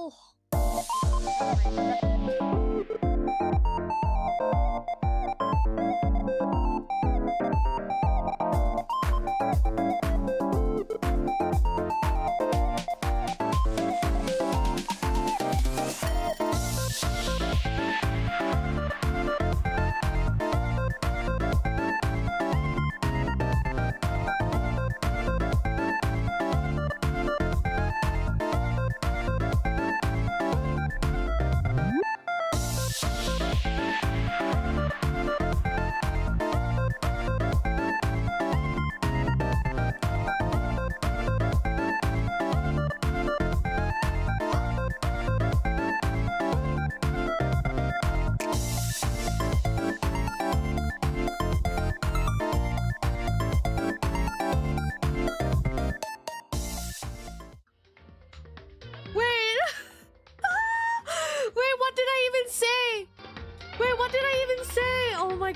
Oh.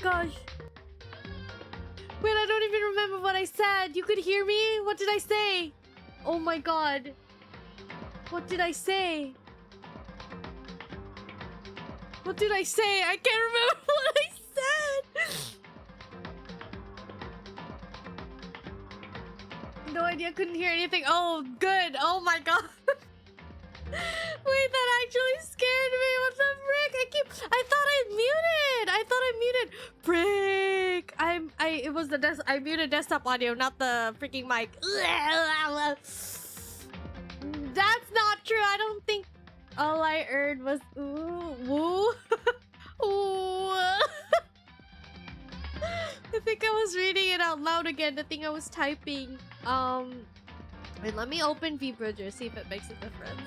Gosh. Wait, I don't even remember what I said. You could hear me? What did I say? Oh my god. What did I say? What did I say? I can't remember what I said. No idea, couldn't hear anything. Oh, good. Oh my god. Wait, that actually scared me. What the frick? I thought I muted. Frick. I muted desktop audio, not the freaking mic. That's not true. I don't think all I heard was ooh, woo. Ooh. I think I was reading it out loud again, the thing I was typing. Wait, let me open VBridger, see if it makes a difference.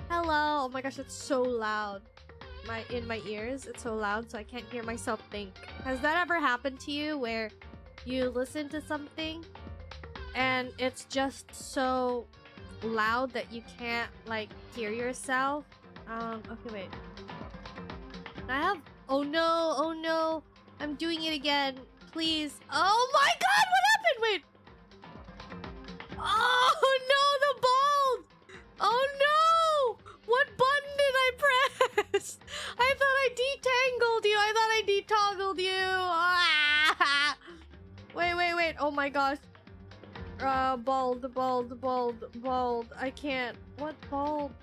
Hello. Oh my gosh, it's so loud. In my ears, it's so loud, so I can't hear myself think. Has that ever happened to you where you listen to something and it's just so loud that you can't like hear yourself? Okay, wait. Oh no, I'm doing it again. Please. Oh my god, what happened? Wait. Oh no, the bald! Oh no! What button did I press? I thought I detangled you. I thought I detoggled you. Ah! Wait. Oh my gosh. Bald. I can't. What bald?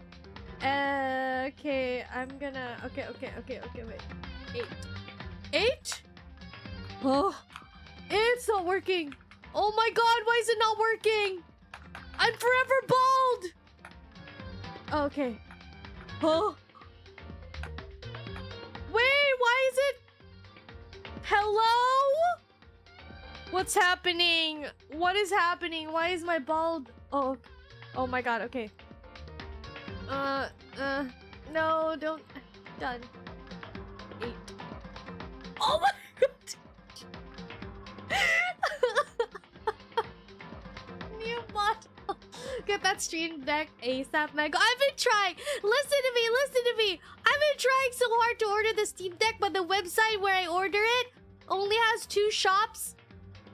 Okay, I'm gonna... Okay, wait. 8? Oh, it's not working. Oh my god, why is it not working? I'm forever bald. Okay. Oh. Wait, why is it... Hello? What's happening? What is happening? Why is my bald... Oh my god, okay. No, don't... Done. 8. Oh my god! New model. Get that stream deck ASAP, Mego. I've been trying. Listen to me. I've been trying so hard to order the Steam Deck, but the website where I order it only has 2 shops,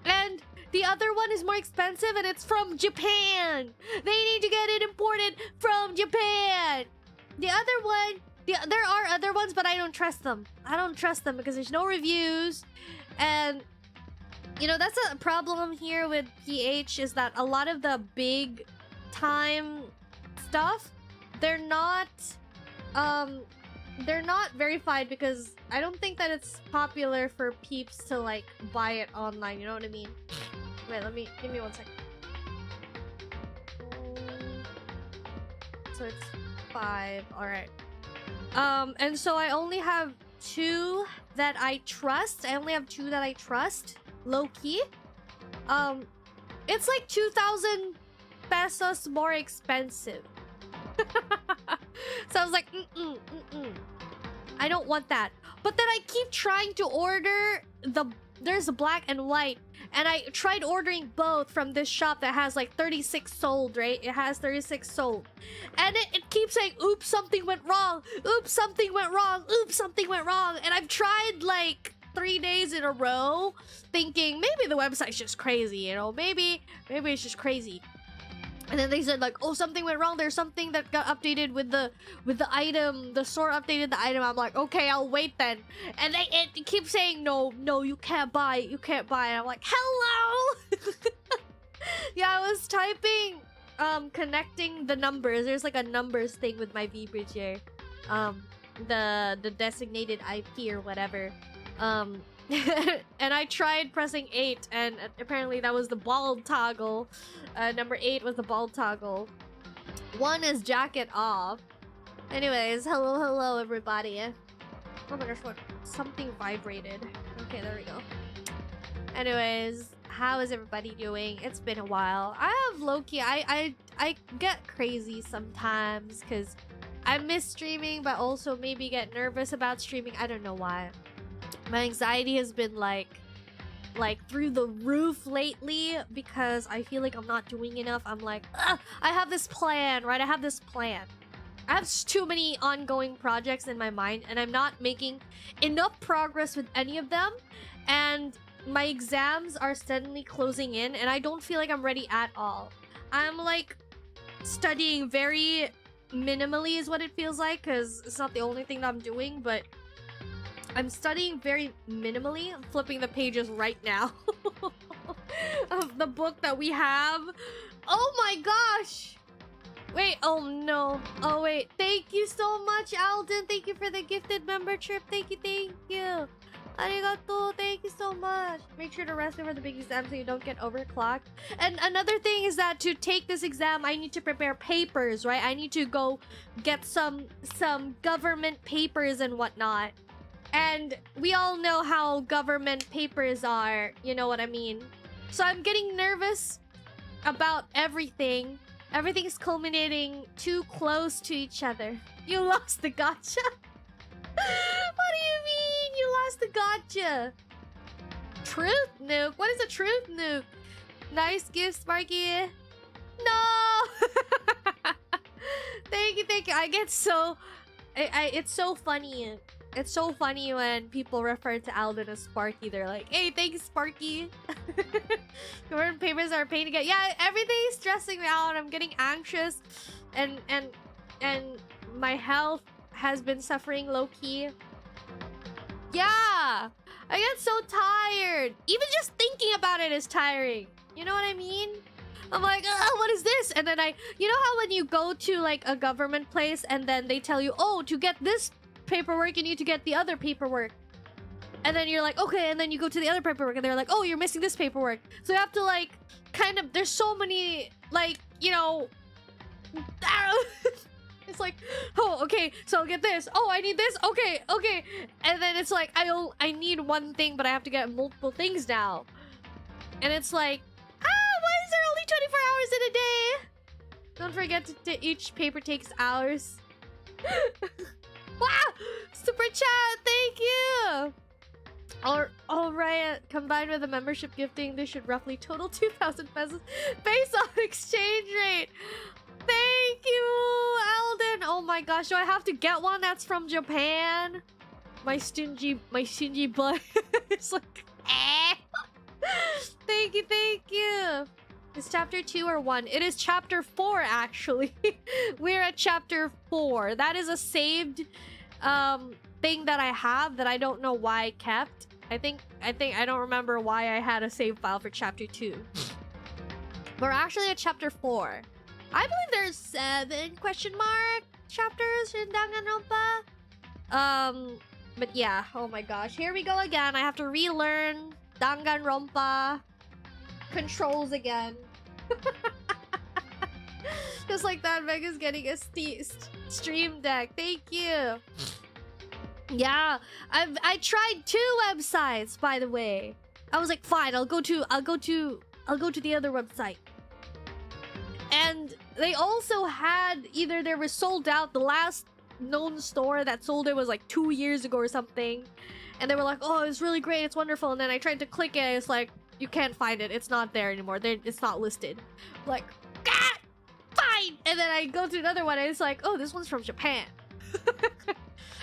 and the other one is more expensive, and it's from Japan. They need to get it imported from Japan. The other one, there are other ones, but I don't trust them. Because there's no reviews, and you know that's a problem here with PH, is that a lot of the big time stuff, they're not verified, because I don't think that it's popular for peeps to like buy it online, you know what I mean? Wait, give me 1 second. So it's 5, alright. And so I only have 2 that I trust. Low-key. It's like 2,000 pesos more expensive. So I was like, I don't want that. But then I keep trying to order there's a black and white, and I tried ordering both from this shop that has like 36 sold, right? It has 36 sold. And it keeps saying, oops, something went wrong. Oops, something went wrong. Oops, something went wrong. And I've tried like 3 days in a row, thinking maybe the website's just crazy, you know? Maybe it's just crazy. And then they said like, oh, something went wrong. There's something that got updated with the item. The store updated the item. I'm like, okay, I'll wait then. And it keeps saying, no, you can't buy it. You can't buy it. I'm like, hello. Yeah, I was typing, connecting the numbers. There's like a numbers thing with my V-Bridge here. The designated IP or whatever. And I tried pressing 8, and apparently that was the bald toggle. Number 8 was the bald toggle. 1 is jacket off. Anyways, hello everybody. Oh my gosh, what? Something vibrated. Okay, there we go. Anyways, how is everybody doing? It's been a while. I have low-key, I get crazy sometimes because I miss streaming, but also maybe get nervous about streaming. I don't know why. My anxiety has been like through the roof lately because I feel like I'm not doing enough. I'm like, I have this plan, right? I have this plan. I have too many ongoing projects in my mind and I'm not making enough progress with any of them. And my exams are steadily closing in and I don't feel like I'm ready at all. I'm like studying very minimally is what it feels like because it's not the only thing that I'm doing, but I'm studying very minimally. I'm flipping the pages right now of the book that we have. Oh my gosh! Wait, oh no. Oh wait, thank you so much, Alden. Thank you for the gifted membership. Thank you. Arigato, thank you so much. Make sure to rest over the big exam so you don't get overclocked. And another thing is that to take this exam, I need to prepare papers, right? I need to go get some government papers and whatnot. And we all know how government papers are, you know what I mean? So I'm getting nervous about everything. Everything's culminating too close to each other. You lost the gotcha? What do you mean you lost the gotcha? Truth nuke? What is a truth nuke? Nice gift, Sparky. No! Thank you. I get so... it's so funny. It's so funny when people refer to Alden as Sparky. They're like, hey, thanks, Sparky. Government papers are a pain to get. Yeah, everything is stressing me out. I'm getting anxious. And my health has been suffering low-key. Yeah! I get so tired. Even just thinking about it is tiring. You know what I mean? I'm like, what is this? And then you know how when you go to like a government place and then they tell you, oh, to get this paperwork you need to get the other paperwork, and then you're like, okay, and then you go to the other paperwork and they're like, oh, you're missing this paperwork, so you have to like kind of, there's so many like, you know, it's like, oh, okay, so I'll get this, oh, I need this, okay, and then it's like I need one thing but I have to get multiple things now, and it's like, why is there only 24 hours in a day? Don't forget to each paper takes hours. Wow! Super chat, thank you! Alright, combined with the membership gifting, this should roughly total 2,000 pesos based on exchange rate. Thank you, Alden! Oh my gosh, do I have to get one that's from Japan? My stingy butt is like, eh! Thank you! Is chapter 2 or 1? It is chapter 4, actually. We're at chapter 4. That is a saved thing that I have that I don't know why I kept. I think I don't remember why I had a save file for chapter 2. We're actually at chapter 4. I believe there's 7 question mark chapters in Danganronpa. But yeah, oh my gosh. Here we go again. I have to relearn Danganronpa controls again. Just like that, Mega's getting a stream deck. Thank you. Yeah, I tried 2 websites, by the way. I was like, fine, I'll go to the other website. And they also had, either they were sold out, the last known store that sold it was like 2 years ago or something. And they were like, oh, it's really great, it's wonderful. And then I tried to click it, and it's like, you can't find it. It's not there anymore. It's not listed. I'm like, ah, fine. And then I go to another one, and it's like, oh, this one's from Japan.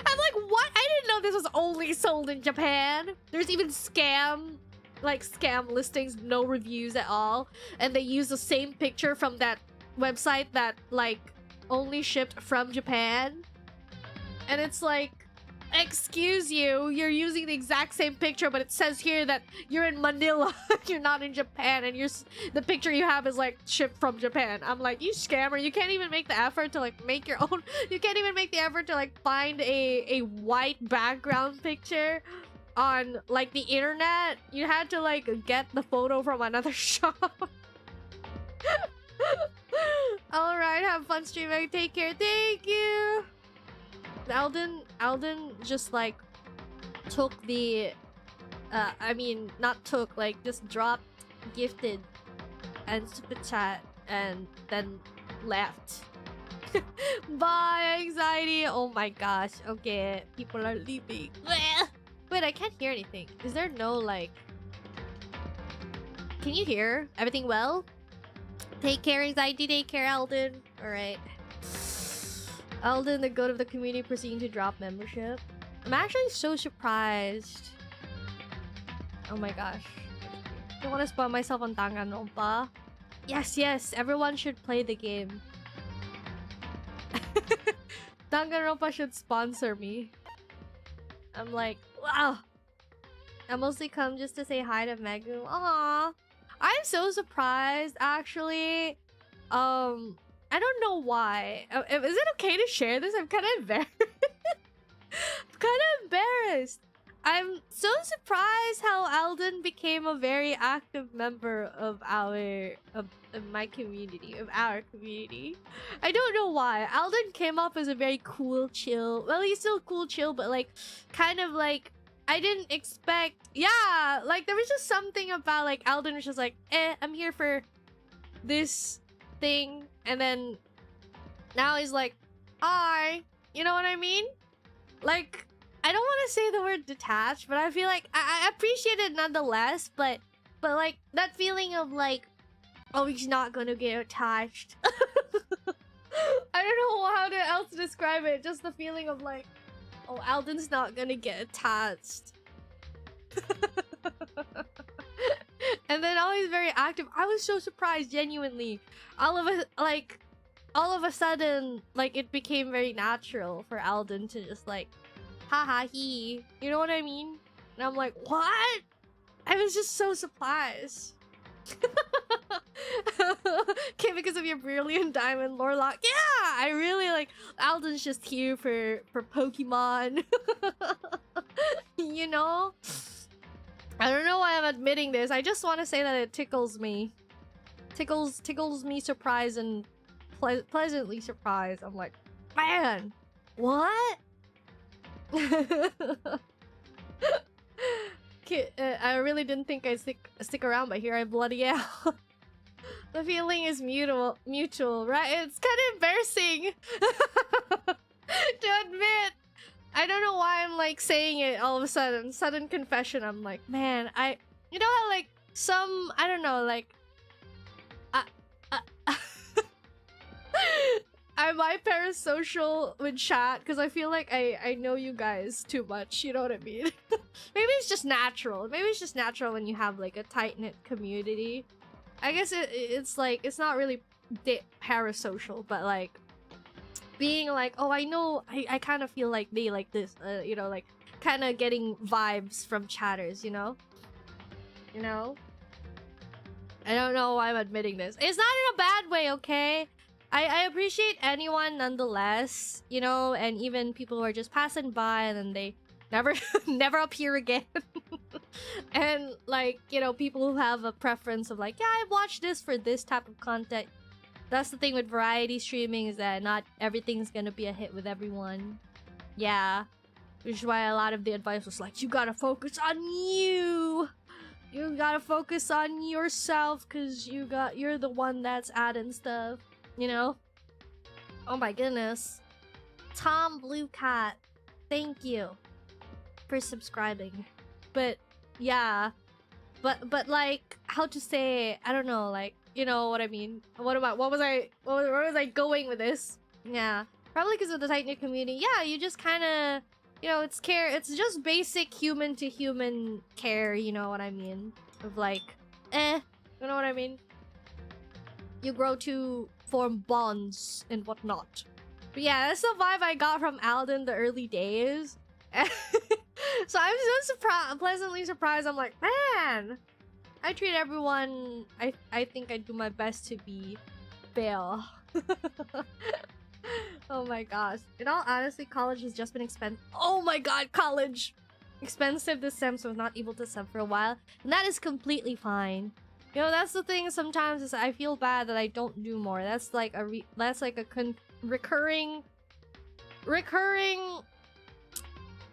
I'm like, what? I didn't know this was only sold in Japan. There's even scam listings, no reviews at all. And they use the same picture from that website that like only shipped from Japan, and it's like, excuse you, you're using the exact same picture, but it says here that you're in Manila, you're not in Japan, and the picture you have is like shipped from Japan. I'm like, you scammer, you can't even make the effort to like make your own, you can't even make the effort to like find a white background picture on like the internet. You had to like get the photo from another shop. All right, have fun streaming, take care, thank you. Alden just like took the I mean not took, like just dropped gifted and super chat and then left. Bye anxiety. Oh my gosh. Okay, people are leaving. Wait, I can't hear anything. Is there no like, can you hear everything well? Take care anxiety, take care Alden. All right, Alden, the goat of the community, proceeding to drop membership. I'm actually so surprised. Oh my gosh. I don't want to spoil myself on Danganronpa. Yes, everyone should play the game. Danganronpa should sponsor me. I'm like, wow. I mostly come just to say hi to Megumi. Aww. I'm so surprised, actually. I don't know why. Is it okay to share this? I'm kind of embarrassed. I'm so surprised how Alden became a very active member of my community, of our community. I don't know why. Alden came up as a very cool, chill. Well, he's still cool, chill, but like, kind of like, I didn't expect. Yeah, like there was just something about like Alden was just like, I'm here for this thing, and then now he's like, hi, you know what I mean? Like, I don't want to say the word detached, but I feel like I appreciate it nonetheless, but like that feeling of like, oh, he's not gonna get attached. I don't know how else to describe it, just the feeling of like, oh, Alden's not gonna get attached. And then always very active. I was so surprised, genuinely. All of a sudden, like, it became very natural for Alden to just like, haha, he. You know what I mean? And I'm like, what? I was just so surprised. Okay, because of your brilliant diamond lore lock. Yeah, I really like Alden's just here for Pokemon. You know? I don't know why I'm admitting this. I just want to say that it tickles me. Tickles me surprised and pleasantly surprised. I'm like, man, what? I really didn't think I'd stick around, but here I bloody out. The feeling is mutual, right? It's kind of embarrassing to admit. I don't know why I'm like saying it all of a sudden confession. I'm like, man, you know how like some, I don't know, like I might parasocial with chat because I feel like I know you guys too much, you know what I mean? Maybe it's just natural. Maybe it's just natural when you have like a tight-knit community. I guess it's like, it's not really parasocial, but like being like, oh, I know, I kind of feel like they like this, you know, like kind of getting vibes from chatters, you know? You know? I don't know why I'm admitting this. It's not in a bad way, okay? I appreciate anyone nonetheless, you know, and even people who are just passing by and then they never appear again. And like, you know, people who have a preference of like, yeah, I watched this for this type of content. That's the thing with variety streaming, is that not everything's gonna be a hit with everyone. Yeah. Which is why a lot of the advice was like, you gotta focus on you! You gotta focus on yourself, cause you're the one that's adding stuff. You know? Oh my goodness. Tom Blue Cat, thank you for subscribing. But yeah. But like, how to say, I don't know, like, you know what I mean? Where was I going with this? Yeah. Probably because of the tight-knit community. Yeah, you just kinda, you know, it's just basic human to human care, you know what I mean? Of like, you know what I mean? You grow to form bonds and whatnot. But yeah, that's the vibe I got from Alden the early days. So I'm so pleasantly surprised. I'm like, man, I treat everyone. I think I do my best to be fair. Oh my gosh. In all honesty, college has just been expensive. Oh my god, college! Expensive this sem, so I was not able to sub for a while. And that is completely fine. You know, that's the thing sometimes is I feel bad that I don't do more. That's like a recurring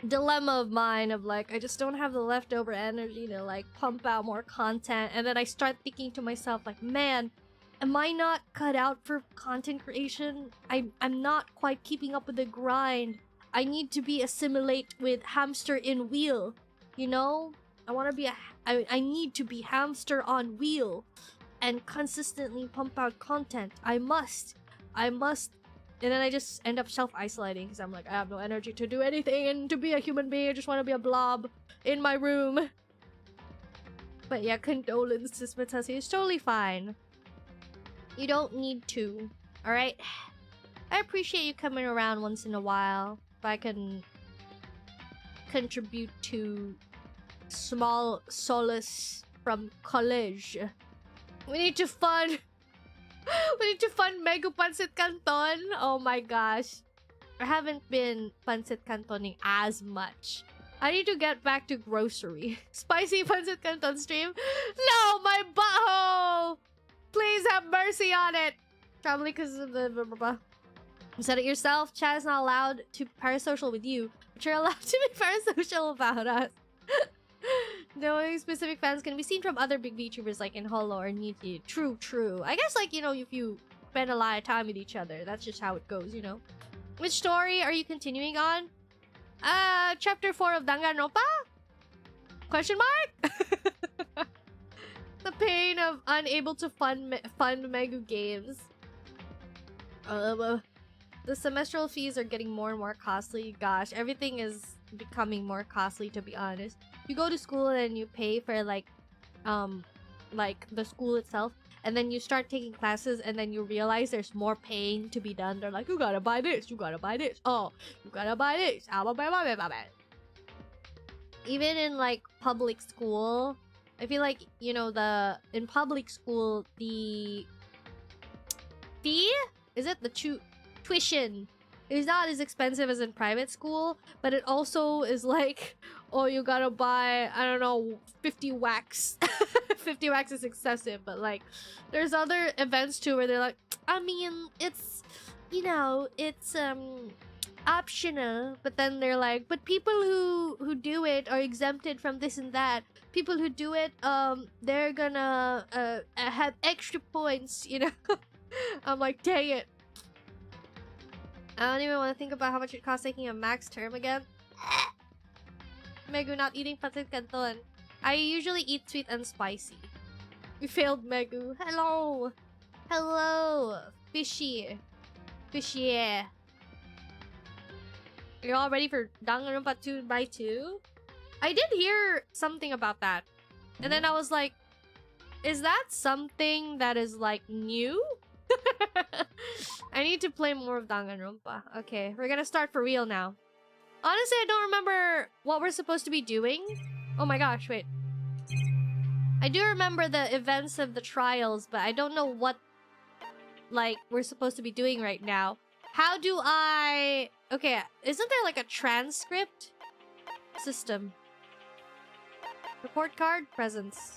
dilemma of mine of like, I just don't have the leftover energy to like pump out more content. And then I start thinking to myself like, man, am I not cut out for content creation? I'm not quite keeping up with the grind. I need to be assimilate with hamster in wheel, you know? I want to be I need to be hamster on wheel and consistently pump out content. I must. And then I just end up self-isolating because I'm like, I have no energy to do anything and to be a human being. I just want to be a blob in my room. But yeah, condolences, Mofutachi. It's totally fine. You don't need to, alright? I appreciate you coming around once in a while. If I can contribute to small solace from college. We need to fund Megu Pancit Canton. Oh my gosh. I haven't been Pancit Cantoning as much. I need to get back to grocery. Spicy Pancit Canton stream? No, my butthole! Please have mercy on it! Probably because of the blah, blah, blah. You said it yourself. Chat is not allowed to parasocial with you, but you're allowed to be parasocial about us. Knowing specific fans can be seen from other big VTubers like in Holo or Niti. True. I guess like, you know, if you spend a lot of time with each other, that's just how it goes, you know? Which story are you continuing on? Chapter 4 of Danganronpa? Question mark? The pain of unable to fund Megu games. The semestral fees are getting more and more costly. Gosh, everything is becoming more costly, to be honest. You go to school and you pay for like the school itself, and then you start taking classes and then you realize there's more paying to be done. They're like, you gotta buy this, you gotta buy this, oh, you gotta buy this. Even in like public school, I feel like, you know, in public school, the fee? Is it the tuition? It's not as expensive as in private school, but it also is like, oh, you gotta buy, I don't know, 50 wax. 50 wax is excessive, but like, there's other events too where they're like, I mean, it's, you know, it's optional, but then they're like, but people who do it are exempted from this and that. People who do it, they're gonna have extra points, you know? I'm like, dang it. I don't even want to think about how much it costs taking a max term again. Megu not eating pancit canton. I usually eat sweet and spicy. We failed Megu. Hello! Hello! Fishy. Fishy. Are you all ready for Danganronpa 2x2? I did hear something about that. And then I was like, is that something that is like new? I need to play more of Danganronpa. Okay, we're gonna start for real now. Honestly, I don't remember what we're supposed to be doing. Oh my gosh, wait. I do remember the events of the trials, but I don't know what, like, we're supposed to be doing right now. How do I... Okay, isn't there like a transcript system? Report card? Presents.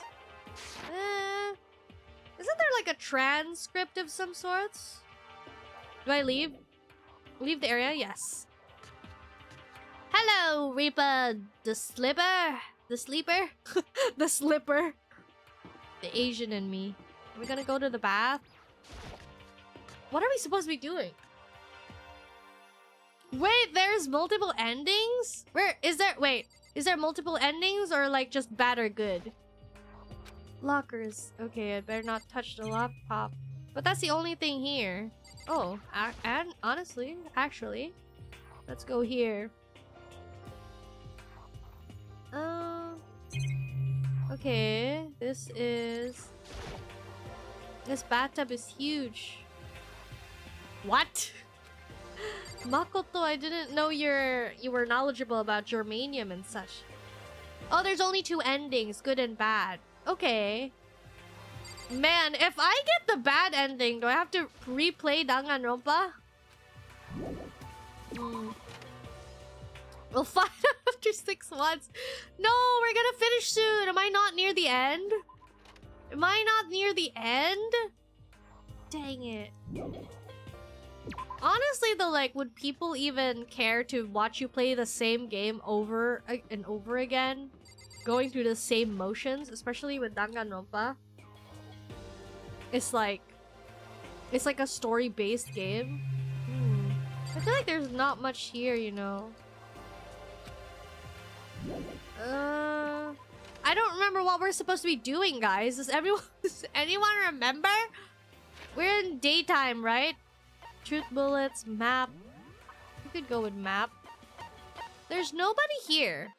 Isn't there like a transcript of some sorts? Do I leave? Leave the area? Yes. Hello, Reaper the Slipper. The Sleeper? The Slipper. The Asian in me. Are we gonna go to the bath? What are we supposed to be doing? Wait, there's multiple endings? Where is there? Wait, is there multiple endings or like just bad or good? Lockers. Okay, I better not touch the laptop. But that's the only thing here. Oh, and honestly, actually, let's go here. Okay, this bathtub is huge. What? Makoto, I didn't know you were knowledgeable about germanium and such. Oh, there's only 2 endings, good and bad. Okay. Man, if I get the bad ending, do I have to replay Danganronpa? We'll find out after 6 months. No, we're gonna finish soon. Am I not near the end? Am I not near the end? Dang it. Honestly though, like, would people even care to watch you play the same game over and over again? Going through the same motions, especially with Danganronpa. It's like a story-based game. I feel like there's not much here, you know. I don't remember what we're supposed to be doing, guys. Does anyone remember? We're in daytime, right? Truth bullets, map. We could go with map. There's nobody here.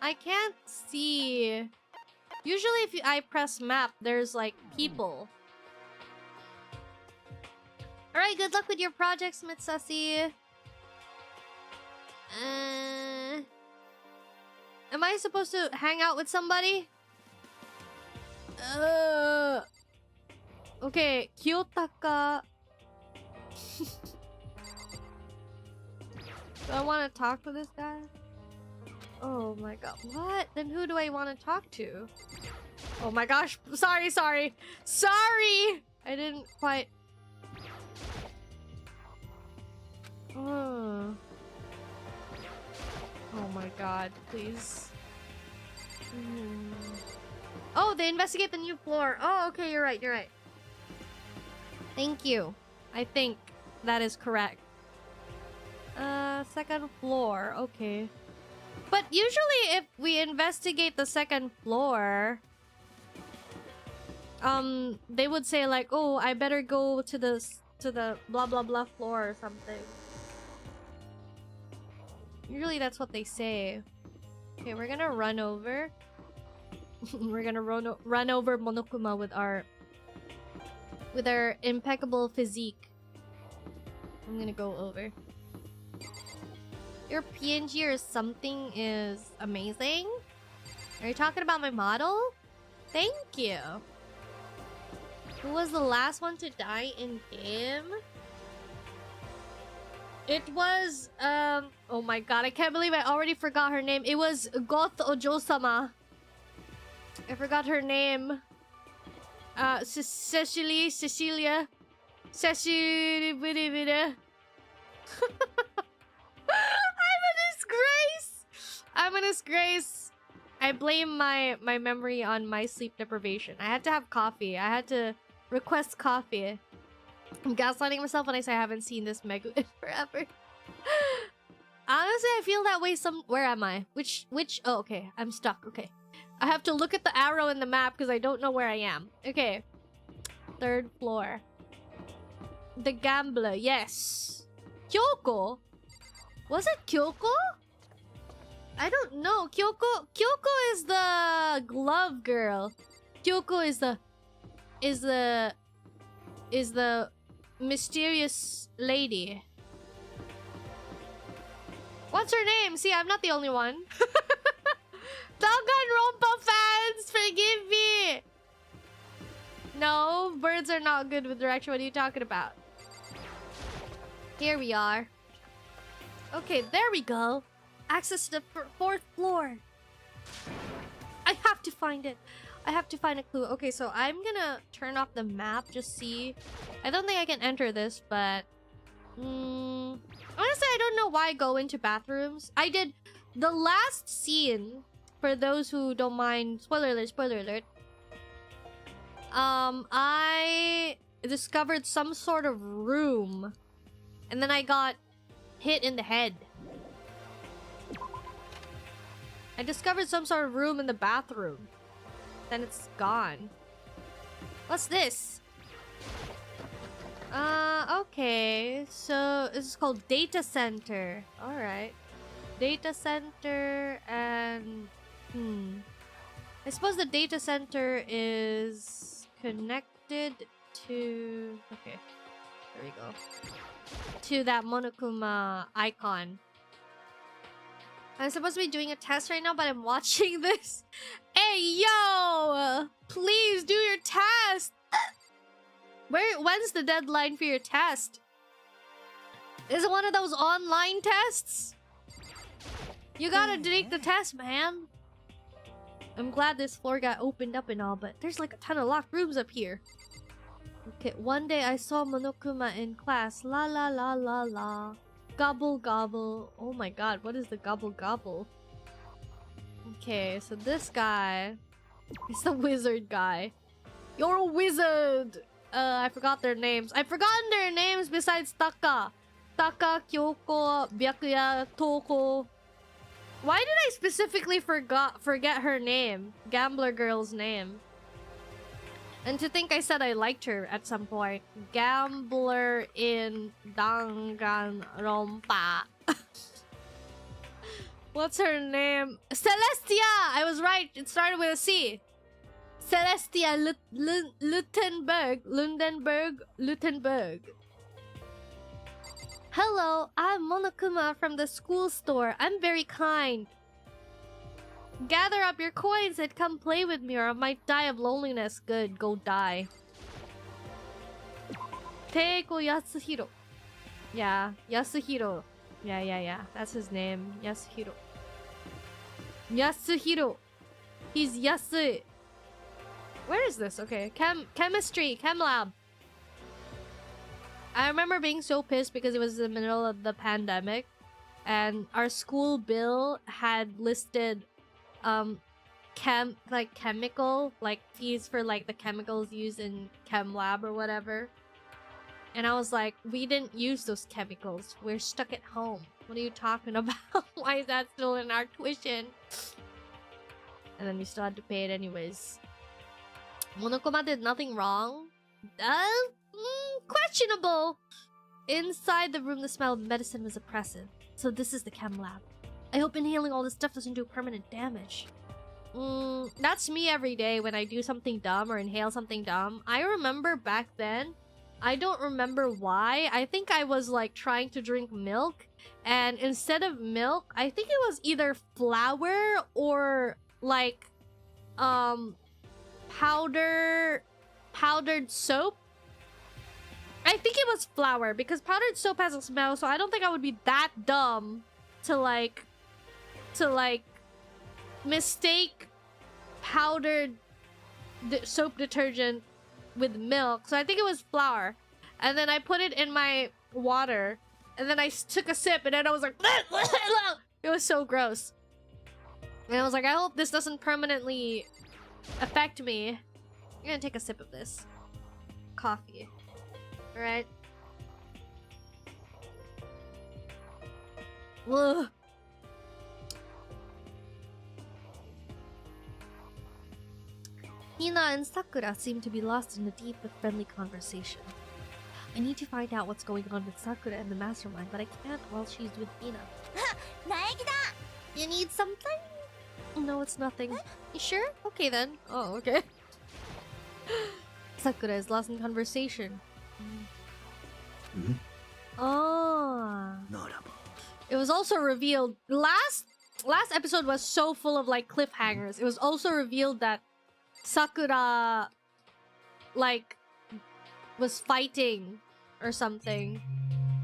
I can't see. Usually if I press map, there's like people. Alright, good luck with your projects, Mitsasi. Am I supposed to hang out with somebody? Okay, Kiyotaka. Do I want to talk to this guy? Oh my god, what? Then who do I want to talk to? Oh my gosh, sorry! I didn't quite... Oh my god, please. Oh, they investigate the new floor. Oh, okay, you're right. Thank you. I think that is correct. Second floor, okay. But usually if we investigate the second floor, they would say like, oh, I better go to the blah blah blah floor or something. Usually that's what they say. Okay, we're gonna run over. We're gonna run over Monokuma with our impeccable physique. I'm gonna go over. Your PNG or something is amazing. Are you talking about my model? Thank you. Who was the last one to die in game? It was, oh my god, I can't believe I already forgot her name. It was Goth Ojo-sama. I forgot her name. Cecilia. I'm a disgrace. I blame my memory on my sleep deprivation. I had to have coffee. I had to request coffee. I'm gaslighting myself when I say I haven't seen this Megumi in forever. Honestly, I feel that way where am I? Which oh, okay. I'm stuck. Okay. I have to look at the arrow in the map because I don't know where I am. Okay. 3rd floor. The gambler. Yes. Kyoko? Was it Kyoko? I don't know. Kyoko is the glove girl. Kyoko is the mysterious lady. What's her name? See, I'm not the only one. Danganronpa fans, forgive me. No, birds are not good with direction. What are you talking about? Here we are. Okay, there we go. Access to the 4th floor. I have to find it. I have to find a clue. Okay, so I'm gonna turn off the map, just see. I don't think I can enter this, but... honestly, I don't know why I go into bathrooms. I did the last scene, for those who don't mind... Spoiler alert. I discovered some sort of room. And then I got hit in the head. I discovered some sort of room in the bathroom. Then it's gone. What's this? Okay. So, this is called Data Center. Alright. Data Center and... I suppose the data center is connected to... Okay. There we go. To that Monokuma icon. I'm supposed to be doing a test right now, but I'm watching this. Hey, yo! Please do your test! When's the deadline for your test? Is it one of those online tests? You gotta take the test, man. I'm glad this floor got opened up and all, but there's like a ton of locked rooms up here. Okay, one day I saw Monokuma in class. La la la la la. Gobble gobble. Oh my god, what is the gobble gobble? Okay, so this guy is the wizard guy. You're a wizard! I forgot their names. I've forgotten their names besides Taka. Taka, Kyoko, Byakuya, Toko. Why did I specifically forget her name? Gambler girl's name. And to think I said I liked her at some point. Gambler in Danganronpa. What's her name? Celestia! I was right. It started with a C. Celestia Lundenberg. Hello, I'm Monokuma from the school store. I'm very kind. Gather up your coins and come play with me or I might die of loneliness. Good, go die. Teiko Yasuhiro. Yeah, Yasuhiro. Yeah. That's his name. Yasuhiro. Yasuhiro. He's Yasu. Where is this? Okay, chemistry, chem lab. I remember being so pissed because it was the middle of the pandemic and our school bill had listed chemical fees for like the chemicals used in chem lab or whatever. And I was like, we didn't use those chemicals. We're stuck at home. What are you talking about? Why is that still in our tuition? And then we still had to pay it anyways. Monokuma did nothing wrong. Questionable. Inside the room, the smell of medicine was oppressive. So this is the chem lab. I hope inhaling all this stuff doesn't do permanent damage. That's me every day when I do something dumb or inhale something dumb. I remember back then, I don't remember why. I think I was like trying to drink milk, and instead of milk, I think it was either flour or like powdered soap. I think it was flour because powdered soap has a smell, so I don't think I would be that dumb to like mistake powdered soap detergent with milk. So I think it was flour, and then I put it in my water, and then I took a sip, and then I was like, it was so gross. And I was like, I hope this doesn't permanently affect me. I'm gonna take a sip of this coffee. All right. Ugh. Hina and Sakura seem to be lost in a deep but friendly conversation. I need to find out what's going on with Sakura and the mastermind, but I can't while she's with Hina. You need something? No, it's nothing. You sure? Okay then. Oh, okay. Sakura is lost in conversation. Oh. It was also revealed last episode was so full of like cliffhangers. It was also revealed that Sakura like was fighting or something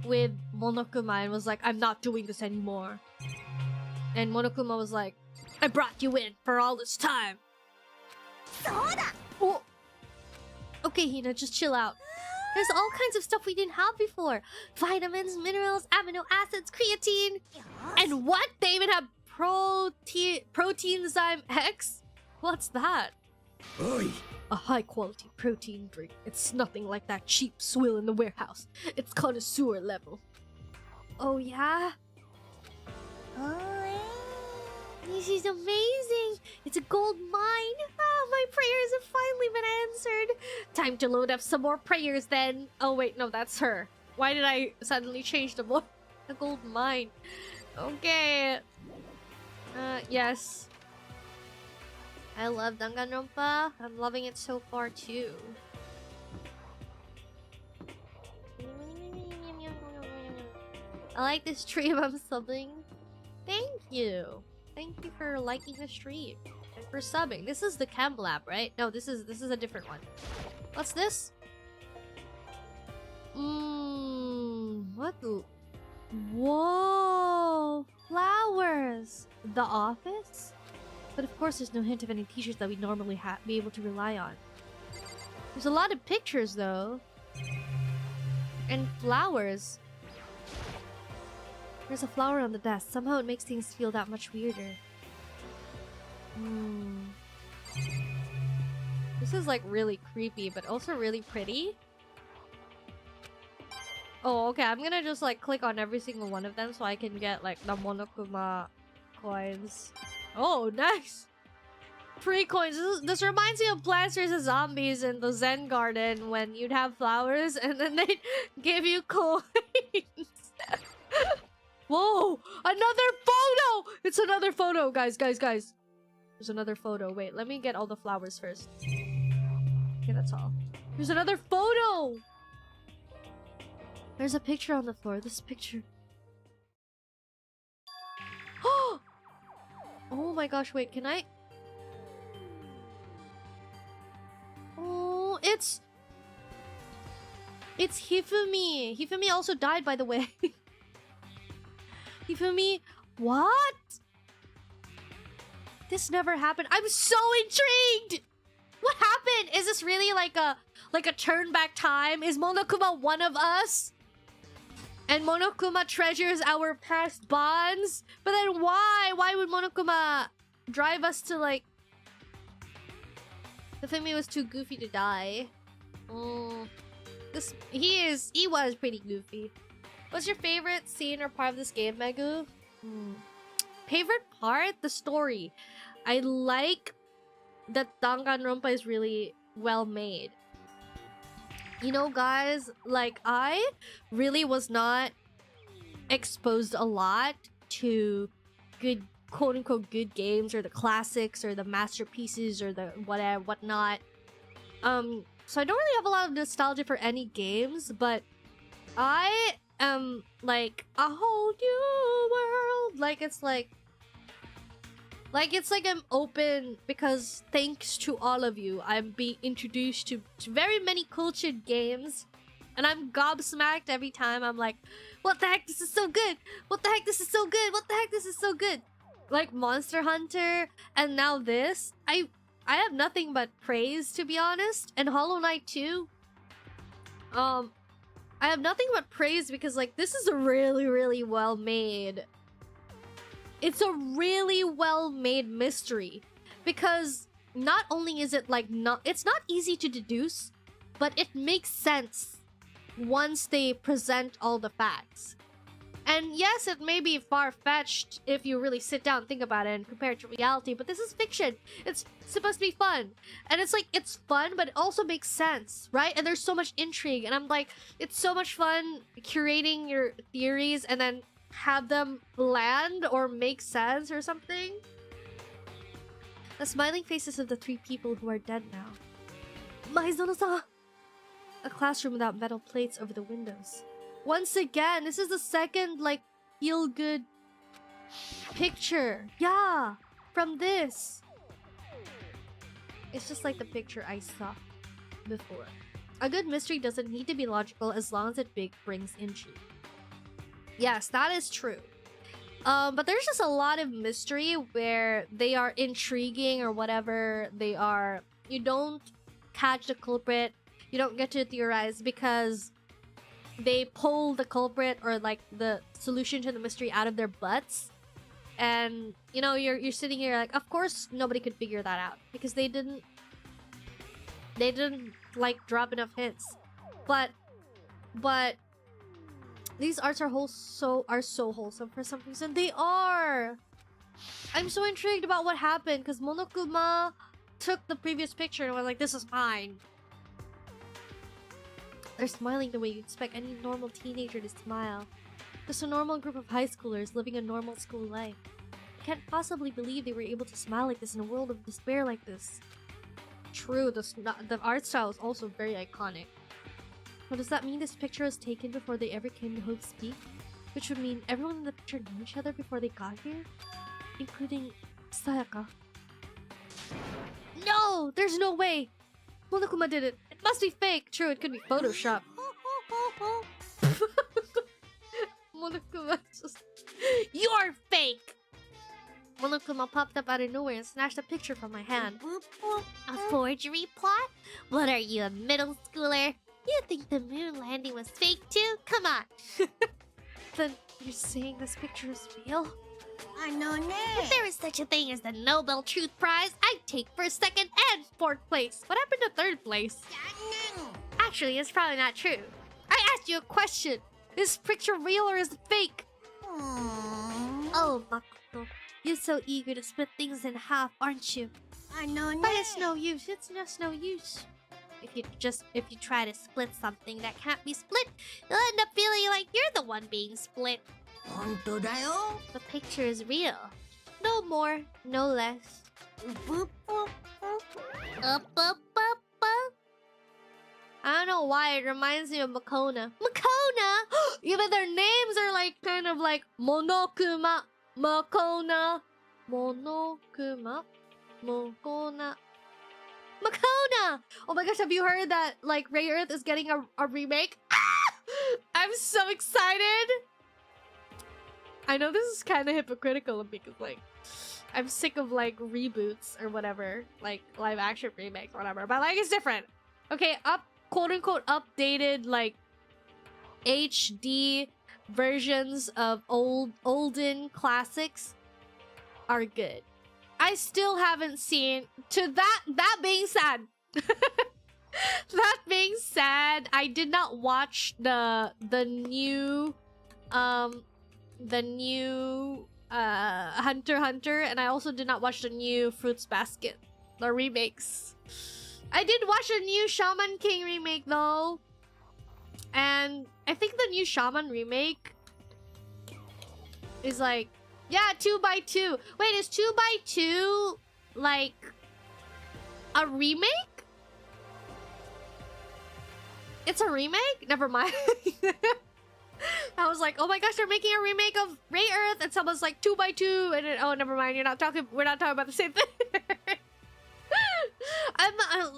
with Monokuma and was like, I'm not doing this anymore. And Monokuma was like, I brought you in for all this time. Oh. Okay, Hina, just chill out. There's all kinds of stuff we didn't have before. Vitamins, minerals, amino acids, creatine. And what? They even have proteinzyme X? What's that? Oi. A high-quality protein drink. It's nothing like that cheap swill in the warehouse. It's connoisseur level. Oh, yeah? This is amazing! It's a gold mine! Ah, my prayers have finally been answered! Time to load up some more prayers then! Oh wait, no, that's her. Why did I suddenly change the voice? A gold mine. Okay. Yes. I love Danganronpa. I'm loving it so far too. I like this stream. I'm subbing. Thank you. Thank you for liking the stream and for subbing. This is the Chem Lab, right? No, this is a different one. What's this? What the... Whoa! Flowers! The office? But of course there's no hint of any t-shirts that we normally be able to rely on. There's a lot of pictures though. And flowers. There's a flower on the desk. Somehow it makes things feel that much weirder. This is like really creepy, but also really pretty. Oh, okay. I'm gonna just like click on every single one of them so I can get like the Monokuma coins. Oh, nice! Free coins. This reminds me of Plants vs. Zombies in the Zen Garden when you'd have flowers and then they'd give you coins. Whoa! Another photo! It's another photo, guys. There's another photo. Wait, let me get all the flowers first. Okay, that's all. There's another photo! There's a picture on the floor. This picture. Oh my gosh, wait, can I... Oh, it's Hifumi. Hifumi also died, by the way. Hifumi, what? This never happened. I'm so intrigued. What happened? Is this really like a turn back time? Is Monokuma one of us? And Monokuma treasures our past bonds? But then why? Why would Monokuma drive us to like... Hifumi was too goofy to die. Oh, he was pretty goofy. What's your favorite scene or part of this game, Megu? Favorite part? The story. I like that Danganronpa is really well made. You know, guys, like, I really was not exposed a lot to good, quote-unquote, good games, or the classics, or the masterpieces, or the whatnot. So I don't really have a lot of nostalgia for any games, but I am, like, a whole new world. Like, it's like I'm open because thanks to all of you, I'm being introduced to very many cultured games. And I'm gobsmacked every time. I'm like, what the heck? This is so good. What the heck? This is so good. What the heck? This is so good. Like Monster Hunter and now this. I have nothing but praise, to be honest. And Hollow Knight too. I have nothing but praise because like this is a really, really well made... It's a really well-made mystery because not only is it like it's not easy to deduce, but it makes sense once they present all the facts. And yes, it may be far-fetched if you really sit down and think about it and compare it to reality, but this is fiction. It's supposed to be fun. And it's like, it's fun, but it also makes sense, right? And there's so much intrigue, and I'm like, it's so much fun curating your theories and then have them land or make sense or something. The smiling faces of the three people who are dead now. Maizono-san! A classroom without metal plates over the windows. Once again, this is the second, like, feel-good picture. Yeah! From this. It's just like the picture I saw before. A good mystery doesn't need to be logical as long as it brings intrigue. Yes, that is true. But there's just a lot of mystery where they are intriguing or whatever they are. You don't catch the culprit. You don't get to theorize because they pull the culprit or like the solution to the mystery out of their butts. And, you know, you're sitting here like, of course nobody could figure that out because they didn't like drop enough hints. But these arts are so wholesome for some reason. They are! I'm so intrigued about what happened because Monokuma took the previous picture and was like, this is mine. They're smiling the way you expect any normal teenager to smile. Just a normal group of high schoolers living a normal school life. I can't possibly believe they were able to smile like this in a world of despair like this. True, the art style is also very iconic. But does that mean this picture was taken before they ever came to Hope's Peak? which would mean everyone in the picture knew each other before they got here, including Sayaka. No! There's no way! Monokuma did it. It must be fake. True, it could be Photoshop. Monokuma just... You're fake! Monokuma popped up out of nowhere and snatched a picture from my hand. A forgery plot? What are you, a middle schooler? You think the moon landing was fake too? Come on! Then you're saying this picture is real? If there was such a thing as the Nobel Truth Prize, I'd take first, second, and fourth place. What happened to third place? Actually, it's probably not true. I asked you a question. Is this picture real or is it fake? Oh, Makoto. You're so eager to split things in half, aren't you? But it's no use. It's just no use. If you try to split something that can't be split, you'll end up feeling like you're the one being split. The picture is real. No more, no less. I don't know why it reminds me of Makona. Makona! Even their names are like kind of like Monokuma, Makona, Monokuma, Makona. Makona! Oh my gosh, have you heard that like Ray Earth is getting a remake? I'm so excited! I know this is kind of hypocritical because like I'm sick of like reboots or whatever, like live action remakes or whatever, but like it's different. Okay, quote unquote updated like HD versions of olden classics are good. I still haven't seen that being said. That being said, I did not watch the new Hunter x Hunter, and I also did not watch the new Fruits Basket, the remakes. I did watch the new Shaman King remake though, and I think the new Shaman remake is like, yeah, 2x2. Wait, is 2x2 like a remake? It's a remake? Never mind. I was like, oh my gosh, they're making a remake of Ray Earth, and someone's like 2x2, and then, oh, never mind. We're not talking about the same thing.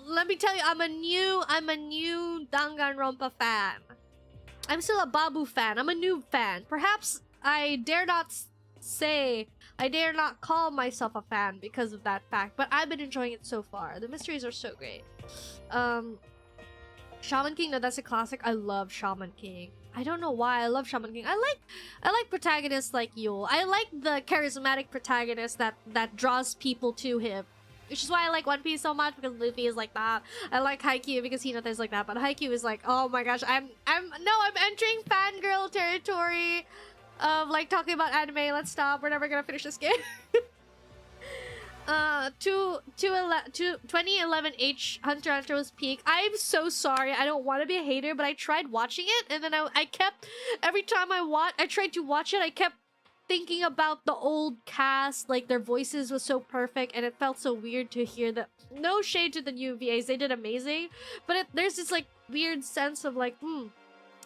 Let me tell you, I'm a new Danganronpa fan. I'm still a Babu fan. I'm a noob fan. Perhaps I dare not call myself a fan because of that fact, but I've been enjoying it so far. The mysteries are so great. Shaman King, no, that's a classic. I love Shaman King. I don't know why I love Shaman King. I like protagonists like Yule. I like the charismatic protagonist that draws people to him. Which is why I like One Piece so much, because Luffy is like that. I like Haikyuu because Hinata is like that, but Haikyuu is like, oh my gosh, I'm entering fangirl territory of like talking about anime. Let's stop. We're never gonna finish this game. 2011 H Hunter x Hunter was peak. I'm so sorry. I don't want to be a hater, but I tried watching it, and then I kept, every time I tried to watch it, I kept thinking about the old cast. Like, their voices was so perfect, and it felt so weird to hear that. No shade to the new VAs, they did amazing, but there's this like weird sense of like,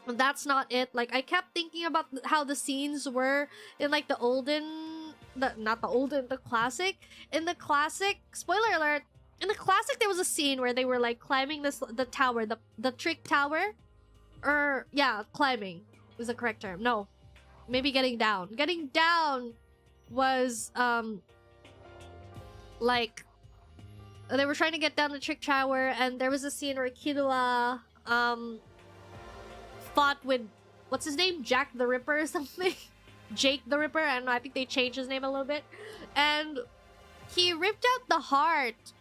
that's not it. Like, I kept thinking about how the scenes were in like the classic. In the classic, spoiler alert, in the classic there was a scene where they were like climbing the tower, the trick tower, or yeah, climbing was the correct term. No, maybe getting down. Getting down was like they were trying to get down the trick tower, and there was a scene where Killua fought with, what's his name, Jack the Ripper or something. Jake the Ripper, I don't know, I think they changed his name a little bit, and he ripped out the heart,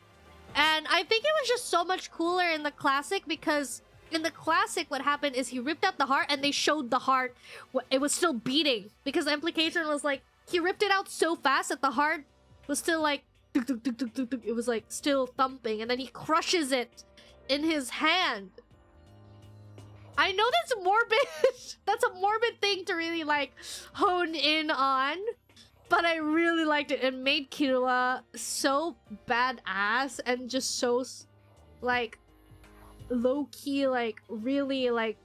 and I think it was just so much cooler in the classic, because in the classic what happened is he ripped out the heart and they showed the heart, it was still beating, because the implication was like he ripped it out so fast that the heart was still like it was like still thumping, and then he crushes it in his hand. I know that's morbid. That's a morbid thing to really like hone in on, but I really liked it. It made Killua so badass and just so like low-key, like really like,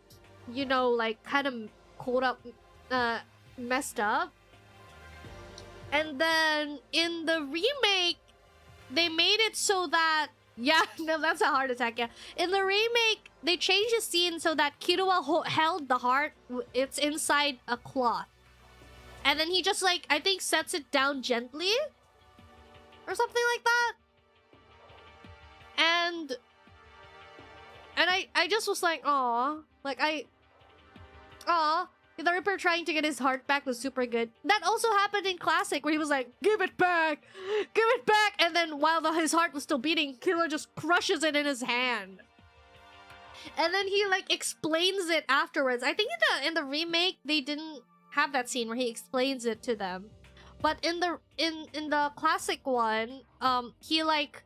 you know, like kind of caught up messed up. And then in the remake, they made it so that... Yeah, no, that's a heart attack, yeah. In the remake, they changed the scene so that Kirua held the heart. It's inside a cloth. And then he just, like, I think sets it down gently. Or something like that. And I just was like, aw. Like, aw. The Ripper trying to get his heart back was super good. That also happened in Classic, where he was like, give it back! Give it back! And then while his heart was still beating, Killer just crushes it in his hand. And then he, like, explains it afterwards. I think in the remake, they didn't have that scene where he explains it to them. But in the Classic one, he, like...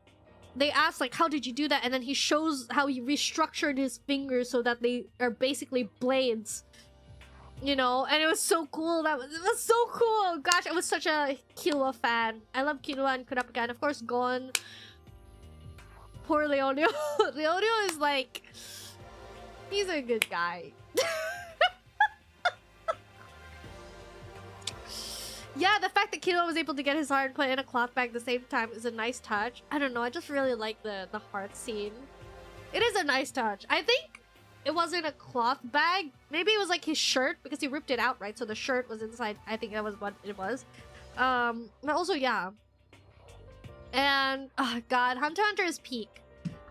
They ask, like, how did you do that? And then he shows how he restructured his fingers so that they are basically blades. You know? And it was so cool. It was so cool. Gosh, I was such a Killua fan. I love Killua and Kurapika. And of course, Gon. Poor Leonio. Leonio is like... He's a good guy. Yeah, the fact that Killua was able to get his heart put in a cloth bag at the same time is a nice touch. I don't know, I just really like the heart scene. It is a nice touch. I think it wasn't a cloth bag. Maybe it was like his shirt, because he ripped it out, right? So the shirt was inside. I think that was what it was. But also, yeah. And, oh god, Hunter x Hunter is peak.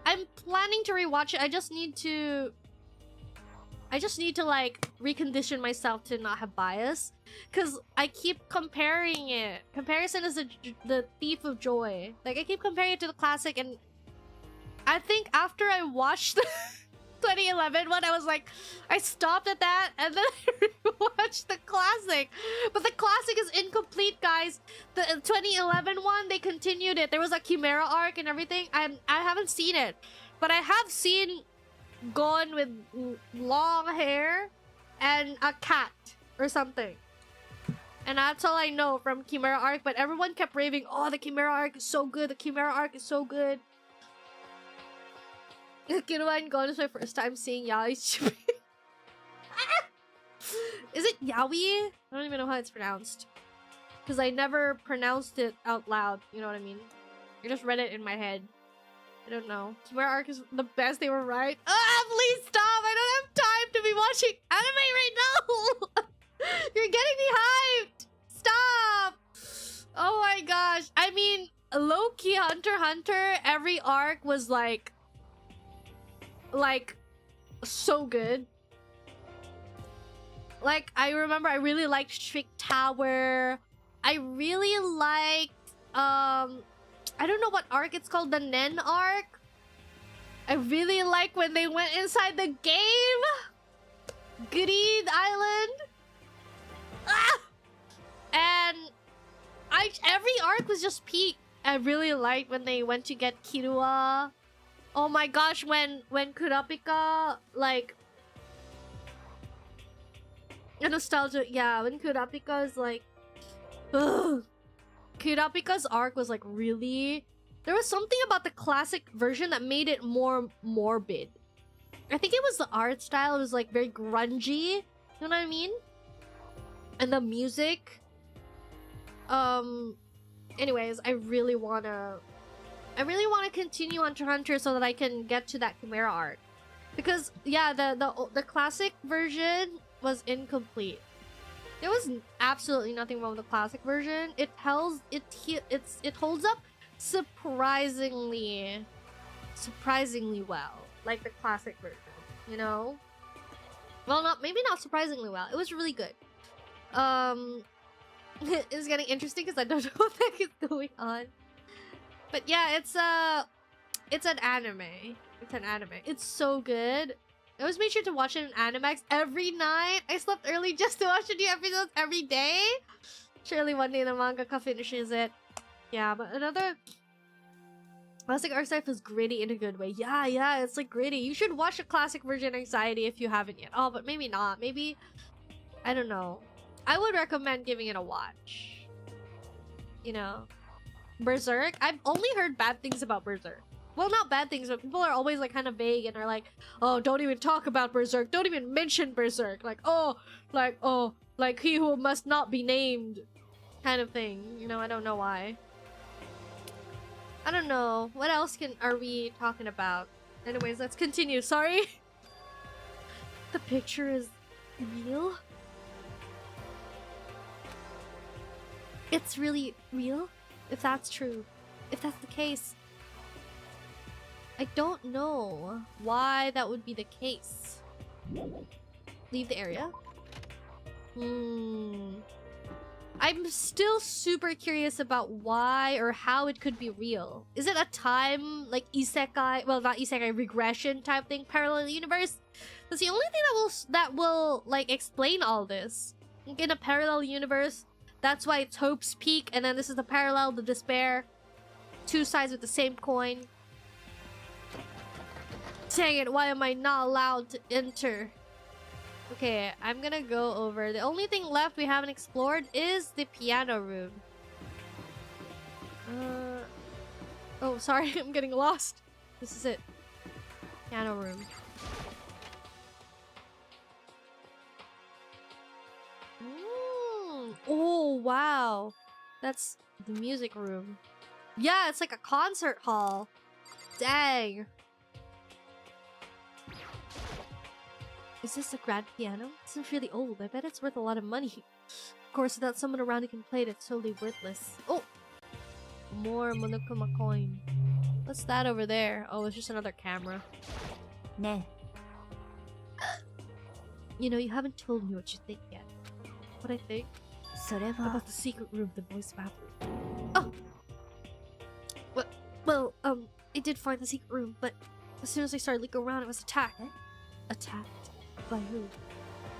I'm planning to rewatch it. I just need to, like, recondition myself to not have bias. Because I keep comparing it. Comparison is the thief of joy. Like, I keep comparing it to the Classic, and I think after I watched the 2011 one, I was like, I stopped at that, and then I rewatched the Classic. But the Classic is incomplete, guys. The 2011 one, they continued it. There was a Chimera arc and everything. I haven't seen it. But I have seen Gon with long hair and a cat or something. And that's all I know from Chimera arc, but everyone kept raving, oh, the Chimera arc is so good, the Chimera arc is so good. Killua and Gon is my first time seeing Yai's Is it Yaoi? I don't even know how it's pronounced. Because I never pronounced it out loud, you know what I mean? I just read it in my head. I don't know. Chimera arc is the best, they were right. Ah, please stop! I don't have time to be watching anime right now! You're getting me hyped! Stop! Oh my gosh. I mean, low-key Hunter x Hunter, every arc was like, so good. Like, I remember I really liked Trick Tower. I really liked, I don't know what arc it's called, the Nen arc. I really like when they went inside the game. Greed Island. Ah! And every arc was just peak. I really liked when they went to get Kirua. Oh my gosh, when Kurapika, like, a nostalgia, yeah, when Kurapika is like, ugh. Kurapika's arc was like really, there was something about the Classic version that made it more morbid. I think it was the art style. It was like very grungy, you know what I mean? And the music. Anyways, I really wanna continue Hunter x Hunter so that I can get to that Chimera arc. Because yeah, the Classic version was incomplete. There was absolutely nothing wrong with the Classic version. It holds up surprisingly well, like the Classic version, you know? Well, maybe not surprisingly well. It was really good. It's getting interesting because I don't know what the heck is going on. But yeah, it's an anime. It's an anime. It's so good. I always made sure to watch it in Animax every night. I slept early just to watch the new episodes every day. Surely one day the mangaka finishes it. Yeah, but another Classic arc stuff is gritty in a good way. Yeah, it's like gritty. You should watch the Classic version Anxiety if you haven't yet. Oh, but maybe not. Maybe, I don't know. I would recommend giving it a watch. You know, Berserk. I've only heard bad things about Berserk. Well, not bad things, but people are always like kind of vague and are like, oh, don't even talk about Berserk. Don't even mention Berserk. Like, oh, Like, he who must not be named kind of thing. You know, I don't know why. I don't know. What else are we talking about? Anyways, let's continue. Sorry. The picture is real? It's really real? If that's true. If that's the case. I don't know why that would be the case. Leave the area? I'm still super curious about why or how it could be real. Is it a time, like, isekai, well, not isekai, regression type thing, parallel universe? That's the only thing that will like explain all this. In a parallel universe, that's why it's Hope's Peak, and then this is the parallel, the despair. Two sides with the same coin. Dang it, why am I not allowed to enter? Okay, I'm gonna go over. The only thing left we haven't explored is the piano room. Oh, sorry, I'm getting lost. This is it. Piano room. Oh, wow. That's the music room. Yeah, it's like a concert hall. Dang. Is this a grand piano? It seems really old. I bet it's worth a lot of money. Of course, without someone around who can play it, it's totally worthless. Oh! More Monokuma coin. What's that over there? Oh, it's just another camera. Nah. You know, you haven't told me what you think yet. What I think? About the secret room, the boys' bathroom. Oh! Well, I did find the secret room, but as soon as I started looking around, it was attacked. Attacked? By who?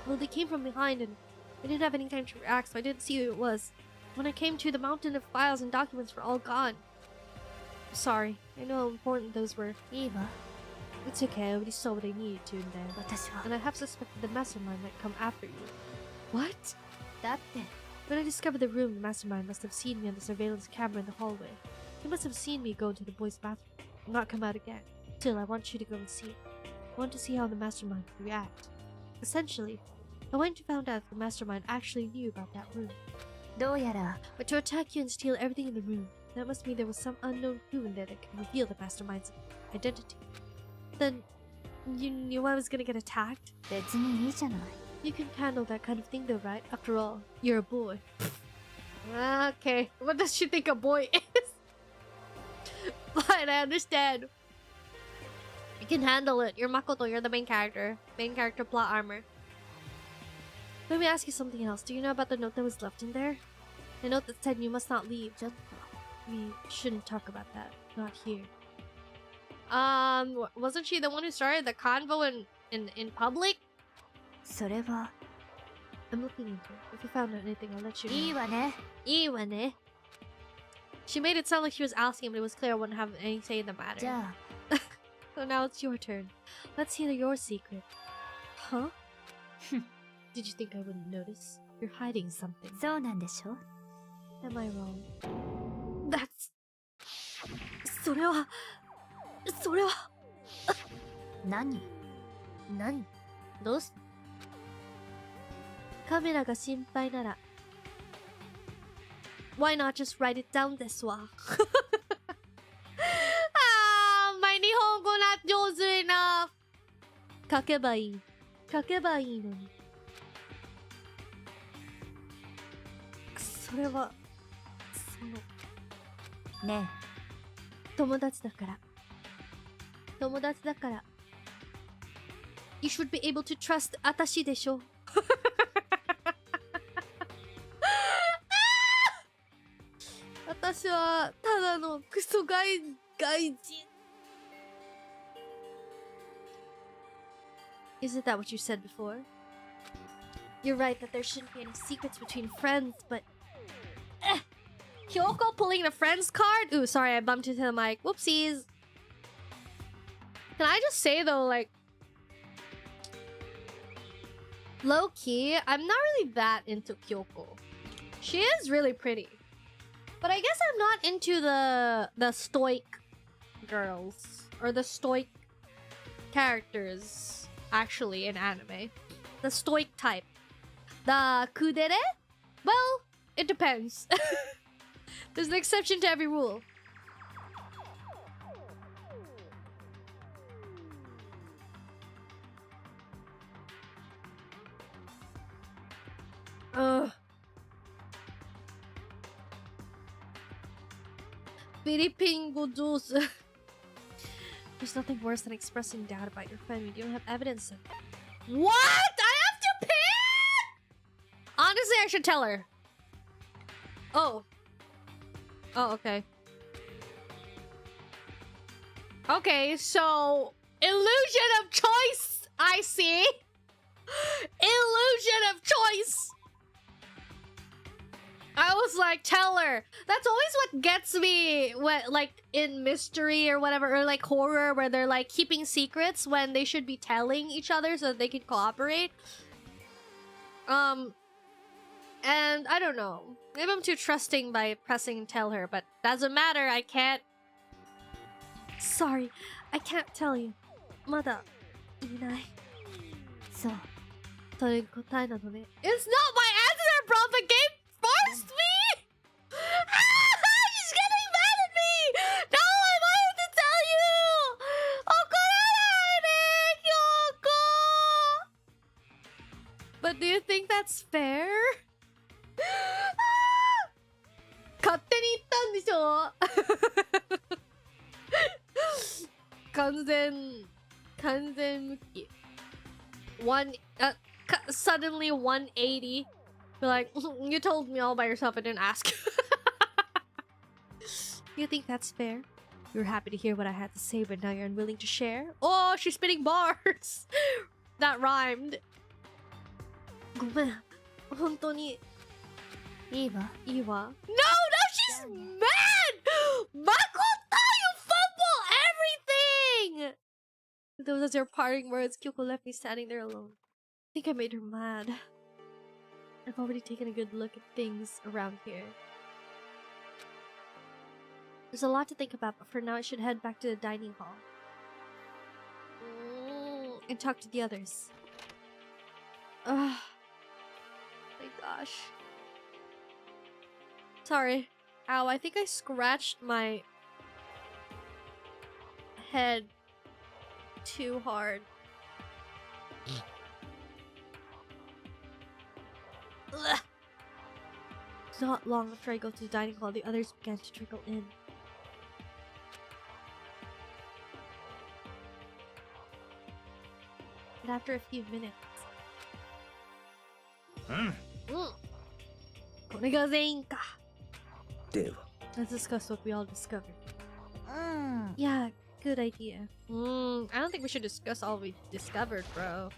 Well, they came from behind and I didn't have any time to react, so I didn't see who it was. When I came to, the mountain of files and documents were all gone. Sorry, I know how important those were. Eva. It's okay, I already saw what I needed to in there. And I have suspected the mastermind might come after you. What? When I discovered the room, the mastermind must have seen me on the surveillance camera in the hallway. He must have seen me go into the boys' bathroom and not come out again. Still, I want you to go and see it. I want to see how the mastermind would react. Essentially, I went to find out if the mastermind actually knew about that room. But to attack you and steal everything in the room, that must mean there was some unknown clue in there that can reveal the mastermind's identity. Then, you knew I was gonna get attacked? You can handle that kind of thing though, right? After all, you're a boy. Okay, what does she think a boy is? Fine, I understand. You can handle it. You're Makoto, you're the main character. Main character plot armor. Let me ask you something else. Do you know about the note that was left in there? The note that said you must not leave. We shouldn't talk about that. Not here. Wasn't she the one who started the convo in public? I'm looking into it. If you found out anything, I'll let you know. Iwane. She made it sound like she was asking, but it was clear I wouldn't have any say in the matter. So now it's your turn. Let's hear your secret. Huh? Did you think I wouldn't notice? You're hiding something. Am I wrong? That's... それは... 何どうす... カメラが心配なら... Why not just write it down ですわ? My 日本語 not 上手 enough. 書けばいいのに。それは、ねえ。友達だから。You should be able to trust 私でしょ。私はただのクソ外人。Isn't that what you said before? You're right that there shouldn't be any secrets between friends, but... Kyoko pulling the friends card? Ooh, sorry, I bumped into the mic. Whoopsies. Can I just say though, like... low-key, I'm not really that into Kyoko. She is really pretty. But I guess I'm not into the stoic girls. Or the stoic characters, actually, in anime. The stoic type. The kudere? Well, it depends. There's an exception to every rule. Filipino juice. There's nothing worse than expressing doubt about your friend when you don't have evidence of it. What? I have to pay? Honestly, I should tell her. Oh. Oh, okay. Okay, so illusion of choice. I see. Illusion of choice. I was like, tell her. That's always what gets me when, like, in mystery or whatever, or like horror, where they're like keeping secrets when they should be telling each other so that they can cooperate. And I don't know. Maybe I'm too trusting by pressing tell her, but doesn't matter. I can't. Sorry, I can't tell you. まだいない。そう。それ答えなのね。It's not my answer, bro. The game forced me. She's getting mad at me. No, I wanted to tell you. 怒らないで、Kyoko. But do you think that's fair? 勝手に言ったんでしょ。完全無き。Suddenly 180. Be like, you told me all by yourself, I didn't ask. You think that's fair? You were happy to hear what I had to say, but now you're unwilling to share? Oh, she's spitting bars! That rhymed. ごめん。本当に。いいわ。いいわ。No, she's mad! Makoto, you fumble everything! Those are your parting words. Kyoko left me standing there alone. I think I made her mad. I've already taken a good look at things around here. There's a lot to think about, but for now I should head back to the dining hall. And talk to the others. Ugh. My gosh. Sorry. Ow, I think I scratched my head too hard. Ugh. Not long after I go to the dining hall, the others began to trickle in. And after a few minutes... これが全員か。では。Let's discuss what we all discovered. Yeah, good idea. I don't think we should discuss all we discovered, bro.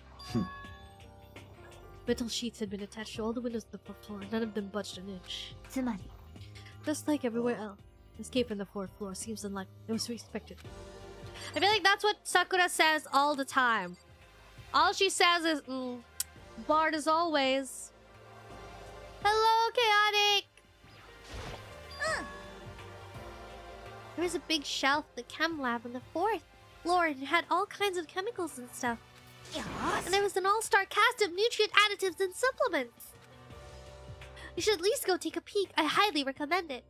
Metal sheets had been attached to all the windows of the fourth floor. None of them budged an inch. つまり Just like everywhere else, escape from the fourth floor seems unlikely. It was to be expected. I feel like that's what Sakura says all the time. All she says is, barred as always. Hello, Chaotic! There was a big shelf in the chem lab on the fourth floor and it had all kinds of chemicals and stuff. And there was an all-star cast of nutrient additives and supplements. You should at least go take a peek. I highly recommend it.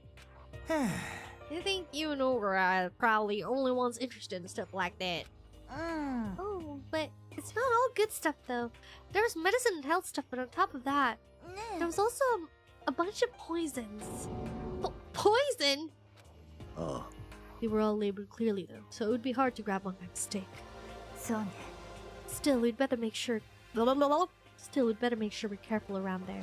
I think you and Ogre are probably the only ones interested in stuff like that. Oh, but it's not all good stuff though. There's medicine and health stuff, but on top of that, there was also a bunch of poisons. Poison? Oh. They were all labeled clearly though, so it would be hard to grab one by mistake. Still, we'd better make sure... Still, we'd better make sure we're careful around there.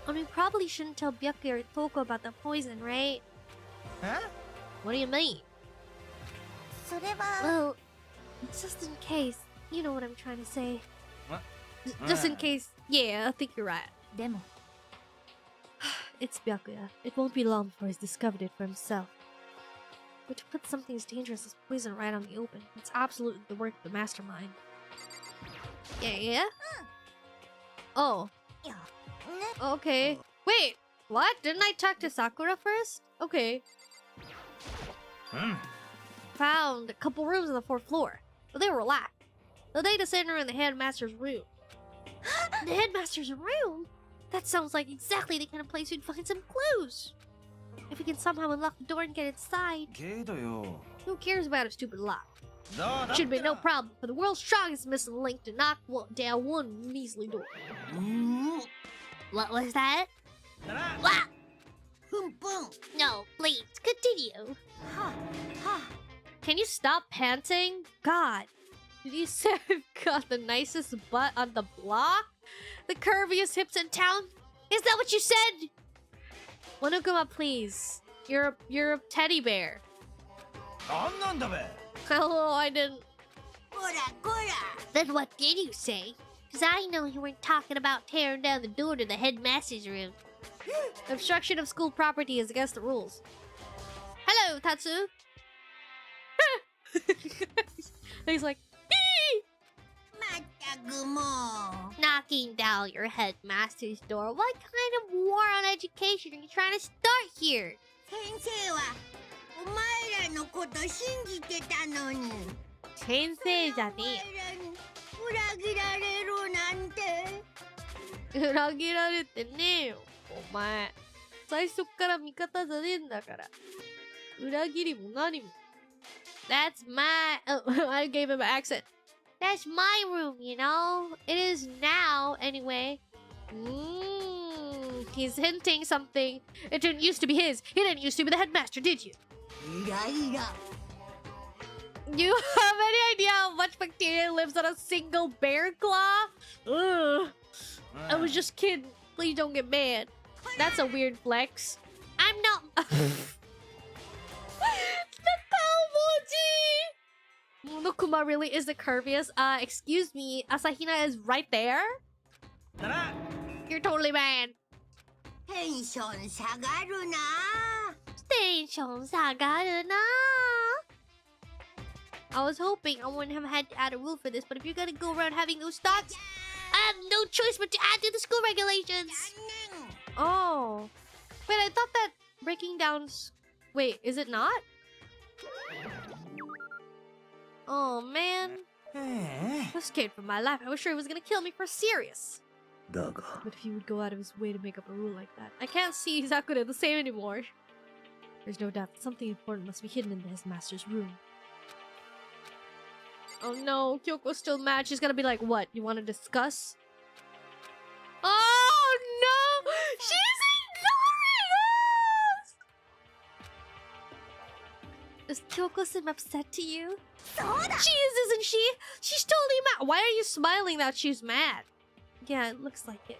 I mean, probably shouldn't tell Byakuya or Toko about the poison, right? Huh? What do you mean? Well, just in case. You know what I'm trying to say. What? Just in case. Yeah, I think you're right. Demo. It's Byakuya. It won't be long before he's discovered it for himself. But to put something as dangerous as poison right on the open, it's absolutely the work of the mastermind. Yeah? Oh. Okay. Wait, what? Didn't I talk to Sakura first? Okay. Found a couple rooms on the fourth floor, but they were locked. The data center in the headmaster's room. The headmaster's room? That sounds like exactly the kind of place we'd find some clues. If we can somehow unlock the door and get inside. けどよ Who cares about a stupid lock? だだ Should be no problem for the world's strongest missing link to knock down one measly door. What was that? だな What? ふんぷん No, please, continue. Can you stop panting? God, did you say I've got the nicest butt on the block? The curviest hips in town? Is that what you said? Monokuma, please. You're a teddy bear. なんなんだべ Hello, I didn't. こらこら Then what did you say? Because I know you weren't talking about tearing down the door to the headmaster's room. Obstruction of school property is against the rules. Hello, Tatsu. He's like, "Ee!" まったくもう knocking down your headmaster's door. What kind of war on education are you trying to start here? 先生はお前らのこと信じてたのに先生じゃねお前らに裏切られるなんてえよ。裏切られてねえよ、お前。最初から味方じゃねえんだから。裏切りも何も。That's my... Oh, I gave him an accent. That's my room, you know? It is now, anyway. He's hinting something. It didn't used to be his. He didn't used to be the headmaster, did you? イライラ You have any idea how much bacteria lives on a single bear claw? Ugh. I was just kidding. Please don't get mad. That's a weird flex. I'm not... The Palmoji! Monokuma really is the curviest. Excuse me. Asahina is right there? だな You're totally mad. テンション下がるな Station Sagaruna. I was hoping I wouldn't have had to add a rule for this, but if you're gonna go around having those thoughts, I have no choice but to add to the school regulations. 残念 Oh. Wait, I thought that breaking down... Wait, is it not? Oh, man. え I was scared for my life. I was sure he was gonna kill me for serious. だが But if he would go out of his way to make up a rule like that, I can't see Sakura the same anymore. There's no doubt that something important must be hidden in his master's room. Oh no, Kyoko's still mad. She's gonna be like, what? You want to discuss? Oh no! She's ignoring us! Does Kyoko seem upset to you? そうだ She is, isn't she? She's totally mad. Why are you smiling that she's mad? Yeah, it looks like it.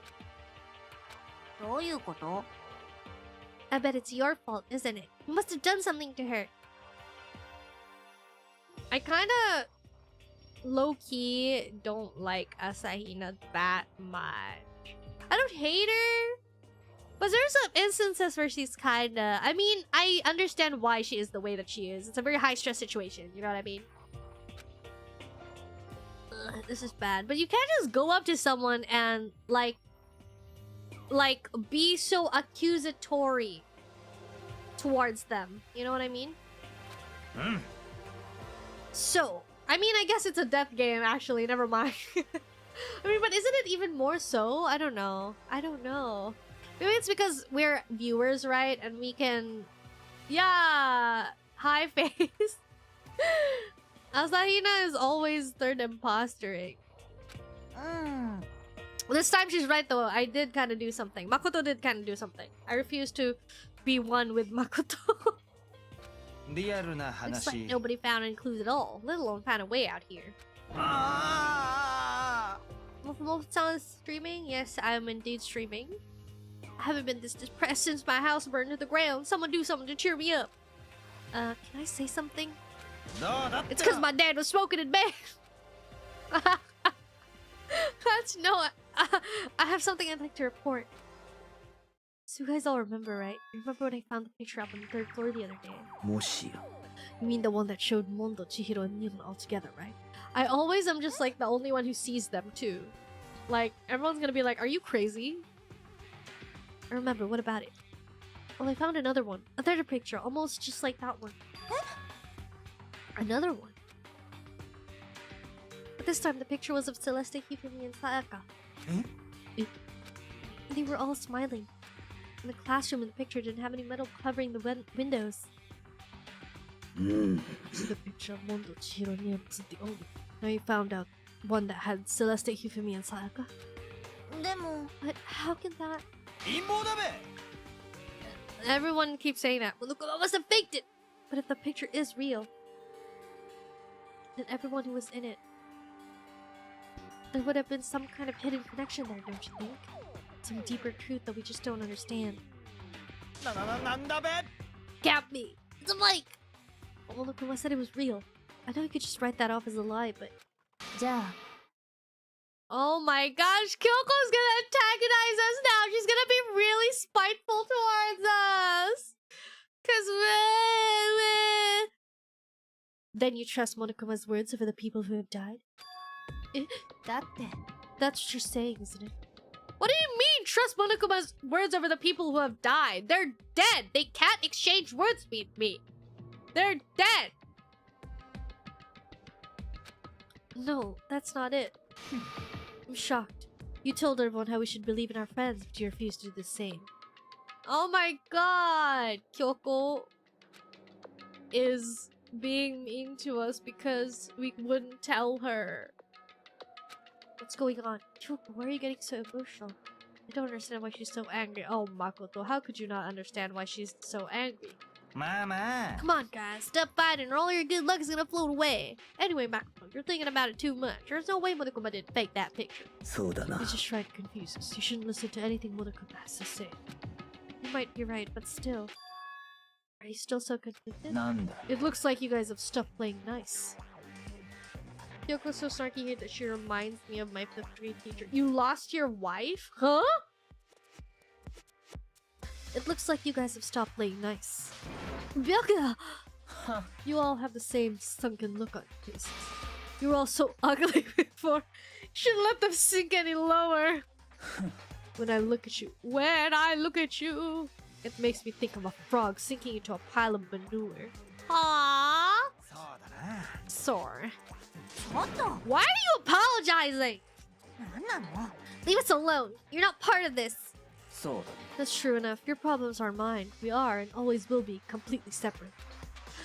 どういうこと I bet it's your fault, isn't it? You must have done something to her. I kinda low-key don't like Asahina that much. I don't hate her, but there's some instances where she's kinda... I mean, I understand why she is the way that she is. It's a very high-stress situation, you know what I mean? Ugh, this is bad. But you can't just go up to someone and, like, be so accusatory towards them. You know what I mean? うん So, I mean, I guess it's a death game, actually. Never mind. I mean, but isn't it even more so? I don't know. I don't know. Maybe it's because we're viewers, right? And we can... Yeah! High face. Asahina is always third impostering. うん This time she's right, though. I did kind of do something. Makoto did kind of do something. I refuse to be one with Makoto. リアルな It's like 話 nobody found any clues at all, let alone found a way out here. あ Mofutachi is streaming? Yes, I am indeed streaming. I haven't been this depressed since my house burned to the ground. Someone do something to cheer me up. Can I say something? ーどうだっ It's て because my dad was smoking in bed. That's no. I have something I'd like to report. So you guys all remember, right? Remember when I found the picture up on the 3rd floor the other day? もしや You mean the one that showed Mondo, Chihiro, and Neon all together, right? I always am just like the only one who sees them too. Like, everyone's gonna be like, are you crazy? I remember, what about it? Well, I found another one. A third picture, almost just like that one. Another one. But this time the picture was of Celeste, Hifumi, and Sayaka. They were all smiling. And the classroom in the picture didn't have any metal covering the windows. The picture of Mondo, Chihiro, and Nia wasn't the only. Now you found out one that had Celeste, Hifumi, and Sayaka. でも But how can that... 陰謀だべ Everyone keeps saying that. Monokuma must have faked it! But if the picture is real, then everyone who was in it, there would have been some kind of hidden connection there, don't you think? Some deeper truth that we just don't understand. なんだべ Cap me! It's a mic! Monokuma said it was real. I know you could just write that off as a lie, but... じゃあ Oh my gosh, Kyoko's gonna antagonize us now! She's gonna be really spiteful towards us! Cause Then you trust Monokuma's words over the people who have died? だって That's what you're saying, isn't it? What do you mean, trust Monokuma's words over the people who have died? They're dead! They can't exchange words with me! They're dead! No, that's not it. I'm shocked. You told everyone how we should believe in our friends, but you refused to do the same. Oh my god! Kyoko is being mean to us because we wouldn't tell her. What's going on? Kyoko, why are you getting so emotional? I don't understand why she's so angry. Oh, Makoto, how could you not understand why she's so angry? まあまあ Come on, guys, stop fighting or all your good luck is gonna float away. Anyway, Makoto, you're thinking about it too much. There's no way Monokuma didn't fake that picture. そうだな He's just trying to confuse us. You shouldn't listen to anything Monokuma has to say. You might be right, but still. Are you still so conflicted? なんだ It looks like you guys have stopped playing nice. Kyoko's so snarky here that she reminds me of my 5th grade teacher. You lost your wife? Huh? It looks like you guys have stopped playing nice. Byakuya! You all have the same sunken look on your faces. You were all so ugly before. You shouldn't let them sink any lower. When I look at you, it makes me think of a frog sinking into a pile of manure. Aww. そうだな Sore. ちょっと Why are you apologizing? なんなの Leave us alone. You're not part of this. そうだ That's true enough. Your problems are mine. We are and always will be completely separate.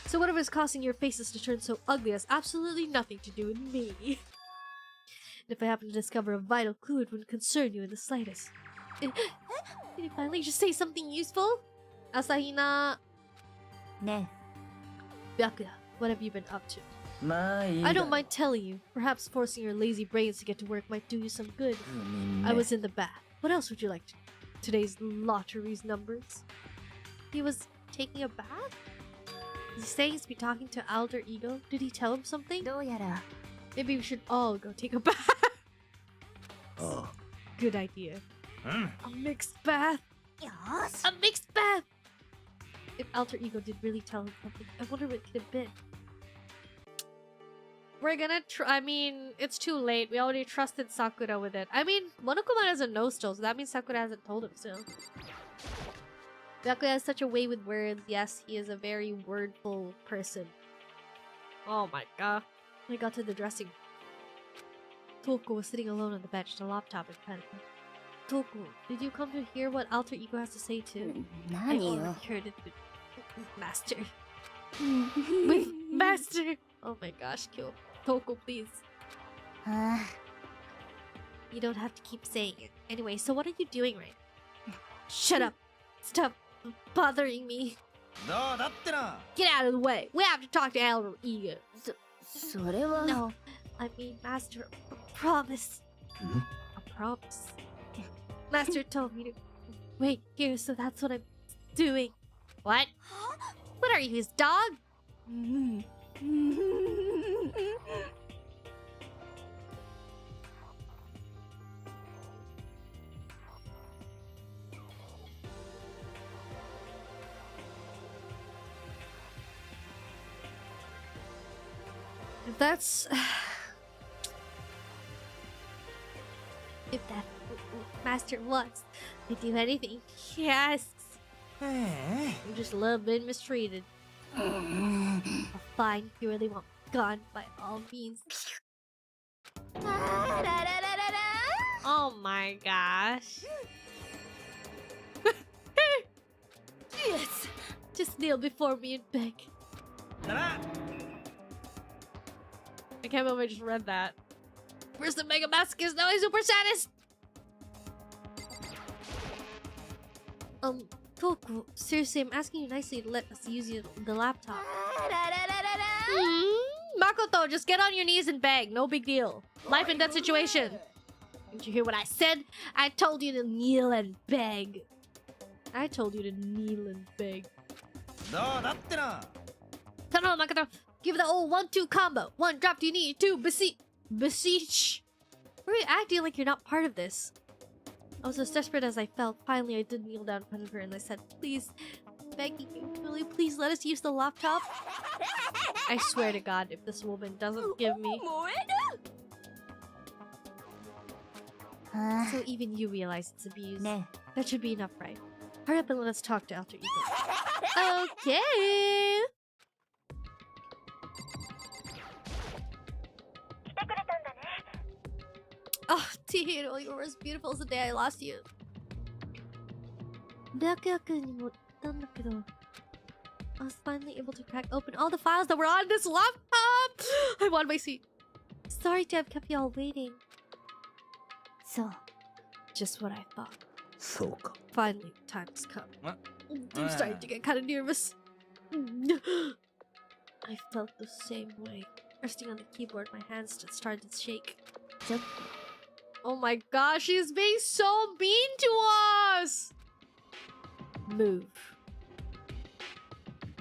So whatever is causing your faces to turn so ugly has absolutely nothing to do with me. And if I happen to discover a vital clue, it wouldn't concern you in the slightest. Did you finally just say something useful? Asahina. ね Byakuya, what have you been up to? まあいい I don't mind telling you. Perhaps forcing your lazy brains to get to work might do you some good. I was in the bath. What else would you like to do? Today's lottery's numbers. He was taking a bath? Is he saying he's been talking to Alter Ego? Did he tell him something? どうやら Maybe we should all go take a bath. あ Good idea. うん A mixed bath. よし A mixed bath. If Alter Ego did really tell him something, I wonder what it could have been. We're gonna I mean, it's too late. We already trusted Sakura with it. I mean, Monokuma doesn't know still, so that means Sakura hasn't told him still. Byakuya has such a way with words. Yes, he is a very wordful person. Oh my god. I got to the dressing room. Toko was sitting alone on the bench, the laptop in front of him. Toko, did you come to hear what Alter Ego has to say too? I 何 already よ heard it with Master. With Master! Oh my gosh, Kyo. Toko, please. あ You don't have to keep saying it. Anyway, so what are you doing right now? Shut up. Stop bothering me. どうだってな Get out of the way. We have to talk to Alter Ego. それは No, I mean, Master, a promise. Hmm? A promise. Master told me to wait here, so that's what I'm doing. What? What are you, his dog? うん If that's... if that Master wants to do anything he asks. ええ You just love being mistreated. Well, fine, if you really want gone by all means. あららららら Oh my gosh. Yes. Just kneel before me and beg. だな。 I can't believe I just read that. Where's the Mega Masochist? Now he's super sadist! Kyoko, seriously, I'm asking you nicely to let us use the laptop. Makoto, just get on your knees and beg. No big deal. Life and death situation. Didn't you hear what I said? I told you to kneel and beg. I told you to kneel and beg. そうだってな。 Come on, Makoto. Give the old 1-2 combo. 1, drop to your knee. 2, beseech. Why are you acting like you're not part of this? I was as desperate as I felt. Finally, I did kneel down in front of her and I said, please, begging you, will you please let us use the laptop? I swear to God, if this woman doesn't give me... So even you realize it's abuse. ね That should be enough, right? Hurry up and let us talk to Alter Ego. Okay! Oh, Chihiro, you were as beautiful as the day I lost you. Byakuyaにも言ったんだけど, I was finally able to crack open all the files that were on this laptop! I won my seat. Sorry to have kept you all waiting. そう Just what I thought. そうか。 Finally, the time has come. What? I'm starting to get kind of nervous. I felt the same way. Resting on the keyboard, my hands just started to shake. ちょっ Oh my gosh, she's being so mean to us! Move.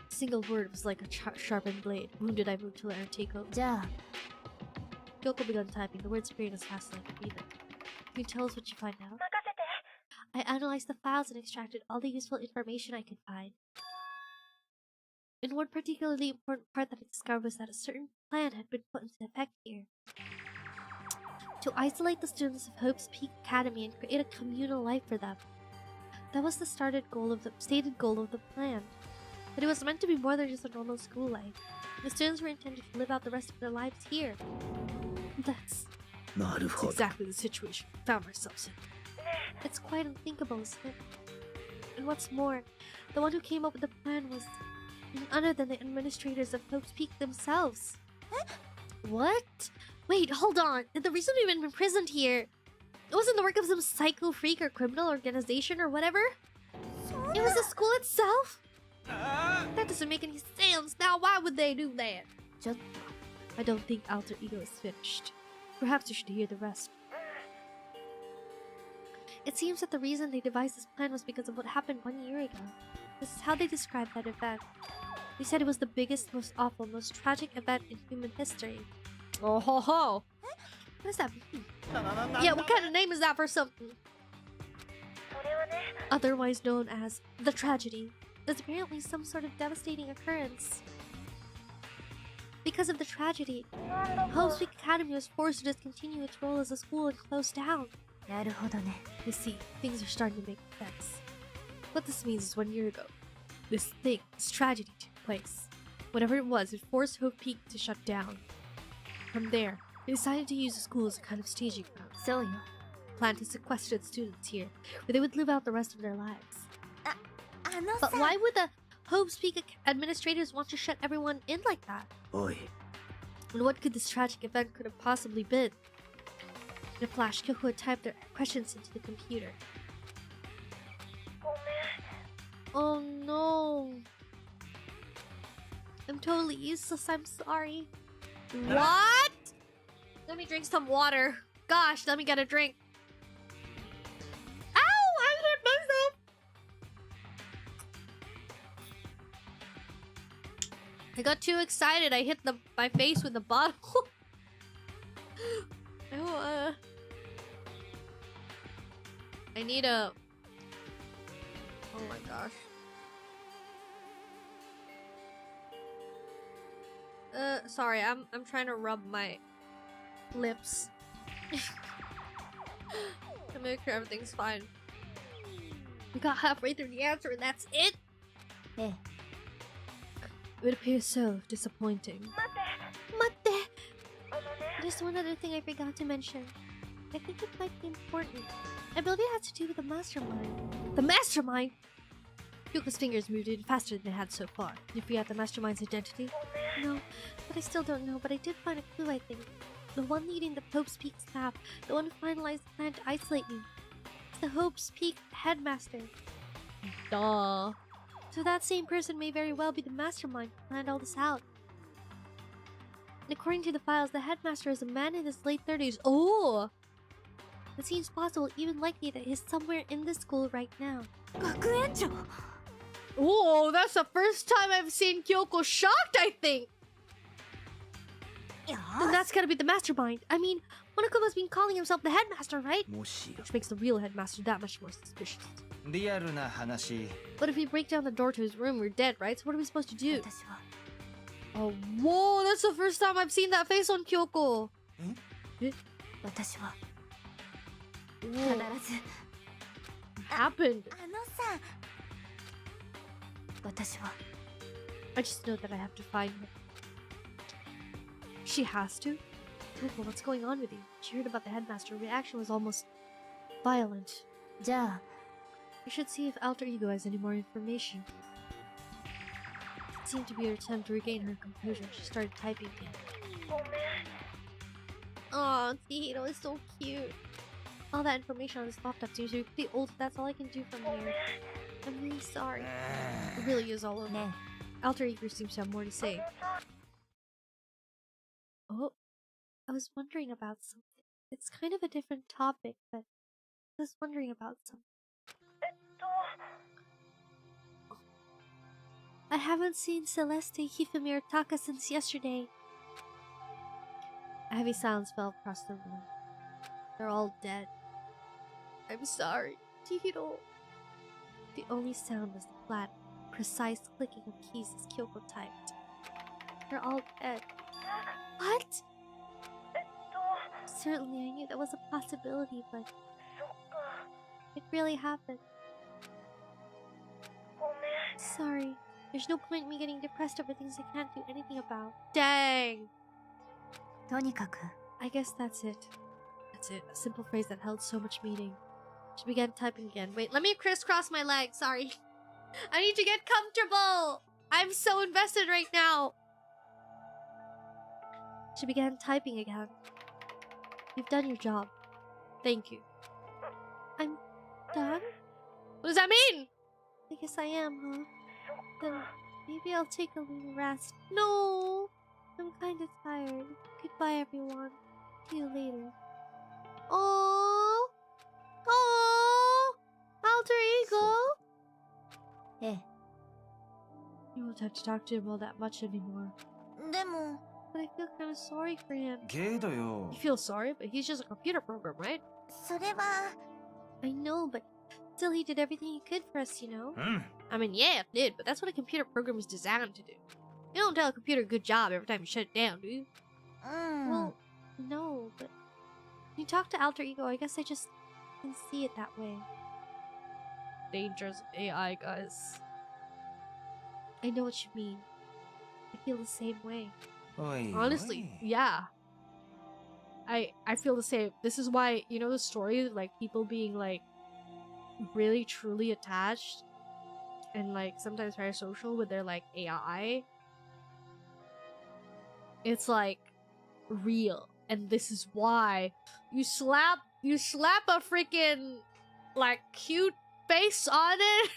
Single word was like a sharpened blade. Wounded, I moved to let her take over. とじゃあ Kyoko began typing. The words appeared as fast as I could read them. Can you tell us what you find out? I analyzed the files and extracted all the useful information I could find. And one particularly important part that I discovered was that a certain plan had been put into effect here. To isolate the students of Hope's Peak Academy and create a communal life for them. That was the stated goal of the plan. But it was meant to be more than just a normal school life. The students were intended to live out the rest of their lives here. That's なるほど。 exactly the situation we found ourselves in. It's quite unthinkable, isn't it? And what's more, the one who came up with the plan was none other than the administrators of Hope's Peak themselves. What? Wait, hold on. The reason we've been imprisoned here, it wasn't the work of some psycho freak or criminal organization or whatever? It was the school itself? That doesn't make any sense. Now, why would they do that? ちょっ I don't think Alter Ego is finished. Perhaps you should hear the rest. It seems that the reason they devised this plan was because of what happened 1 year ago. This is how they described that event. They said it was the biggest, most awful, most tragic event in human history. Oh ho ho! What does that mean? Yeah, what kind of name is that for something? Otherwise known as the tragedy. It's apparently some sort of devastating occurrence. Because of the tragedy, Hope's Peak Academy was forced to discontinue its role as a school and close down. なるほどね You see, things are starting to make sense. What this means is 1 year ago, this tragedy took place. Whatever it was, it forced Hope Peak to shut down. From there, they decided to use the school as a kind of staging ground. そうよ Planned to sequester the students here, where they would live out the rest of their lives. あの But さ why would the Hope's Peak administrators want to shut everyone in like that? おい。 And what could this tragic event could have possibly been? In a flash, Kyoko had typed their questions into the computer. Oh no. I'm totally useless, I'm sorry. What? Let me drink some water. Gosh, let me get a drink. Ow! I hit myself! I got too excited. I hit my face with the bottle. I need a... Oh my gosh. Sorry, I'm trying to rub my lips to make sure everything's fine. We got halfway through the answer and that's it? ええ It appears so disappointing. Mate! There's one other thing I forgot to mention. I think it might be important. I believe it has to do with the mastermind. The mastermind? Kyoko's fingers moved even faster than they had so far. Did you figure out the mastermind's identity? No, but I still don't know. But I did find a clue, I think. The one leading the Hope's Peak staff. The one who finalized the plan to isolate me. It's the Hope's Peak headmaster. Duh. So that same person may very well be the mastermind who planned all this out. And according to the files, the headmaster is a man in his late 30s. Oh! It seems possible, even likely, that he's somewhere in this school right now. 学園長 Oh, that's the first time I've seen Kyoko shocked, I think! よ Then that's gotta be the mastermind. I mean, Monokuma's been calling himself the headmaster, right? もしや Which makes the real headmaster that much more suspicious. リアルな話 But if we break down the door to his room, we're dead, right? So what are we supposed to do? 私は Oh, whoa, that's the first time I've seen that face on Kyoko. 私は Whoa, 必 what ず happened? あのさ私は I just know that I have to find her. She has to? Kyoko, what's going on with you? She heard about the headmaster. Her reaction was almost violent. じゃあ We should see if Alter Ego has any more information. It seemed to be her attempt to regain her composure. She started typing again. Oh, Tito is so cute. All that information on this laptop seems to be pretty old. That's all I can do from here. I'm really sorry. It really is all over. ね Alter Ego seems to have more to say. Oh, I was wondering about something. It's kind of a different topic, but I was wondering about something. I haven't seen Celeste, Hifumi, or Taka since yesterday. A heavy silence fell across the room. They're all dead. I'm sorry, Tito. The only sound was the flat, precise clicking of keys as Kyoko typed. They're all dead. What? Certainly, I knew that was a possibility, but it really happened. Sorry. There's no point in me getting depressed over things I can't do anything about. Dang! とにかく I guess that's it. That's it. A simple phrase that held so much meaning. She began typing again. Wait, let me crisscross my legs. Sorry. I need to get comfortable! I'm so invested right now! She began typing again. You've done your job. Thank you. I'm done? What does that mean? I guess I am, huh? Then maybe I'll take a little rest. No! I'm kinda tired. Goodbye, everyone. See you later. Oh, oh, Alter Ego! ええ You won't have to talk to him all that much anymore. でも But I feel kinda sorry for him. けどよ You feel sorry, but he's just a computer program, right? それは I know, but still he did everything he could for us, you know? うん I mean, yeah, it did, but that's what a computer program is designed to do. You don't tell a computer good job every time you shut it down, do you? うん Well, no, but when you talk to Alter Ego, I guess I just can see it that way. Dangers of AI, guys. I know what you mean. I feel the same way. おい Honestly, おい yeah. I feel the same. This is why, you know the story of, like, people being, like, really truly attached and, like, sometimes very social with their, like, AI? It's, like, real. And this is why you slap a freaking, like, cute face on it,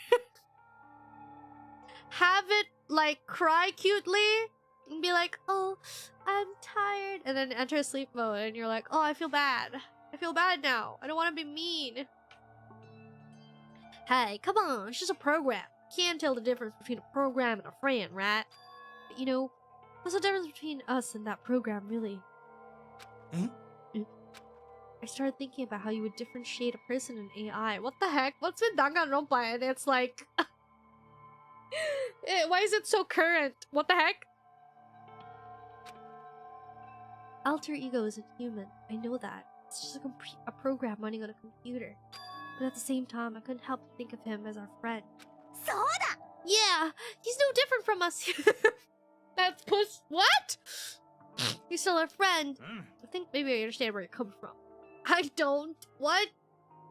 have it, like, cry cutely, and be like, oh, I'm tired, and then enter sleep mode, and you're like, oh, I feel bad. I feel bad now. I don't want to be mean. Hey, come on, it's just a program. You can't tell the difference between a program and a friend, right? But, you know, what's the difference between us and that program, really? Eh? I started thinking about how you would differentiate a person and AI. What the heck? What's with Danganronpa? And it's like... why is it so current? What the heck? Alter Ego isn't human. I know that. It's just a program running on a computer. But at the same time, I couldn't help but think of him as our friend. そうだ Yeah, he's no different from us. That's What? He's still our friend. うん I think maybe I understand where you're coming from. I don't. What?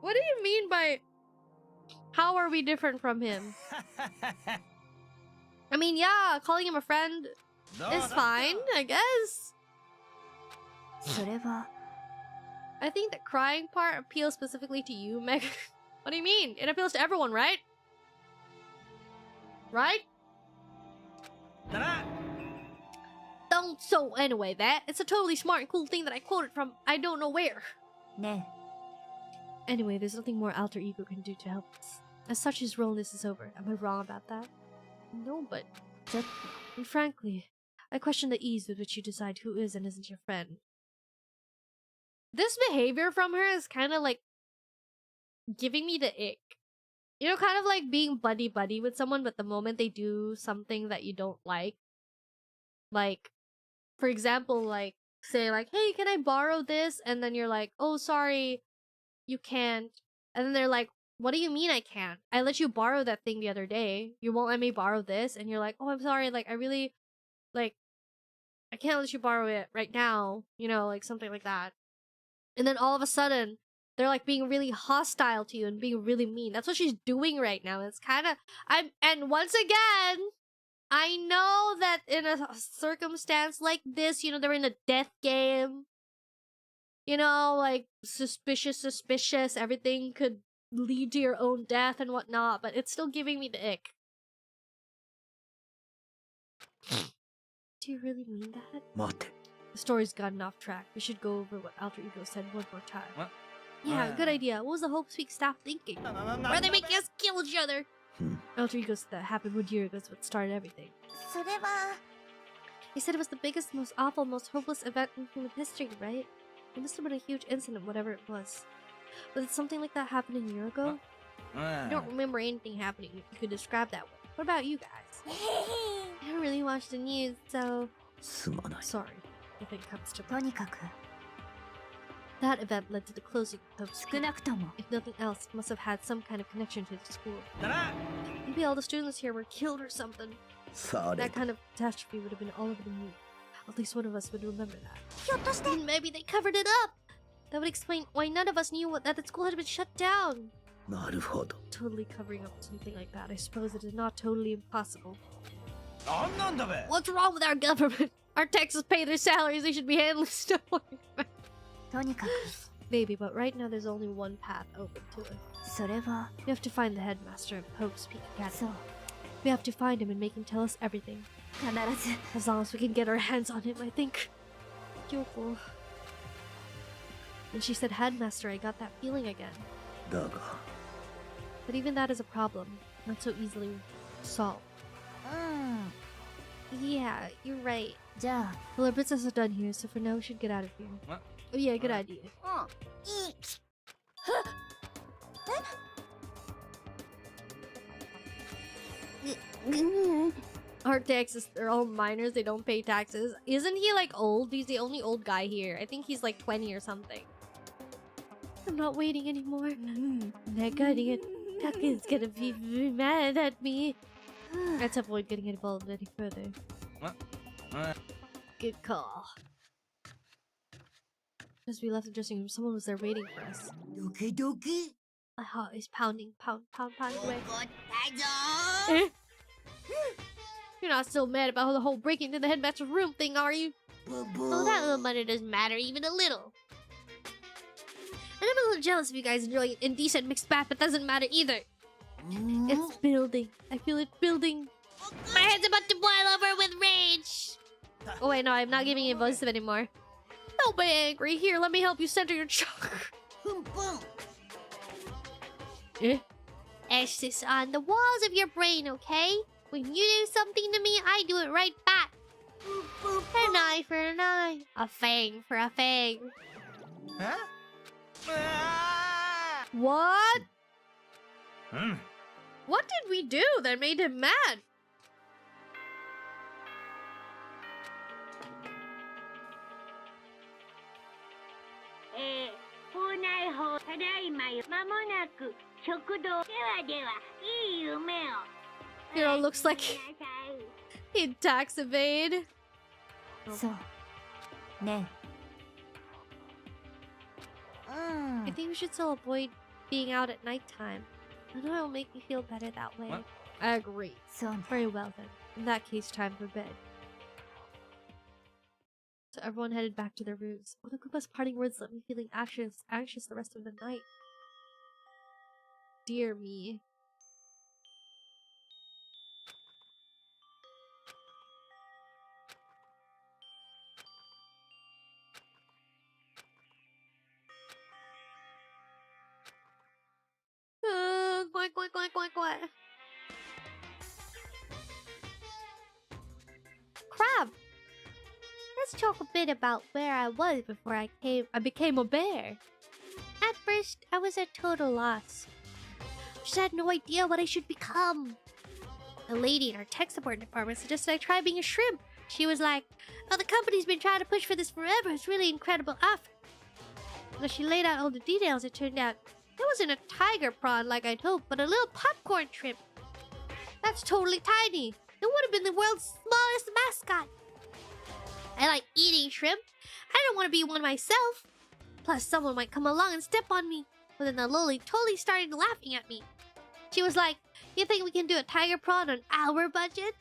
What do you mean by how are we different from him? I mean, yeah, calling him a friend is fine, I guess. それは I think the crying part appeals specifically to you, Meg. What do you mean? It appeals to everyone, right? Right? Don't so anyway that. It's a totally smart and cool thing that I quoted from I don't know where. ね Anyway, there's nothing more alter ego can do to help us. As such, his roleness is over. Am I wrong about that? No, but... ちょっ And frankly, I question the ease with which you decide who is and isn't your friend. This behavior from her is kind of like giving me the ick. You know, kind of like being buddy-buddy with someone, but the moment they do something that you don't like, for example, like, say like, hey, can I borrow this? And then you're like, oh, sorry, you can't. And then they're like, what do you mean I can't? I let you borrow that thing the other day. You won't let me borrow this? And you're like, oh, I'm sorry, like, I really, like, I can't let you borrow it right now. You know, like, something like that. And then all of a sudden, they're like being really hostile to you and being really mean. That's what she's doing right now. It's kind of, and once again, I know that in a circumstance like this, you know, they're in a death game. You know, like, suspicious, everything could lead to your own death and whatnot, but it's still giving me the ick. Do you really mean that? 待て The story's gotten off track. We should go over what Alter Ego said one more time. What? Yeah, good idea. What was the Hope Speak staff thinking? Why are they making us kill each other? Alter Ego said that happened 1 year ago. That's what started everything. それは He said it was the biggest, most awful, most hopeless event in human history, right? It must have been a huge incident, whatever it was. But did something like that happen a year ago? I don't remember anything happening you could describe that way. What about you guys? I don't really watch the news, so... すまない Sorry, if it comes to とにかく That event led to the closing of Hope's 少 Peak. なくとも If nothing else, it must have had some kind of connection to the school. だな Maybe all the students here were killed or something. それ That kind of catastrophe would have been all over the news. At least one of us would remember that. ひょっとして And maybe they covered it up! That would explain why none of us knew that the school had been shut down. なるほど Totally covering up something like that. I suppose it is not totally impossible. なんなんだべ What's wrong with our government? Our taxes pay their salaries. They should be handling stuff like that. とにかく Maybe, but right now there's only one path open to it. それは We have to find the headmaster of Hope's Peak そう Academy. We have to find him and make him tell us everything. 必ず As long as we can get our hands on him, I think. Kyoko. When she said headmaster, I got that feeling again. だが But even that is a problem. Not so easily solved. うん Yeah, you're right. じゃ Well, our business is done here, so for now we should get out of here. What? Oh yeah, good idea. あうんいい Our taxes, they're all minors, they don't pay taxes. Isn't he like old? He's the only old guy here. I think he's like 20 or something. I'm not waiting anymore. Tuckin's gonna be mad at me. Let's avoid getting involved any further. What? Good call. As we left the dressing room, someone was there waiting for us. ドキドキ My heart is pounding, pound away. 怒ったぞ Eh? You're not still mad about the whole breaking into the headmaster's room thing, are you? ブブ Oh, that little money doesn't matter even a little. And I'm a little jealous of you guys enjoying indecent mixed bath, but doesn't matter either. It's building. I feel it building. My head's about to boil over with rage. Oh wait, no, I'm not giving you voice anymore. Don't be angry. Here, let me help you center your chakra. プンプン Eh? Etch this on the walls of your brain, okay? When you do something to me, I do it right back. An eye for an eye. A fang for a fang. え What? うん What did we do that made him mad? 校内法ただいまよ間もなく食堂ではではいい夢を Hero looks like なさい he'd tax evade. そうねうん。 I think we should still avoid being out at nighttime. I know it'll make me feel better that way. What? I agree. そうね。 Very well then. In that case, time for bed. So everyone headed back to their rooms. Monokuma's parting words left me feeling anxious the rest of the night. Dear me. Quack. Crab! Let's talk a bit about where I was before I became a bear. At first, I was at total loss. Just had no idea what I should become. A lady in our tech support department suggested I try being a shrimp. She was like, "Oh, the company's been trying to push for this forever. It's really incredible offer." When she laid out all the details, it turned out it wasn't a tiger prawn like I'd hoped, but a little popcorn shrimp. That's totally tiny. It would have been the world's smallest mascot. I like eating shrimp. I don't want to be one myself. Plus, someone might come along and step on me. But then the loli totally started laughing at me. She was like, "You think we can do a tiger prawn on our budget?"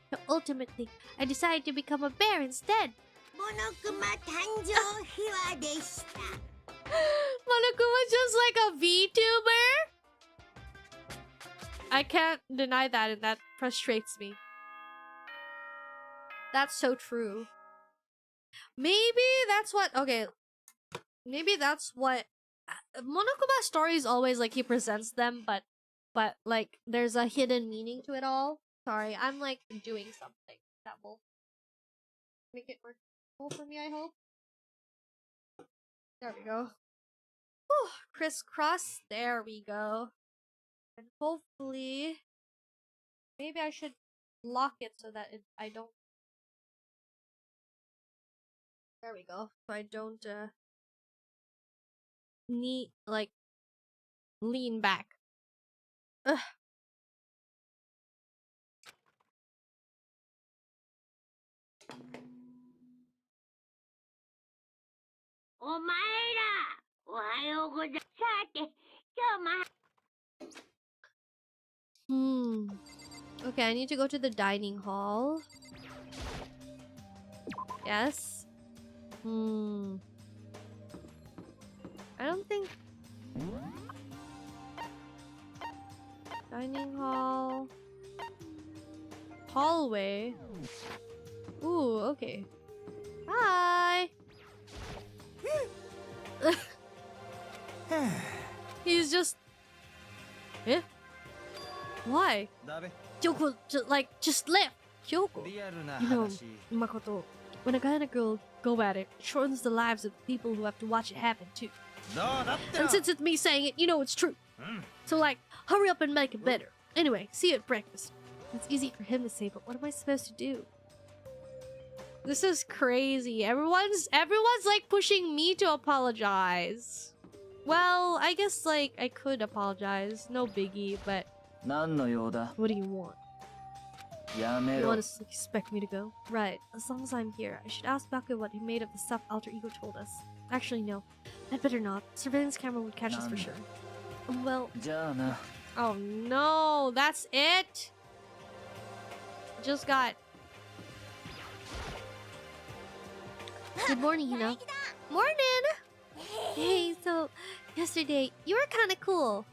So ultimately, I decided to become a bear instead. モノクマ誕生秘話でした。 Monokuma's just like a VTuber? I can't deny that, and that frustrates me. That's so true. Maybe that's what... Okay. Maybe that's what... Monokuma's story is always like he presents them, but like there's a hidden meaning to it all. Sorry, I'm like doing something that will make it more cool for me, I hope. There we go. Whew, crisscross. There we go. And hopefully, maybe I should lock it so that I don't. There we go. So I don't need like lean back. Ugh.「お前ら、おはようございます。さて、今日も Okay, I need to go to the dining hall. Yes. I don't think... Dining hall... Hallway... Ooh, okay. Hi! He's just... Eh? Why? だべ Kyoko, just left. Kyoko. リアルな You know, 話 Makoto, when a guy and a girl go at it, it shortens the lives of the people who have to watch it happen too. どうだってな And since it's me saying it, you know it's true. うん So like, hurry up and make it better. Anyway, see you at breakfast. It's easy for him to say, but what am I supposed to do? This is crazy. Everyone's like pushing me to apologize. Well, I guess like I could apologize. No biggie, but 何の用だ what do you want? やめ You ろ honestly expect me to go? Right. As long as I'm here, I should ask Byakuya what he made of the stuff Alter Ego told us. Actually, no. I'd better not. Surveillance camera would catch us for sure. Well, じゃあな oh no, that's it? Just got... Good morning, Hina. Morning! Hey, so, yesterday, you were kinda cool.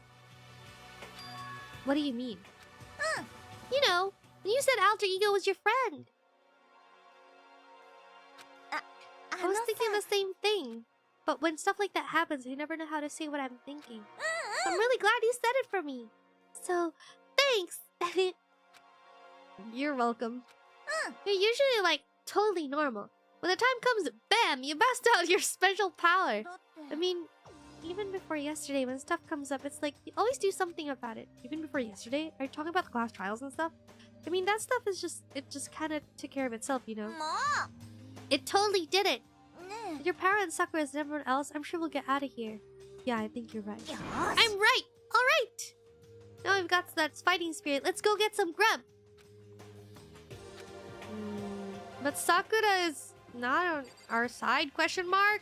What do you mean? You know, when you said Alter Ego was your friend. I was thinking the same thing. But when stuff like that happens, I never know how to say what I'm thinking. So I'm really glad you said it for me. So, thanks! You're welcome. You're usually, like, totally normal. When the time comes, bam! You bust out your special power. I mean, even before yesterday, when stuff comes up, it's like, you always do something about it. Even before yesterday, are you talking about the class trials and stuff? I mean, that stuff is just, it just kind of took care of itself, you know? も It totally did it! うね With your parents, Sakura, and everyone else, I'm sure we'll get out of here. Yeah, I think you're right. よし I'm right! Alright! Now we've got that fighting spirit, let's go get some grub! But Sakura is not on our side, question mark?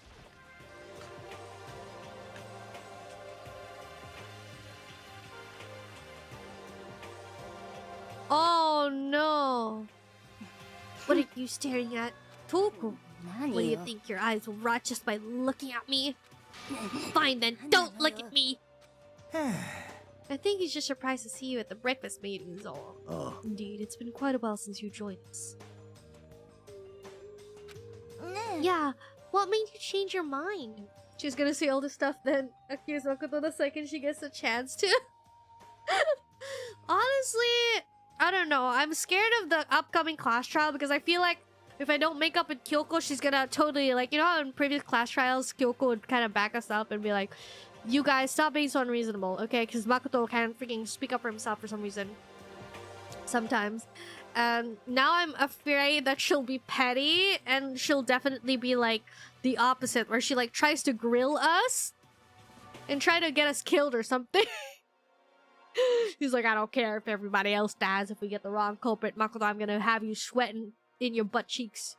Oh no. What are you staring at? Toko, what do you think your eyes will rot just by looking at me? Fine then, don't look at me! I think he's just surprised to see you at the breakfast meeting is all. Oh. Indeed, it's been quite a while since you joined us. Yeah, what made you change your mind? She's gonna say all this stuff, then accuse Makoto the second she gets a chance to. Honestly, I don't know. I'm scared of the upcoming class trial because I feel like if I don't make up with Kyoko, she's gonna totally, like, you know how in previous class trials, Kyoko would kind of back us up and be like, you guys, stop being so unreasonable, okay? Because Makoto can't freaking speak up for himself for some reason. Sometimes. And now I'm afraid that she'll be petty and she'll definitely be like the opposite, where she like tries to grill us and try to get us killed or something. He's like, I don't care if everybody else dies if we get the wrong culprit. Makoto, I'm gonna have you sweating in your butt cheeks.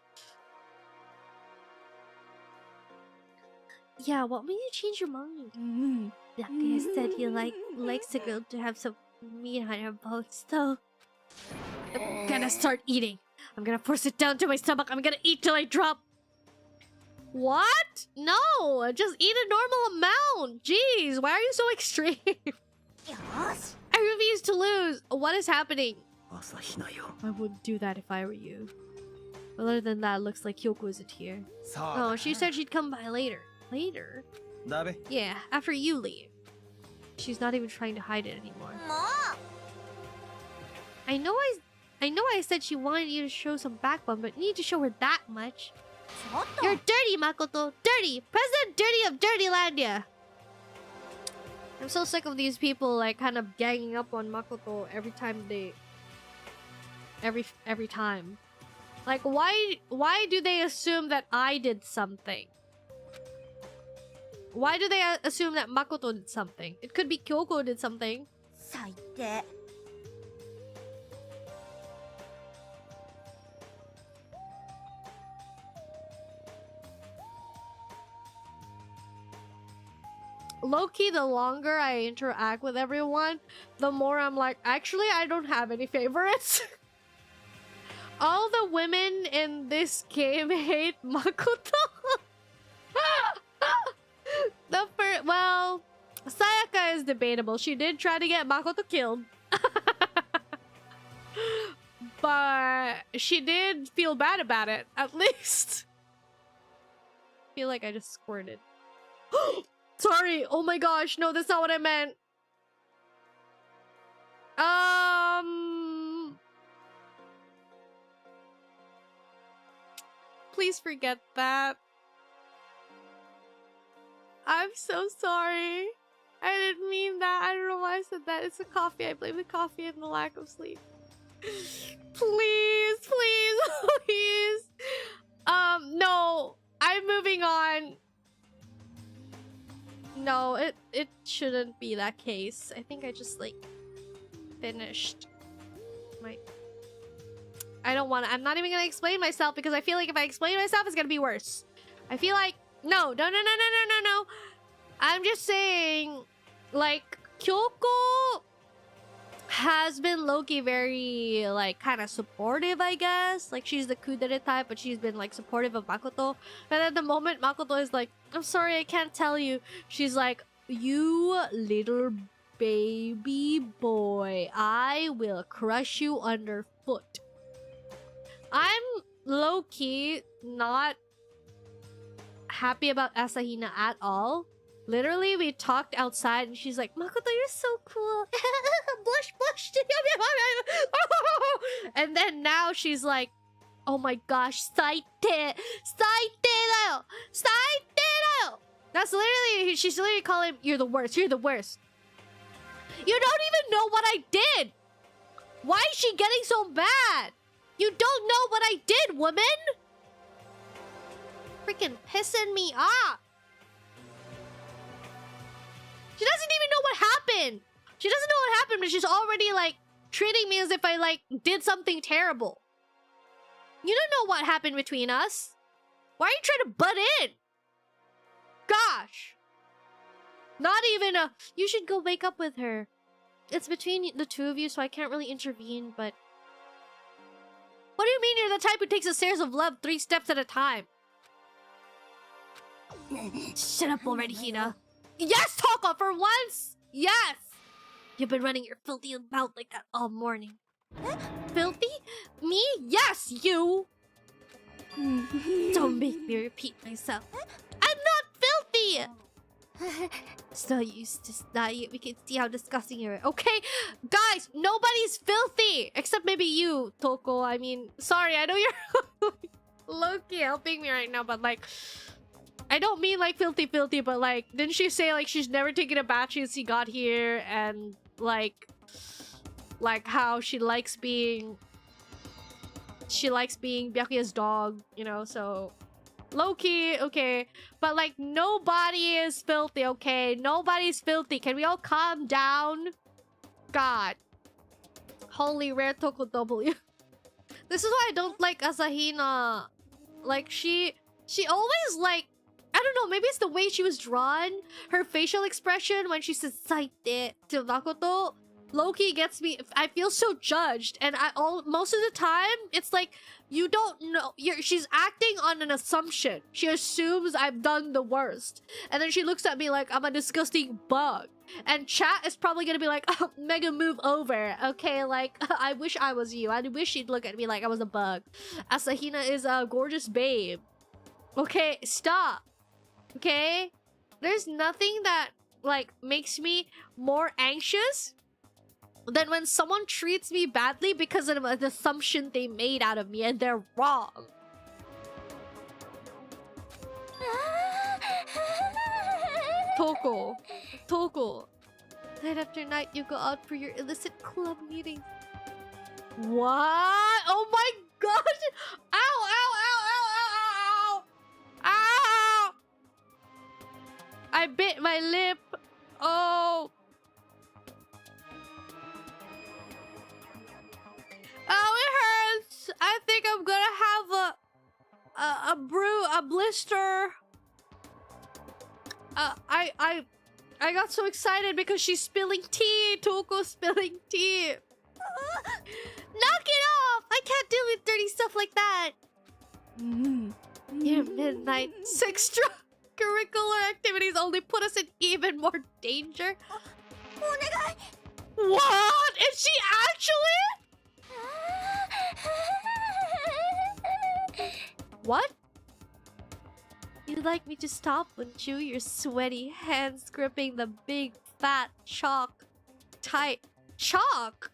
Yeah, what made you change your mind? Byakuya said he likes a girl to have some meat on her bones, so I'm gonna start eating. I'm gonna force it down to my stomach. I'm gonna eat till I drop. What? No, just eat a normal amount. Jeez, why are you so extreme? I refuse to lose. What is happening? I wouldn't do that if I were you. But other than that, it looks like Kyoko isn't here. Oh, she said she'd come by later. Later? Yeah, after you leave. She's not even trying to hide it anymore. I know I said she wanted you to show some backbone, but you need to show her that much. You're dirty, Makoto. Dirty. President Dirty of Dirtylandia. I'm so sick of these people like kind of ganging up on Makoto every time they... Every time. Like, why do they assume that I did something? Why do they assume that Makoto did something? It could be Kyoko did something. Low-key, the longer I interact with everyone, the more I'm like, actually, I don't have any favorites. All the women in this game hate Makoto. Well, Sayaka is debatable. She did try to get Makoto killed. But she did feel bad about it, at least. I feel like I just squirted. Sorry. Oh my gosh. No, that's not what I meant. Please forget that. I'm so sorry. I didn't mean that. I don't know why I said that. It's the coffee. I blame the coffee and the lack of sleep. Please, please, please. No. I'm moving on. No, it shouldn't be that case. I think I just like finished my... I don't want to... I'm not even gonna explain myself because I feel like if I explain myself, it's gonna be worse. I feel like... No. I'm just saying, like, Kyoko has been low-key very, like, kind of supportive, I guess. Like, she's the kudere type, but she's been, like, supportive of Makoto. And at the moment, Makoto is like, I'm sorry, I can't tell you. She's like, you little baby boy, I will crush you underfoot. I'm low-key not happy about Asahina at all. Literally, we talked outside and she's like, Makoto, you're so cool. Blush. And then now she's like, oh my gosh, saite dayo. That's literally, she's literally calling him, you're the worst. You don't even know what I did. Why is she getting so mad? You don't know what I did, woman. Freaking pissing me off. She doesn't even know what happened. She doesn't know what happened, but she's already, like, treating me as if I, like, did something terrible. You don't know what happened between us. Why are you trying to butt in? Gosh. Not even a... You should go wake up with her. It's between the two of you, so I can't really intervene, but... What do you mean you're the type who takes the stairs of love 3 steps at a time? Shut up already, Hina. Yes, Toko, for once! Yes! You've been running your filthy mouth like that all morning. Filthy? Me? Yes, you! Don't make me repeat myself. I'm not filthy! So used to not yet. We can see how disgusting you are. Okay, guys, nobody's filthy! Except maybe you, Toko. I mean, sorry, I know you're low-key helping me right now, but like... I don't mean like filthy, but like, didn't she say like she's never taken a bath since he got here, and like how she likes being Byakuya's dog, you know? So low-key, okay, but like nobody is filthy, okay? Nobody's filthy. Can we all calm down? God, holy rare Toko W. This is why I don't like Asahina. Like she always like, I don't know, maybe it's the way she was drawn. Her facial expression when she says "saite" to Makoto, low-key gets me. I feel so judged, and most of the time it's like you don't know. She's acting on an assumption. She assumes I've done the worst, and then she looks at me like I'm a disgusting bug. And chat is probably gonna be like, oh, Mega, move over, okay? Like, I wish I was you. I wish she'd look at me like I was a bug. Asahina is a gorgeous babe. Okay, stop. Okay? There's nothing that, like, makes me more anxious than when someone treats me badly because of an assumption they made out of me and they're wrong. Toko. Night after night, you go out for your illicit club meetings. What? Oh my gosh! Ow! I bit my lip. Oh. Oh, it hurts. I think I'm gonna have a blister. I got so excited because she's spilling tea. Toko's spilling tea. Knock it off! I can't deal with dirty stuff like that. Your midnight extracurricular activities only put us in even more danger. What? Is she actually? What? You'd like me to stop, wouldn't you? Your sweaty hands gripping the big fat chalk. Chalk?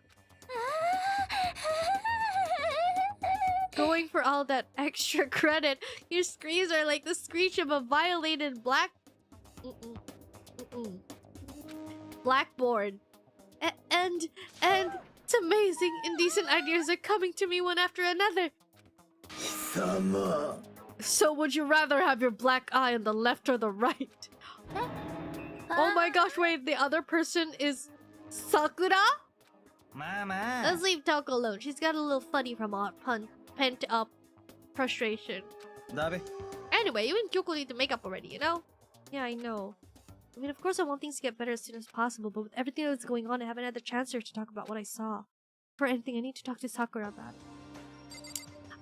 Going for all that extra credit. Your screams are like the screech of a violated blackboard. And it's amazing. Indecent ideas are coming to me one after another. So would you rather have your black eye on the left or the right? Oh my gosh, wait, the other person is Sakura? Mama. Let's leave Toko alone. She's got a little funny from our pent up frustration. Anyway, you and Kyoko need to make up already, you know? Yeah, I know. I mean, of course I want things to get better as soon as possible, but with everything that's going on, I haven't had the chance to talk about what I saw. For anything, I need to talk to Sakura about it.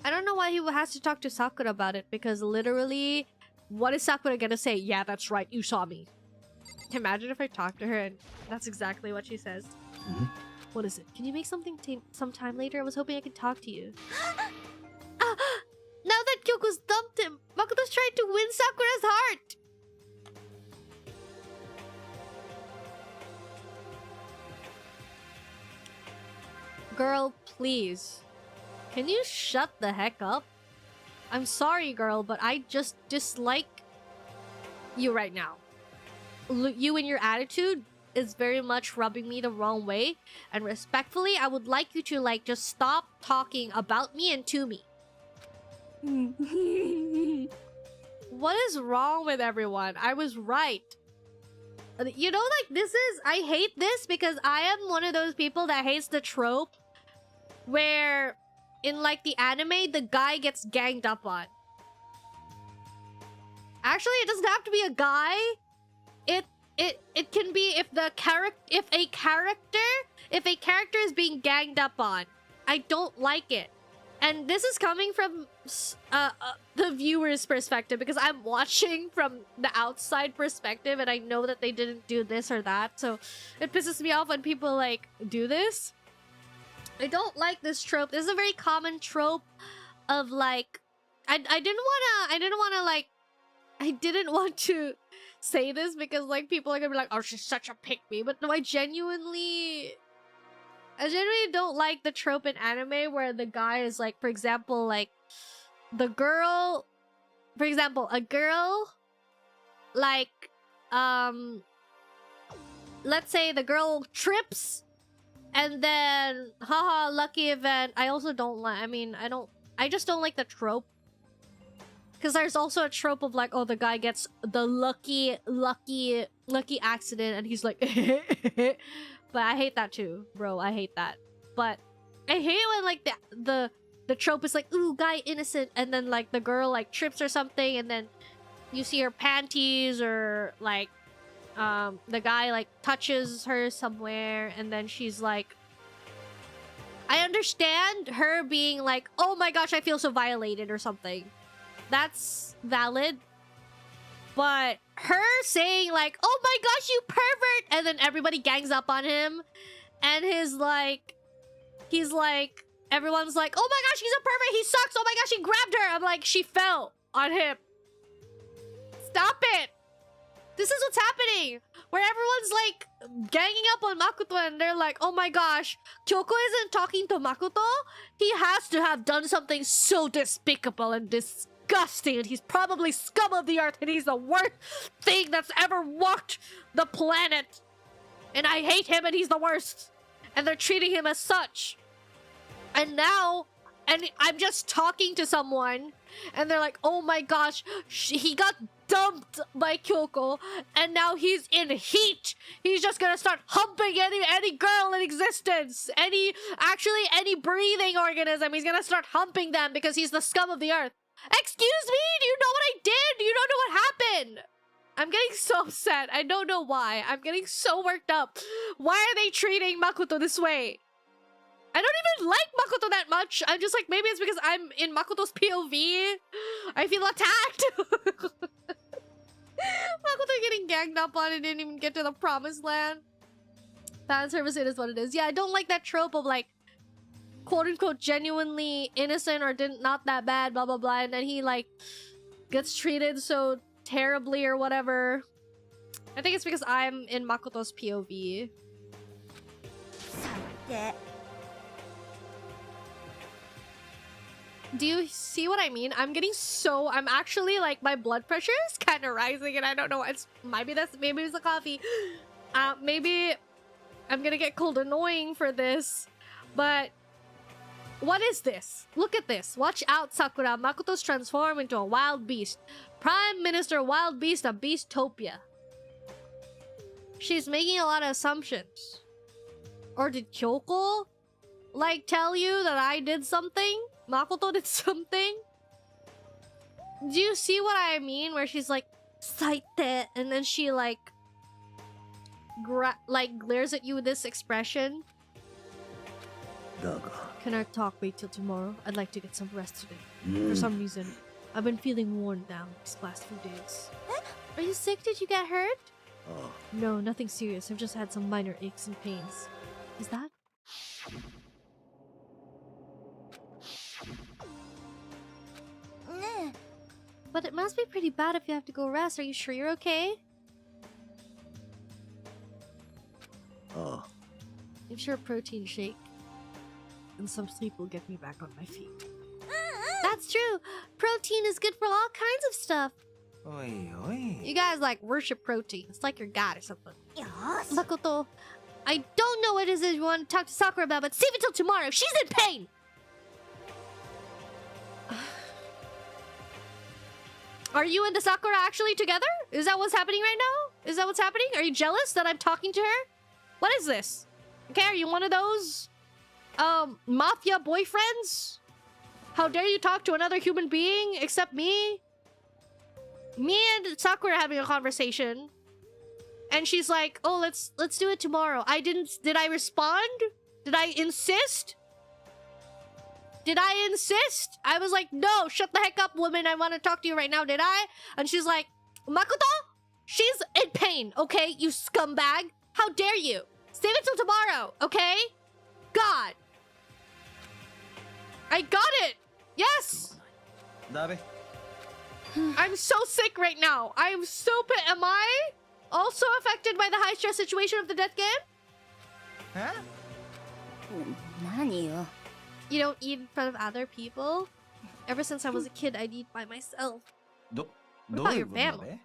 I don't know why he has to talk to Sakura about it, because literally, what is Sakura gonna say? Yeah, that's right, you saw me. Imagine if I talk to her and that's exactly what she says. What is it? Can you make something sometime later? I was hoping I could talk to you. Now that Kyoko's dumped him, Makoto's trying to win Sakura's heart! Girl, please. Can you shut the heck up? I'm sorry, girl, but I just dislike you right now. You and your attitude is very much rubbing me the wrong way. And respectfully, I would like you to, like, just stop talking about me and to me. What is wrong with everyone? I was right. You know, like, I hate this because I am one of those people that hates the trope where in, like, the anime, the guy gets ganged up on. Actually, it doesn't have to be a guy. It can be if a character is being ganged up on. I don't like it. And this is coming from the viewer's perspective, because I'm watching from the outside perspective and I know that they didn't do this or that. So it pisses me off when people like do this. I don't like this trope. This is a very common trope of like, I didn't want to say this because like people are gonna be like, oh, she's such a pick-me. But no, I genuinely don't like the trope in anime where the guy is like, for example, like the girl, for example, a girl, like, let's say the girl trips and then, haha, lucky event. I also don't like, I just don't like the trope. Because there's also a trope of like, oh, the guy gets the lucky accident and he's like, but I hate that too, bro. I hate that. But I hate when like the trope is like, ooh, guy innocent, and then like the girl like trips or something, and then you see her panties, or like the guy like touches her somewhere, and then she's like, I understand her being like, oh my gosh, I feel so violated or something. That's valid. But her saying like, oh my gosh, you pervert, and then everybody gangs up on him, and he's like, everyone's like, oh my gosh, he's a pervert, he sucks, oh my gosh, he grabbed her. I'm like, she fell on him. Stop it. This is what's happening, where everyone's like ganging up on Makoto, and they're like, oh my gosh, Kyoko isn't talking to Makoto. He has to have done something so despicable and disgusting, and he's probably scum of the earth, and he's the worst thing that's ever walked the planet, and I hate him, and he's the worst, and they're treating him as such. And now, and I'm just talking to someone, and they're like, oh my gosh, he got dumped by Kyoko, and now he's in heat. He's just gonna start humping any girl in existence, any breathing organism. He's gonna start humping them because he's the scum of the earth. Excuse me? Do you know what I did? You don't know what happened. I'm getting so upset. I don't know why. I'm getting so worked up. Why are they treating Makoto this way? I don't even like Makoto that much. I'm just like, maybe it's because I'm in Makoto's POV. I feel attacked. Makoto getting ganged up on and didn't even get to the promised land. Fan service, it is what it is. Yeah, I don't like that trope of like, quote-unquote genuinely innocent or not that bad, blah blah blah, and then he like gets treated so terribly or whatever. I think it's because I'm in Makoto's POV. Do you see what I mean? I'm actually like, my blood pressure is kind of rising, and I don't know. Maybe it's the coffee. Maybe I'm gonna get cold annoying for this, but what is this? Look at this. Watch out, Sakura. Makoto's transformed into a wild beast. Prime Minister Wild Beast of Beastopia. She's making a lot of assumptions. Or did Kyoko like tell you that I did something? Makoto did something? Do you see what I mean? Where she's like, Saite, and then she like glares at you with this expression. Can our talk wait till tomorrow? I'd like to get some rest today. For some reason, I've been feeling worn down these last few days. Are you sick? Did you get hurt? No, nothing serious. I've just had some minor aches and pains. Is that? But it must be pretty bad if you have to go rest. Are you sure you're okay? I'm sure a protein shake and some sleep will get me back on my feet. That's true. Protein is good for all kinds of stuff. You guys like worship protein. It's like your god or something. Makoto, I don't know what it is you want to talk to Sakura about, but save it till tomorrow. She's in pain. Are you and the Sakura actually together? Is that what's happening right now? Is that what's happening? Are you jealous that I'm talking to her? What is this? Okay, are you one of those mafia boyfriends? How dare you talk to another human being except me? Me and Sakura are having a conversation, and she's like, "Oh, let's do it tomorrow." Did I respond? Did I insist? did I insist? I was like, no, shut the heck up, woman. I want to talk to you right now, did I? And she's like, Makoto? She's in pain, okay, you scumbag. How dare you? Save it till tomorrow, okay? God. I got it. Yes. だべ I'm so sick right now. I'm so am I also affected by the high stress situation of the death game? え 何よ You don't eat in front of other people? Ever since I was a kid, I'd eat by myself. ど What ど about うい your うことだ family? べ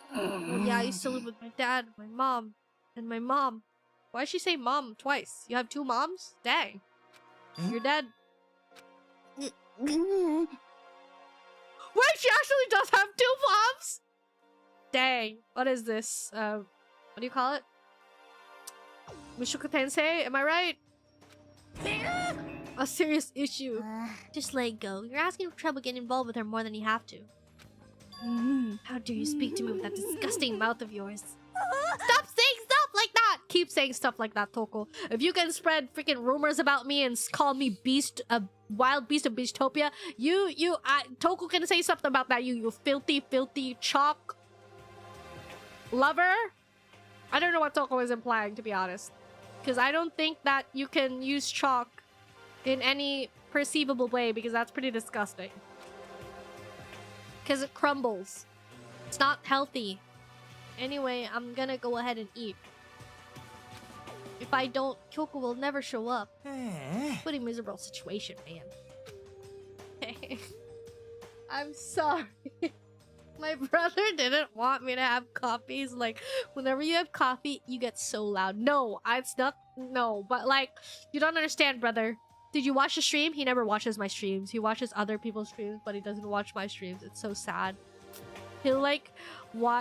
Well, yeah, I used to live with my dad, my mom, and my mom. Why'd she say mom twice? You have two moms? Dang. Your dad... Wait, she actually does have two moms? Dang. What is this? What do you call it? Mushoku Tensei? Am I right? A serious issue. Just let it go. You're asking for trouble getting involved with her more than you have to. How dare you speak to me with that disgusting mouth of yours? Stop saying stuff like that! Keep saying stuff like that, Toko. If you can spread freaking rumors about me and call me beast, a wild beast of Beastopia, Toko can say something about that, you filthy, filthy chalk lover. I don't know what Toko is implying, to be honest. Because I don't think that you can use chalk in any perceivable way, because that's pretty disgusting. Because it crumbles. It's not healthy. Anyway, I'm gonna go ahead and eat. If I don't, Kyoko will never show up. え Pretty miserable situation, man. I'm sorry. My brother didn't want me to have coffee. He's like, whenever you have coffee, you get so loud. No, it's not. No, but like, you don't understand, brother. Did you watch the stream? He never watches my streams. He watches other people's streams, but he doesn't watch my streams. It's so sad. He'll like,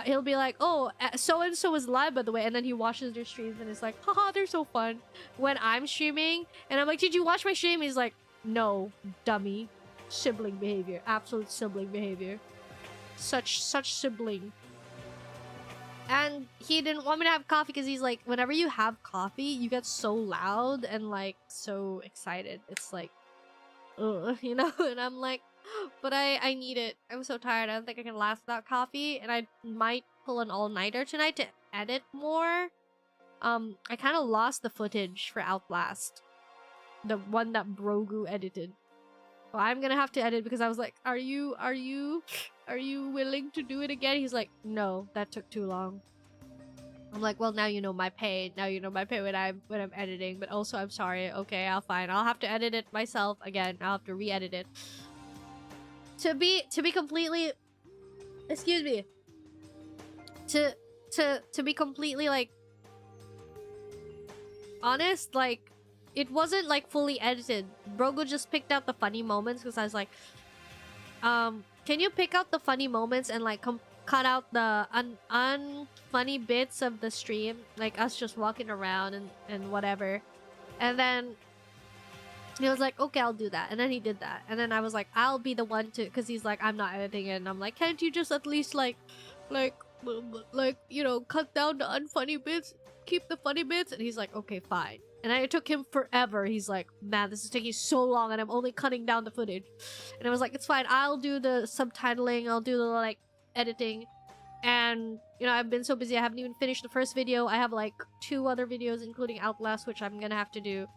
he'll be like, oh, so and so is live, by the way, and then he watches their streams and it's like, haha, they're so fun. When I'm streaming and I'm like, did you watch my stream? He's like, no, dummy. Sibling behavior, absolute sibling behavior. Such sibling. And he didn't want me to have coffee because he's like, whenever you have coffee, you get so loud and like so excited. It's like, ugh, you know? And I'm like, but I need it. I'm so tired. I don't think I can last without coffee. And I might pull an all-nighter tonight to edit more. I kind of lost the footage for Outlast. The one that Brogu edited. So I'm gonna have to edit because I was like, are you willing to do it again? He's like, no, that took too long. I'm like, well, now you know my pain. Now you know my pain when I'm editing. But also, I'm sorry. Okay, I'll have to edit it myself again. I'll have to re-edit it. To be completely, excuse me. To be completely like honest, like it wasn't like fully edited. Brogo just picked out the funny moments because I was like, can you pick out the funny moments and like cut out the unfunny bits of the stream, like us just walking around and whatever. And then he was like, okay, I'll do that. And then he did that. And then I was like, I'll be the one to, because he's like, I'm not editing it. And I'm like, can't you just at least like, you know, cut down the unfunny bits, keep the funny bits? And he's like, okay, fine. And it took him forever. He's like, man, this is taking so long and I'm only cutting down the footage. And I was like, it's fine. I'll do the subtitling. I'll do the like editing. And, you know, I've been so busy. I haven't even finished the first video. I have like 2 other videos, including Outlast, which I'm gonna have to do.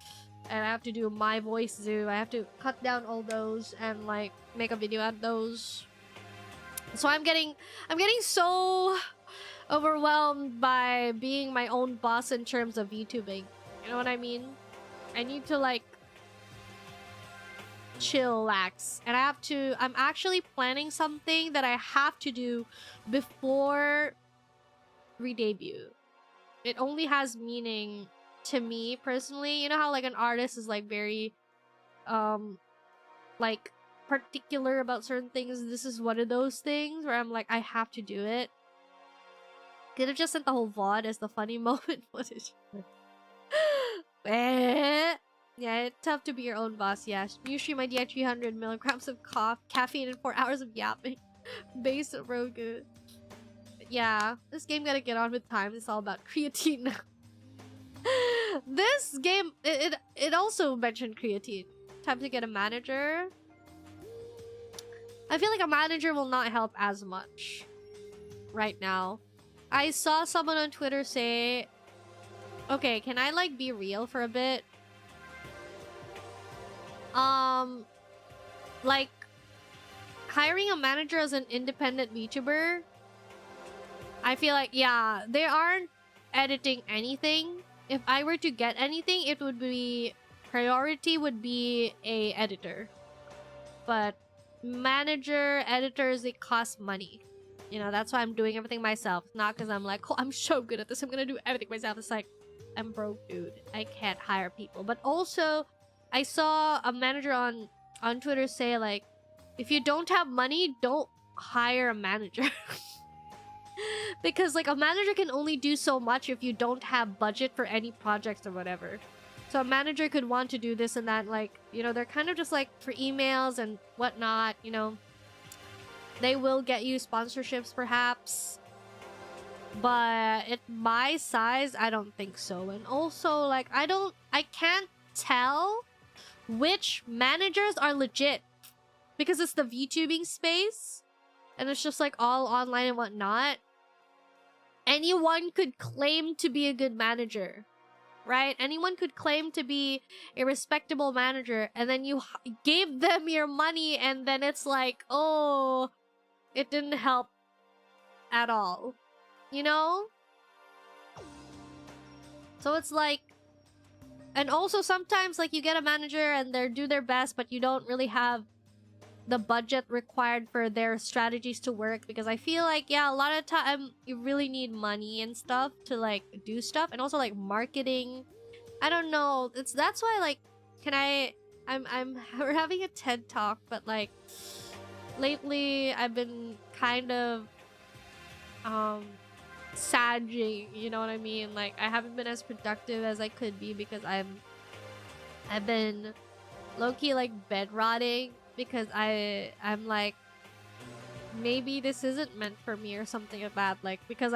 And I have to do my voice zoo. I have to cut down all those and like make a video out of those. So I'm getting so overwhelmed by being my own boss in terms of YouTubing. You know what I mean? I need to like chillax. And I'm actually planning something that I have to do before re-debut. It only has meaning to me personally. You know how like an artist is like very like particular about certain things? This is one of those things where I'm like, I have to do it. Could have just sent the whole VOD as the funny moment footage. Yeah, it's tough to be your own boss. Yeah, you stream idea 300 milligrams of caffeine and 4 hours of yapping. Based on Rogu. Yeah, this game gotta get on with time. It's all about creatine now. This game, it also mentioned creatine. time to get a manager. I feel like a manager will not help as much right now. I saw someone on Twitter say, okay, can I like be real for a bit? Like hiring a manager as an independent VTuber, I feel like, yeah, they aren't editing anything. If I were to get anything, it would be priority would be a editor. But manager, editors, they cost money. You know, that's why I'm doing everything myself. Not because I'm like, oh, I'm so good at this, I'm gonna do everything myself. It's like, I'm broke, dude. I can't hire people. But also, I saw a manager on Twitter say, like, if you don't have money, don't hire a manager. Because, like, a manager can only do so much if you don't have budget for any projects or whatever. So a manager could want to do this and that, like, you know, they're kind of just like for emails and whatnot, you know. They will get you sponsorships perhaps. But at my size, I don't think so. And also, like, I can't tell which managers are legit. Because it's the VTubing space. And it's just like all online and whatnot. Anyone could claim to be a good manager. Right? Anyone could claim to be a respectable manager. And then you gave them your money and then it's like, oh, it didn't help at all. You know? So it's like... And also sometimes like you get a manager and they do their best but you don't really have the budget required for their strategies to work, because I feel like, yeah, a lot of time you really need money and stuff to like do stuff, and also like marketing. I don't know. That's why like we're having a TED talk, but like lately I've been kind of sagging, you know what I mean? Like I haven't been as productive as I could be because I've been low-key like bedrotting. Because I'm like, maybe this isn't meant for me or something like that. Like, because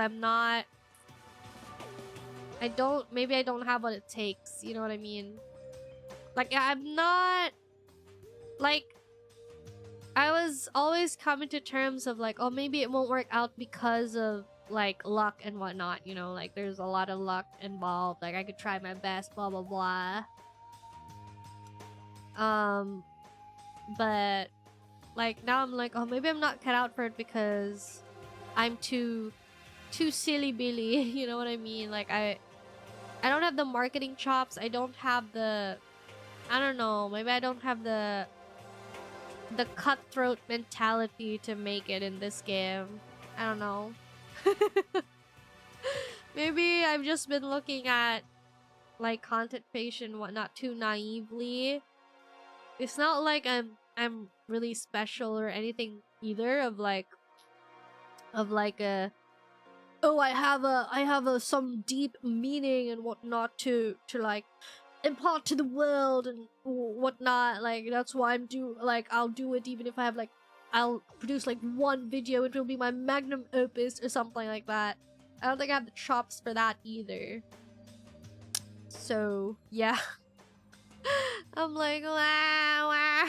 maybe I don't have what it takes. You know what I mean? Like, I'm not, like, I was always coming to terms of like, oh, maybe it won't work out because of like luck and whatnot. You know, like there's a lot of luck involved. Like I could try my best, blah, blah, blah. But like now I'm like, oh, maybe I'm not cut out for it because I'm too silly billy. You know what I mean? Like I don't have the marketing chops. I don't have the, I don't know, maybe I don't have the cutthroat mentality to make it in this game. I don't know. Maybe I've just been looking at like content creation and whatnot too naively. It's not like I'm really special or anything either, of like a, oh, I have a some deep meaning and whatnot to like impart to the world and whatnot. Like that's why I'll do it even if I have like, I'll produce like one video, it will be my magnum opus or something like that. I don't think I have the chops for that either. So yeah. I'm like, wow.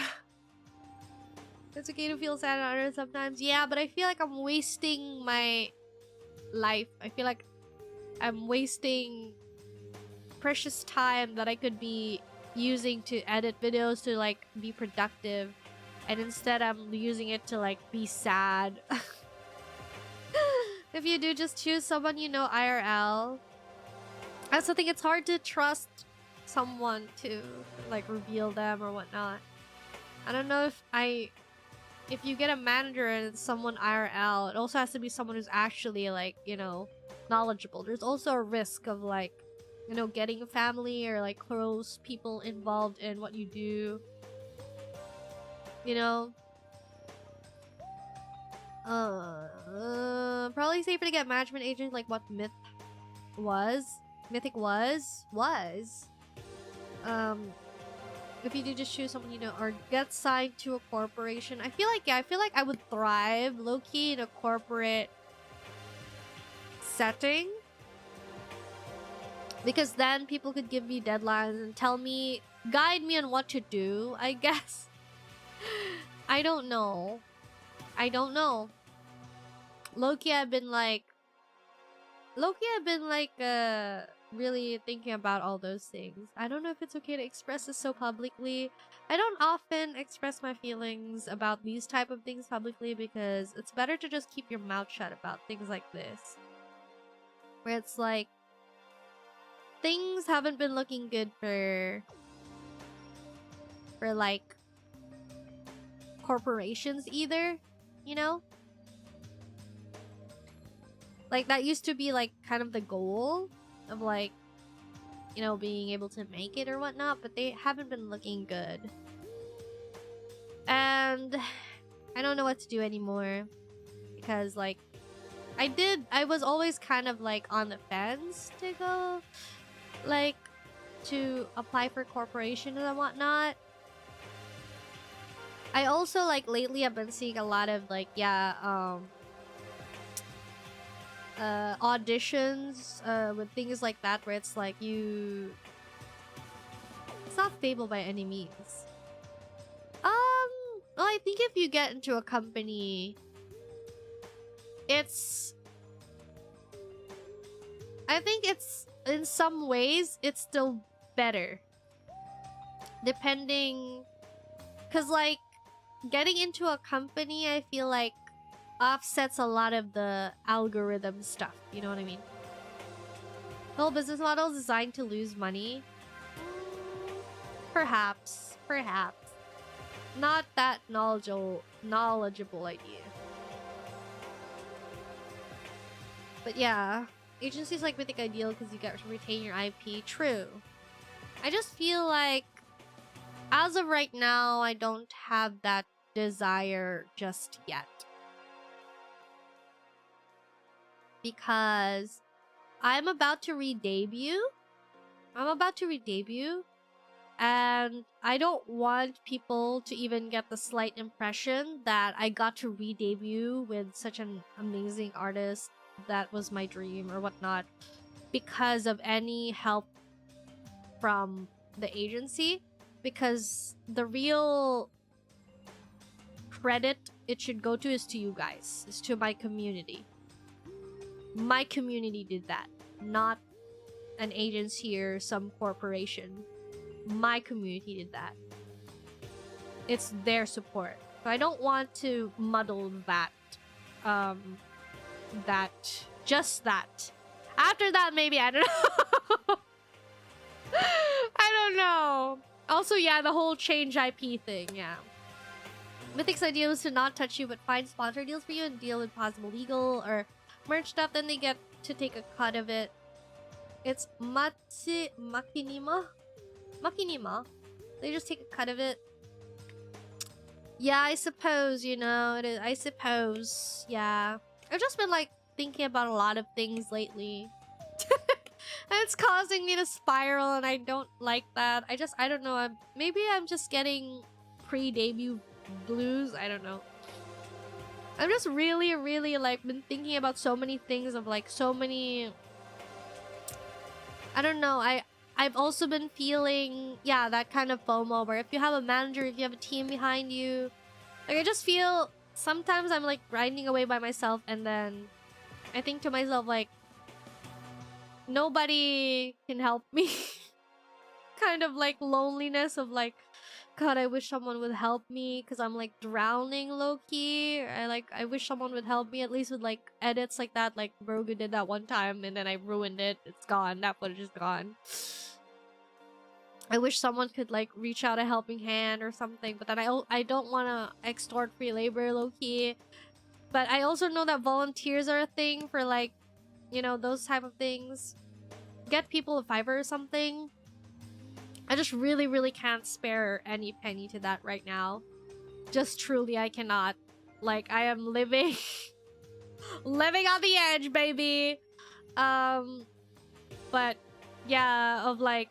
It's okay to feel sad and honored sometimes. Yeah, but I feel like I'm wasting my life. I feel like I'm wasting precious time that I could be using to edit videos to like be productive. And instead I'm using it to like be sad. If you do, just choose someone you know IRL. That's the thing, it's hard to trust someone to like reveal them or whatnot. I don't know if you get a manager and it's someone IRL, it also has to be someone who's actually like, you know, knowledgeable. There's also a risk of like, you know, getting a family or like close people involved in what you do. You know? Probably safer to get management agent like what Mythic was. If you do, just choose someone you know or get signed to a corporation. I feel like, yeah, I feel like I would thrive low-key in a corporate setting, because then people could give me deadlines and tell me guide me on what to do, I guess. I don't know. Loki, I've been like really thinking about all those things. I don't know if it's okay to express this so publicly. I don't often express my feelings about these type of things publicly because it's better to just keep your mouth shut about things like this. Where it's like, things haven't been looking good for like corporations either, you know? Like that used to be like kind of the goal of like, you know, being able to make it or whatnot, but they haven't been looking good. And I don't know what to do anymore because like I was always kind of like on the fence to go like to apply for corporation and whatnot. I also like lately I've been seeing a lot of like auditions with things like that where it's like it's not stable by any means. Well, I think if you get into a company, I think it's in some ways it's still better depending, because like getting into a company I feel like offsets a lot of the algorithm stuff, you know what I mean? The whole business model is designed to lose money. Perhaps not that knowledgeable idea. But yeah, agencies like Mythic Ideal because you get to retain your IP. True. I just feel like as of right now, I don't have that desire just yet. Because I'm about to re-debut. And I don't want people to even get the slight impression that I got to re-debut with such an amazing artist that was my dream or whatnot because of any help from the agency. Because the real credit it should go to is to you guys. Is to my community. My community did that. Not an agency or some corporation. My community did that. It's their support. So I don't want to muddle that. Just that. After that, maybe, I don't know. I don't know. Also, yeah, the whole change IP thing, yeah. Mythic's idea was to not touch you, but find sponsor deals for you and deal with possible legal or merch stuff, then they get to take a cut of it. It's Makinima? They just take a cut of it. Yeah, I suppose, you know, it is. I suppose, yeah. I've just been, like, thinking about a lot of things lately. And it's causing me to spiral, and I don't like that. I don't know. Maybe I'm just getting pre-debut blues. I don't know. I'm just really, like, been thinking about so many things of, like, so many... I don't know. I've also been feeling, yeah, that kind of FOMO where if you have a manager, if you have a team behind you, like, I just feel sometimes I'm, like, grinding away by myself, and then I think to myself, like, nobody can help me. Kind of, like, loneliness of, like, God, I wish someone would help me because I'm, like, drowning low-key. I wish someone would help me at least with, like, edits like that. Like, Brogu did that one time and then I ruined it. It's gone. That footage is gone. I wish someone could, like, reach out a helping hand or something. But then I don't want to extort free labor low-key. But I also know that volunteers are a thing for, like, you know, those type of things. Get people a Fiverr or something. I just really can't spare any penny to that right now. Just truly, I cannot. Like, I am living... living on the edge, baby! But, yeah, of like...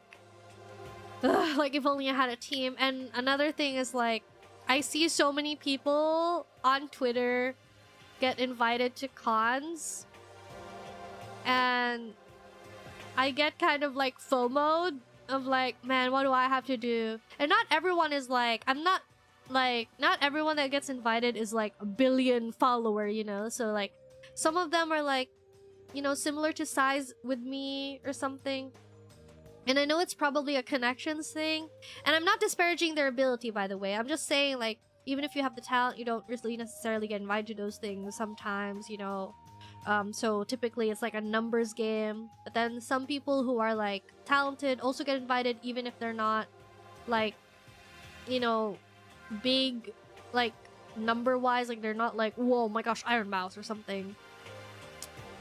like, if only I had a team. And another thing is, like, I see so many people on Twitter get invited to cons. And I get kind of, like, FOMO'd of like, man, what do I have to do? And not everyone is like, not everyone that gets invited is like a billion follower, you know? So like, some of them are like, you know, similar to size with me or something. And I know it's probably a connections thing. And I'm not disparaging their ability, by the way. I'm just saying, like, even if you have the talent, you don't really necessarily get invited to those things sometimes, you know? So typically it's like a numbers game. But then some people who are, like, talented also get invited even if they're not, like, you know, big, like, number-wise. Like, they're not like, whoa, my gosh, Iron Mouse or something.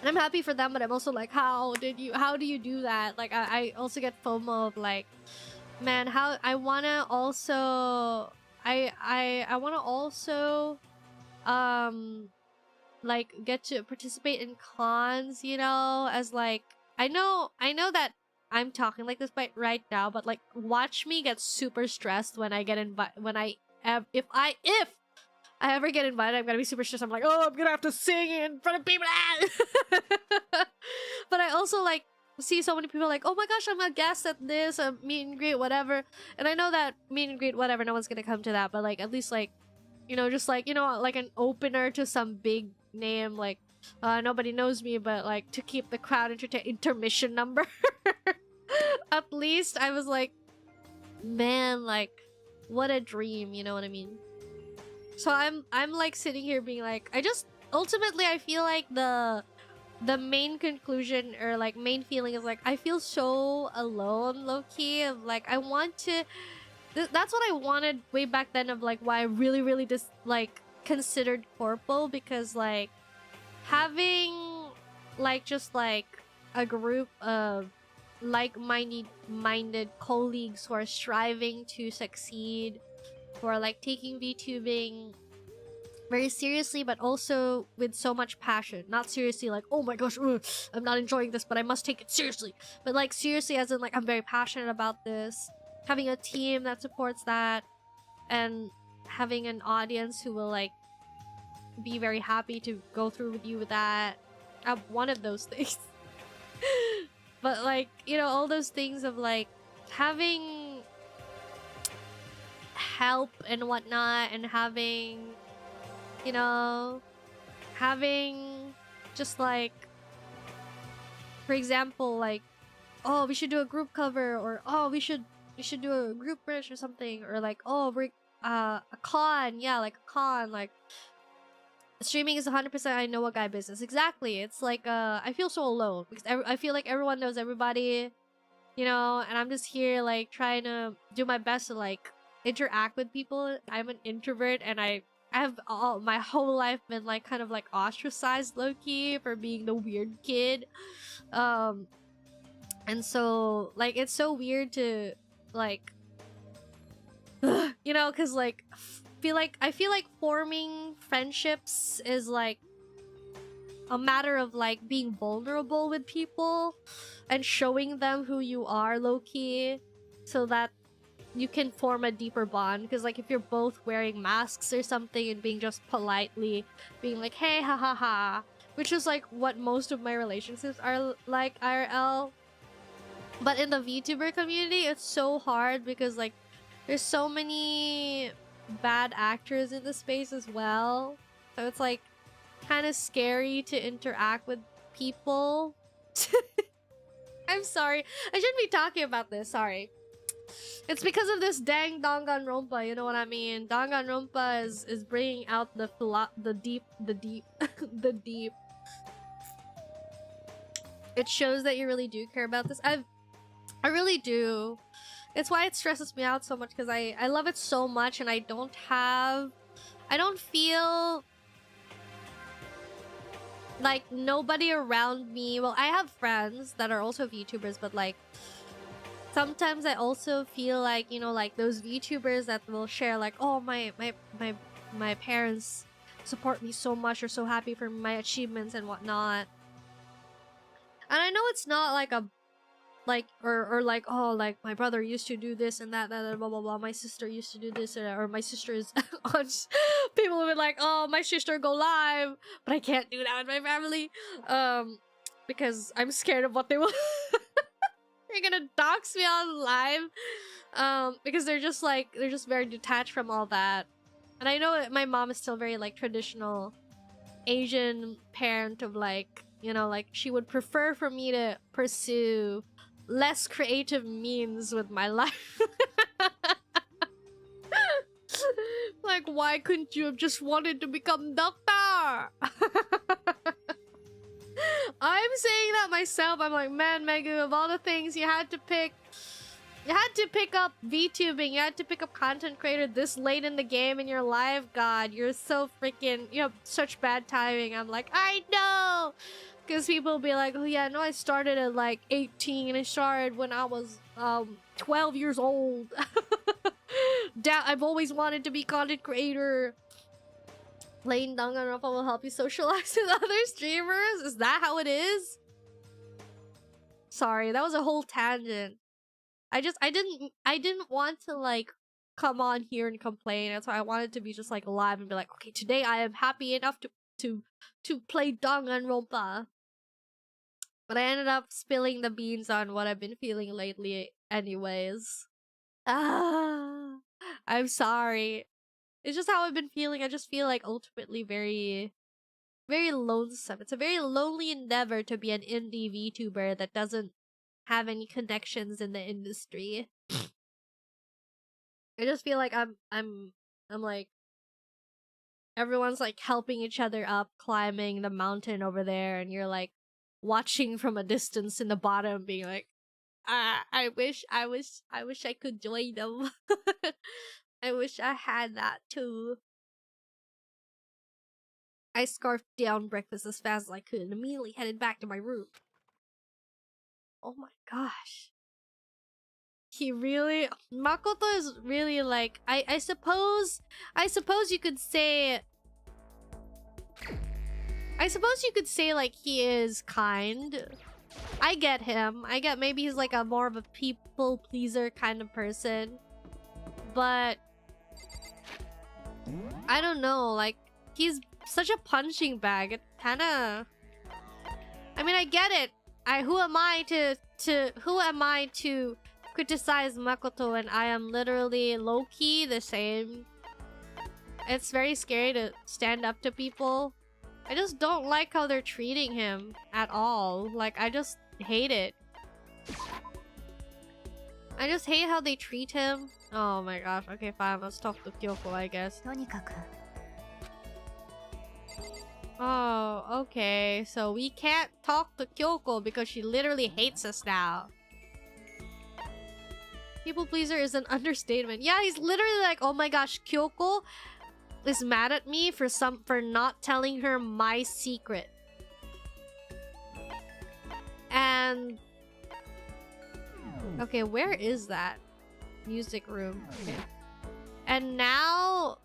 And I'm happy for them, but I'm also like, how do you do that? Like, I also get FOMO of like, man, how I wanna also, I wanna also, like get to participate in cons, you know, as like, I know that I'm talking like this right now, but like, watch me get super stressed when I get if I ever get invited, I'm gonna be super stressed. I'm like, oh, I'm gonna have to sing in front of people. But I also like see so many people like, oh my gosh, I'm a guest at this, a meet and greet, whatever. And I know that meet and greet, whatever, no one's gonna come to that. But like, at least like, you know, just like, you know, like an opener to some big name, like nobody knows me, but like to keep the crowd entertained, intermission number. At least I was like, man, like what a dream, you know what I mean? So I'm like sitting here being like, ultimately I feel like the main conclusion or like main feeling is like, I feel so alone, low-key, of like, I want to, that's what I wanted way back then, of like why I really just like considered Corpo, because like having like just like a group of like-minded colleagues who are striving to succeed, who are like taking VTubing very seriously, but also with so much passion. Not seriously like, oh my gosh, I'm not enjoying this, but I must take it seriously. But like seriously as in like, I'm very passionate about this. Having a team that supports that, and having an audience who will like be very happy to go through with you with that. I'm one of those things. But like, you know, all those things of like having help and whatnot, and having, you know, having just like, for example, like, oh, we should do a group cover, or oh, we should do a group bridge or something, or like, oh, we're a con, yeah, like a con, like streaming is 100% I know a guy business. Exactly. It's like I feel so alone because I feel like everyone knows everybody, you know, and I'm just here like trying to do my best to like interact with people. I'm an introvert, and I have all my whole life been like kind of like ostracized low-key for being the weird kid. And so like it's so weird to like you know, because like I feel like forming friendships is like a matter of like being vulnerable with people and showing them who you are low-key, so that you can form a deeper bond. Because like if you're both wearing masks or something and being just politely being like, hey, ha ha ha, which is like what most of my relationships are like IRL. But in the VTuber community, it's so hard because like there's so many bad actors in the space as well. So it's like kind of scary to interact with people. I'm sorry. I shouldn't be talking about this. Sorry. It's because of this dang Danganronpa, you know what I mean? Danganronpa is bringing out the deep. The deep. It shows that you really do care about this. I really do. It's why it stresses me out so much, because I love it so much, and I don't feel like nobody around me. Well, I have friends that are also VTubers, but like sometimes I also feel like, you know, like those VTubers that will share like, oh, my parents support me so much, or so happy for my achievements and whatnot. And I know it's not like a like or like, oh, like my brother used to do this and that blah blah blah, my sister used to do this, or my sister is on people will be like, oh, my sister go live, but I can't do that with my family because I'm scared of what they will You're gonna dox me on live, because they're just very detached from all that. And I know that my mom is still very like traditional Asian parent of like, you know, like she would prefer for me to pursue less creative means with my life. Like, why couldn't you have just wanted to become doctor? I'm saying that myself. I'm like, man, Megu, of all the things you had to pick up VTubing, you had to pick up content creator this late in the game in your life. God, you're so freaking, you have such bad timing. I'm like, I know! Because people be like, oh yeah, no, I started at like 18. I started when I was 12 years old. I've always wanted to be content creator. Playing Danganronpa will help you socialize with other streamers? Is that how it is? Sorry, that was a whole tangent. I didn't want to like come on here and complain. That's why I wanted to be just like live and be like, okay, today I am happy enough to play Danganronpa. But I ended up spilling the beans on what I've been feeling lately anyways. I'm sorry. It's just how I've been feeling. I just feel like ultimately very, very lonesome. It's a very lonely endeavor to be an indie VTuber that doesn't have any connections in the industry. I just feel like I'm like everyone's like helping each other up, climbing the mountain over there, and you're like watching from a distance in the bottom, being like, I wish I could join them. I wish I had that too. I scarfed down breakfast as fast as I could and immediately headed back to my room. Oh my gosh. Makoto is really like, I suppose you could say, like he is kind. I get him. I get maybe he's like a more of a people pleaser kind of person. But I don't know, like he's such a punching bag. It kinda, I mean, I get it. Who am I to criticize Makoto when I am literally low-key the same? It's very scary to stand up to people. I just don't like how they're treating him at all. Like, I just hate it. I just hate how they treat him. Oh my gosh. Okay, fine. Let's talk to Kyoko, I guess. Oh, okay. So we can't talk to Kyoko because she literally hates us now. People pleaser is an understatement. Yeah, he's literally like, oh my gosh, Kyoko is mad at me for not telling her my secret. And okay, where is that? Music room. Okay. And now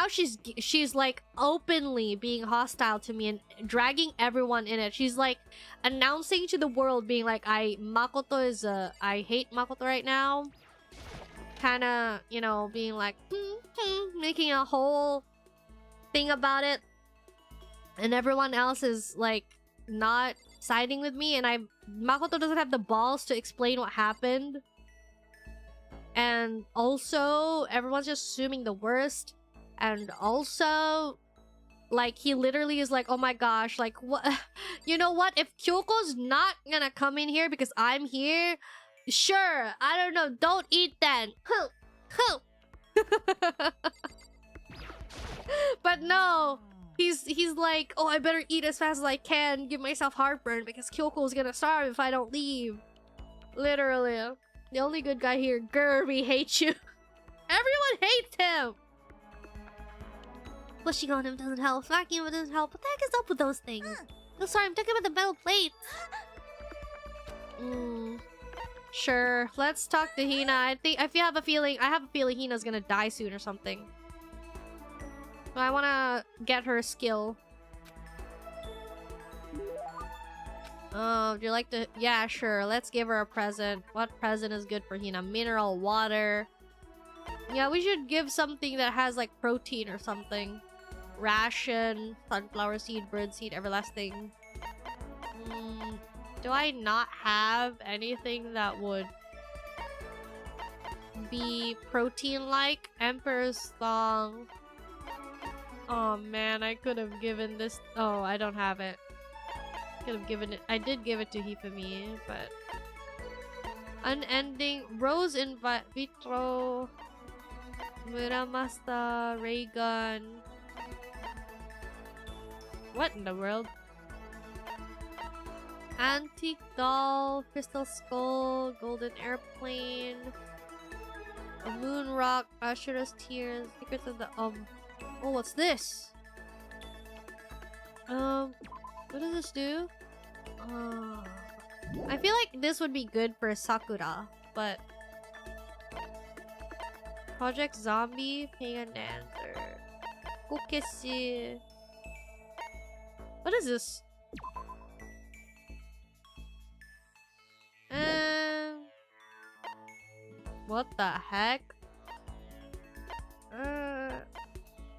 she's like openly being hostile to me and dragging everyone in it. She's like announcing to the world, being like, I hate Makoto right now. Kinda, you know, being like, making a whole thing about it. And everyone else is like not siding with me, and Makoto doesn't have the balls to explain what happened. And also, everyone's just assuming the worst. And also, like, he literally is like, oh my gosh, like, what? You know what? If Kyoko's not gonna come in here because I'm here, sure, I don't know, don't eat then. But no, he's like, oh, I better eat as fast as I can, give myself heartburn because Kyoko's gonna starve if I don't leave. Literally. The only good guy here, Gerby, hates you. Everyone hates him. Pushing on him doesn't help. Smacking him doesn't help. What the heck is up with those things? Oh, sorry, I'm talking about the metal plates. Sure, let's talk to Hina. I have a feeling Hina's gonna die soon or something. But I wanna get her skill. Oh, would you like to? Yeah, sure. Let's give her a present. What present is good for Hina? Mineral water. Yeah, we should give something that has like protein or something. Ration, sunflower seed, bird seed, everlasting. Do I not have anything that would be protein-like? Emperor's Thong. Oh man, I could have given this. Oh, I don't have it. Could have given it. I did give it to Hifumi, but unending Rose in vitro, Muramasta, ray gun. What in the world? Antique doll, crystal skull, golden airplane, a moon rock, Ashura's tears, secrets of the Oh, what's this? What does this do? I feel like this would be good for Sakura, but Project Zombie, Pagan Dancer, Kokeshi. What is this? What the heck?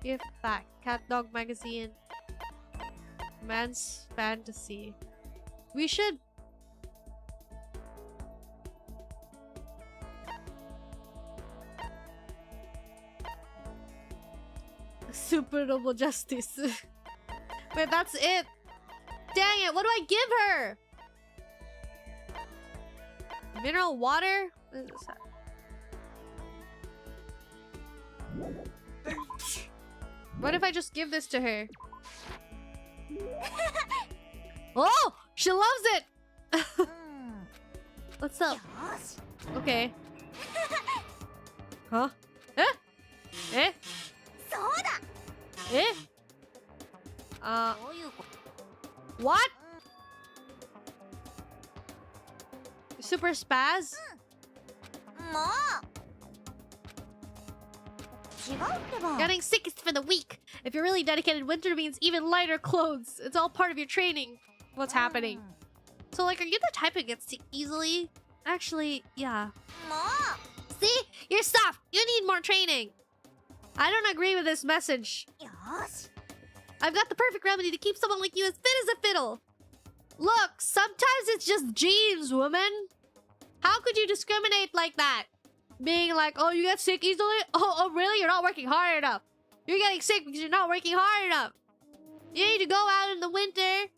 Gift back. Cat Dog Magazine. Man's Fantasy. We should... Super Noble Justice. Wait, that's it. Dang it, what do I give her? Mineral water? What is this? What if I just give this to her? Oh! She loves it! What's up? Okay. Huh? Eh? Eh? Eh? What? Super spaz? Getting sickest for the week. If you're really dedicated, winter means even lighter clothes. It's all part of your training. What's happening? So, like, are you the type who gets sick easily? Actually, yeah. See? You're soft. You need more training. I don't agree with this message. I've got the perfect remedy to keep someone like you as fit as a fiddle. Look, sometimes it's just genes, woman. How could you discriminate like that? Being like, oh, you get sick easily? Oh, really? You're not working hard enough. You're getting sick because you're not working hard enough. You need to go out in the winter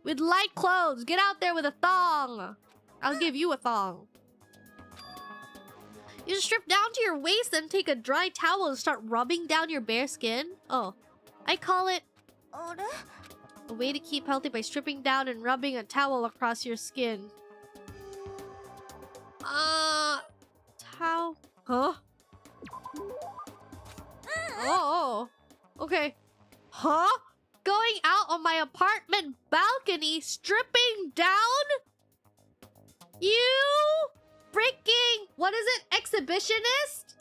with light clothes. Get out there with a thong. I'll give you a thong. You just strip down to your waist and take a dry towel and start rubbing down your bare skin. Oh, I call it a way to keep healthy by stripping down and rubbing a towel across your skin. How? Huh? Oh, okay. Huh? Going out on my apartment balcony, stripping down? You freaking, what is it, exhibitionist?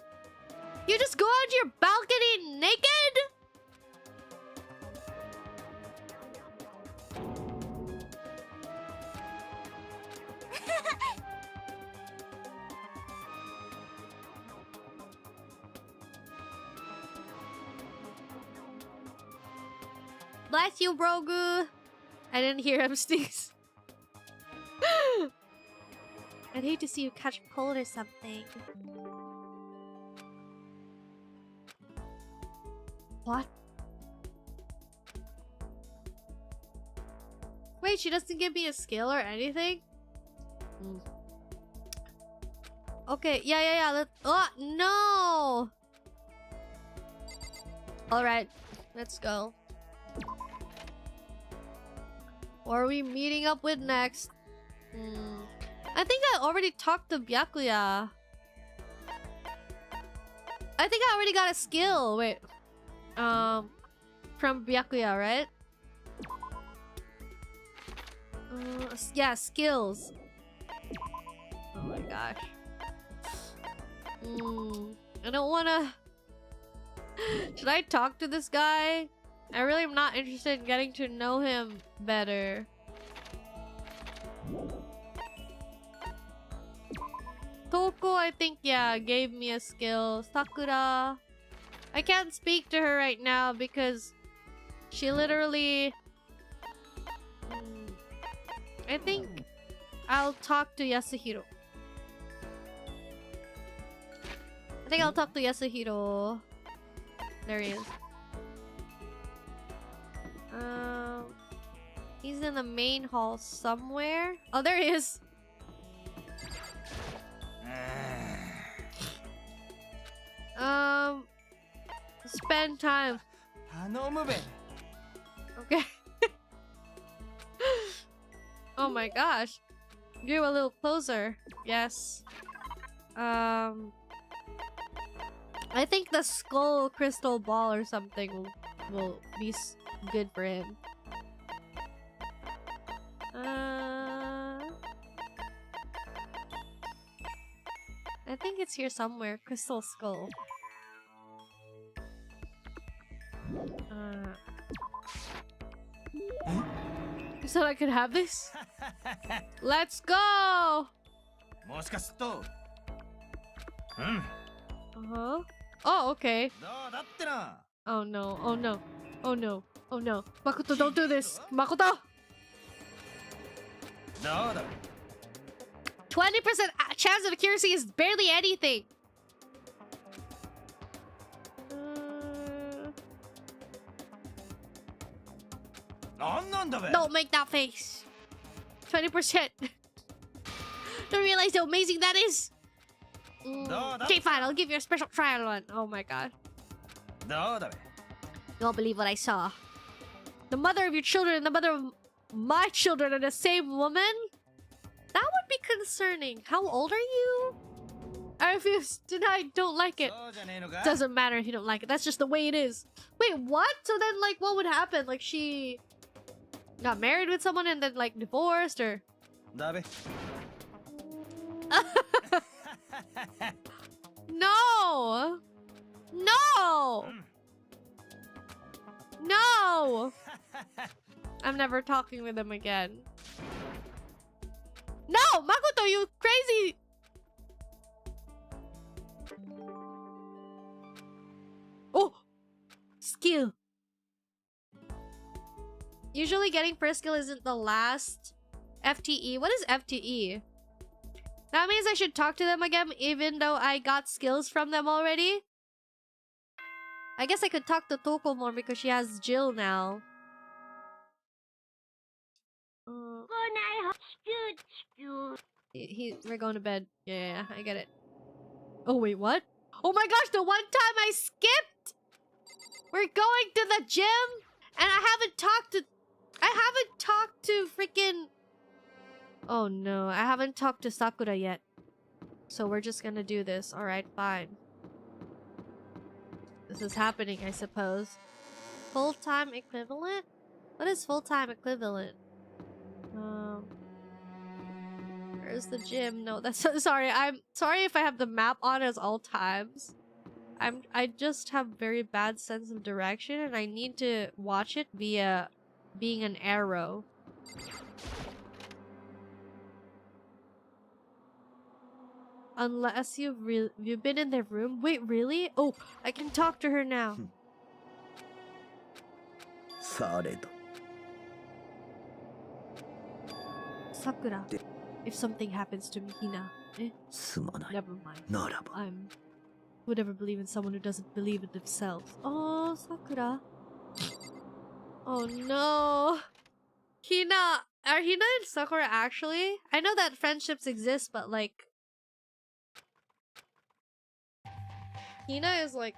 You just go out to your balcony naked? Bless you, Brogu. I didn't hear him sneeze. I'd hate to see you catch a cold or something. What? Wait, she doesn't give me a skill or anything? Okay, yeah. Oh, no! Alright, let's go. What are we meeting up with next? I think I already talked to Byakuya. I think I already got a skill. Wait. From Byakuya, right? Yeah, skills. Oh my gosh. I don't wanna... Should I talk to this guy? I really am not interested in getting to know him better. Toko, I think, yeah, gave me a skill. Sakura. I can't speak to her right now because she literally... I think I'll talk to Yasuhiro. I think I'll talk to Yasuhiro. There he is. He's in the main hall somewhere. Oh, there he is. Spend time. Okay. Oh my gosh. You're a little closer. Yes. I think the skull crystal ball or something will be good for him. I think it's here somewhere. Crystal skull. You said I could have this? Let's go! Uh-huh. Oh, okay. Oh no, oh no, oh no, oh no. Makoto, don't do this! Makoto! 20% chance of accuracy is barely anything. Don't make that face. 20%. Don't realize how amazing that is. Okay, fine. I'll give you a special trial one. Oh my god. You won't believe what I saw. The mother of your children and the mother of my children are the same woman? That would be concerning. How old are you? I refuse. I don't like it. Doesn't matter if you don't like it. That's just the way it is. Wait, what? So then, like, what would happen? Like, she got married with someone and then, like, divorced, or... No! No! No! I'm never talking with him again. No! Makoto, you crazy! Oh! Skill. Usually getting first skill isn't the last FTE. What is FTE? That means I should talk to them again even though I got skills from them already? I guess I could talk to Toko more because she has Jill now. We're going to bed. Yeah, I get it. Oh, wait, what? Oh my gosh, the one time I skipped! We're going to the gym and I haven't talked to freaking... Oh no, I haven't talked to Sakura yet. So we're just gonna do this. Alright, fine. This is happening, I suppose. Full-time equivalent? What is full-time equivalent? Where's the gym? No, that's... Sorry, I'm sorry if I have the map on as all times. I just have very bad sense of direction and I need to watch it via being an arrow. Unless you've been in their room? Wait, really? Oh, I can talk to her now. Sakura, if something happens to me, Hina, never mind. Would ever believe in someone who doesn't believe in themselves. Oh, Sakura. Oh no. Hina, are Hina and Sakura actually? I know that friendships exist, but like... Hina is like...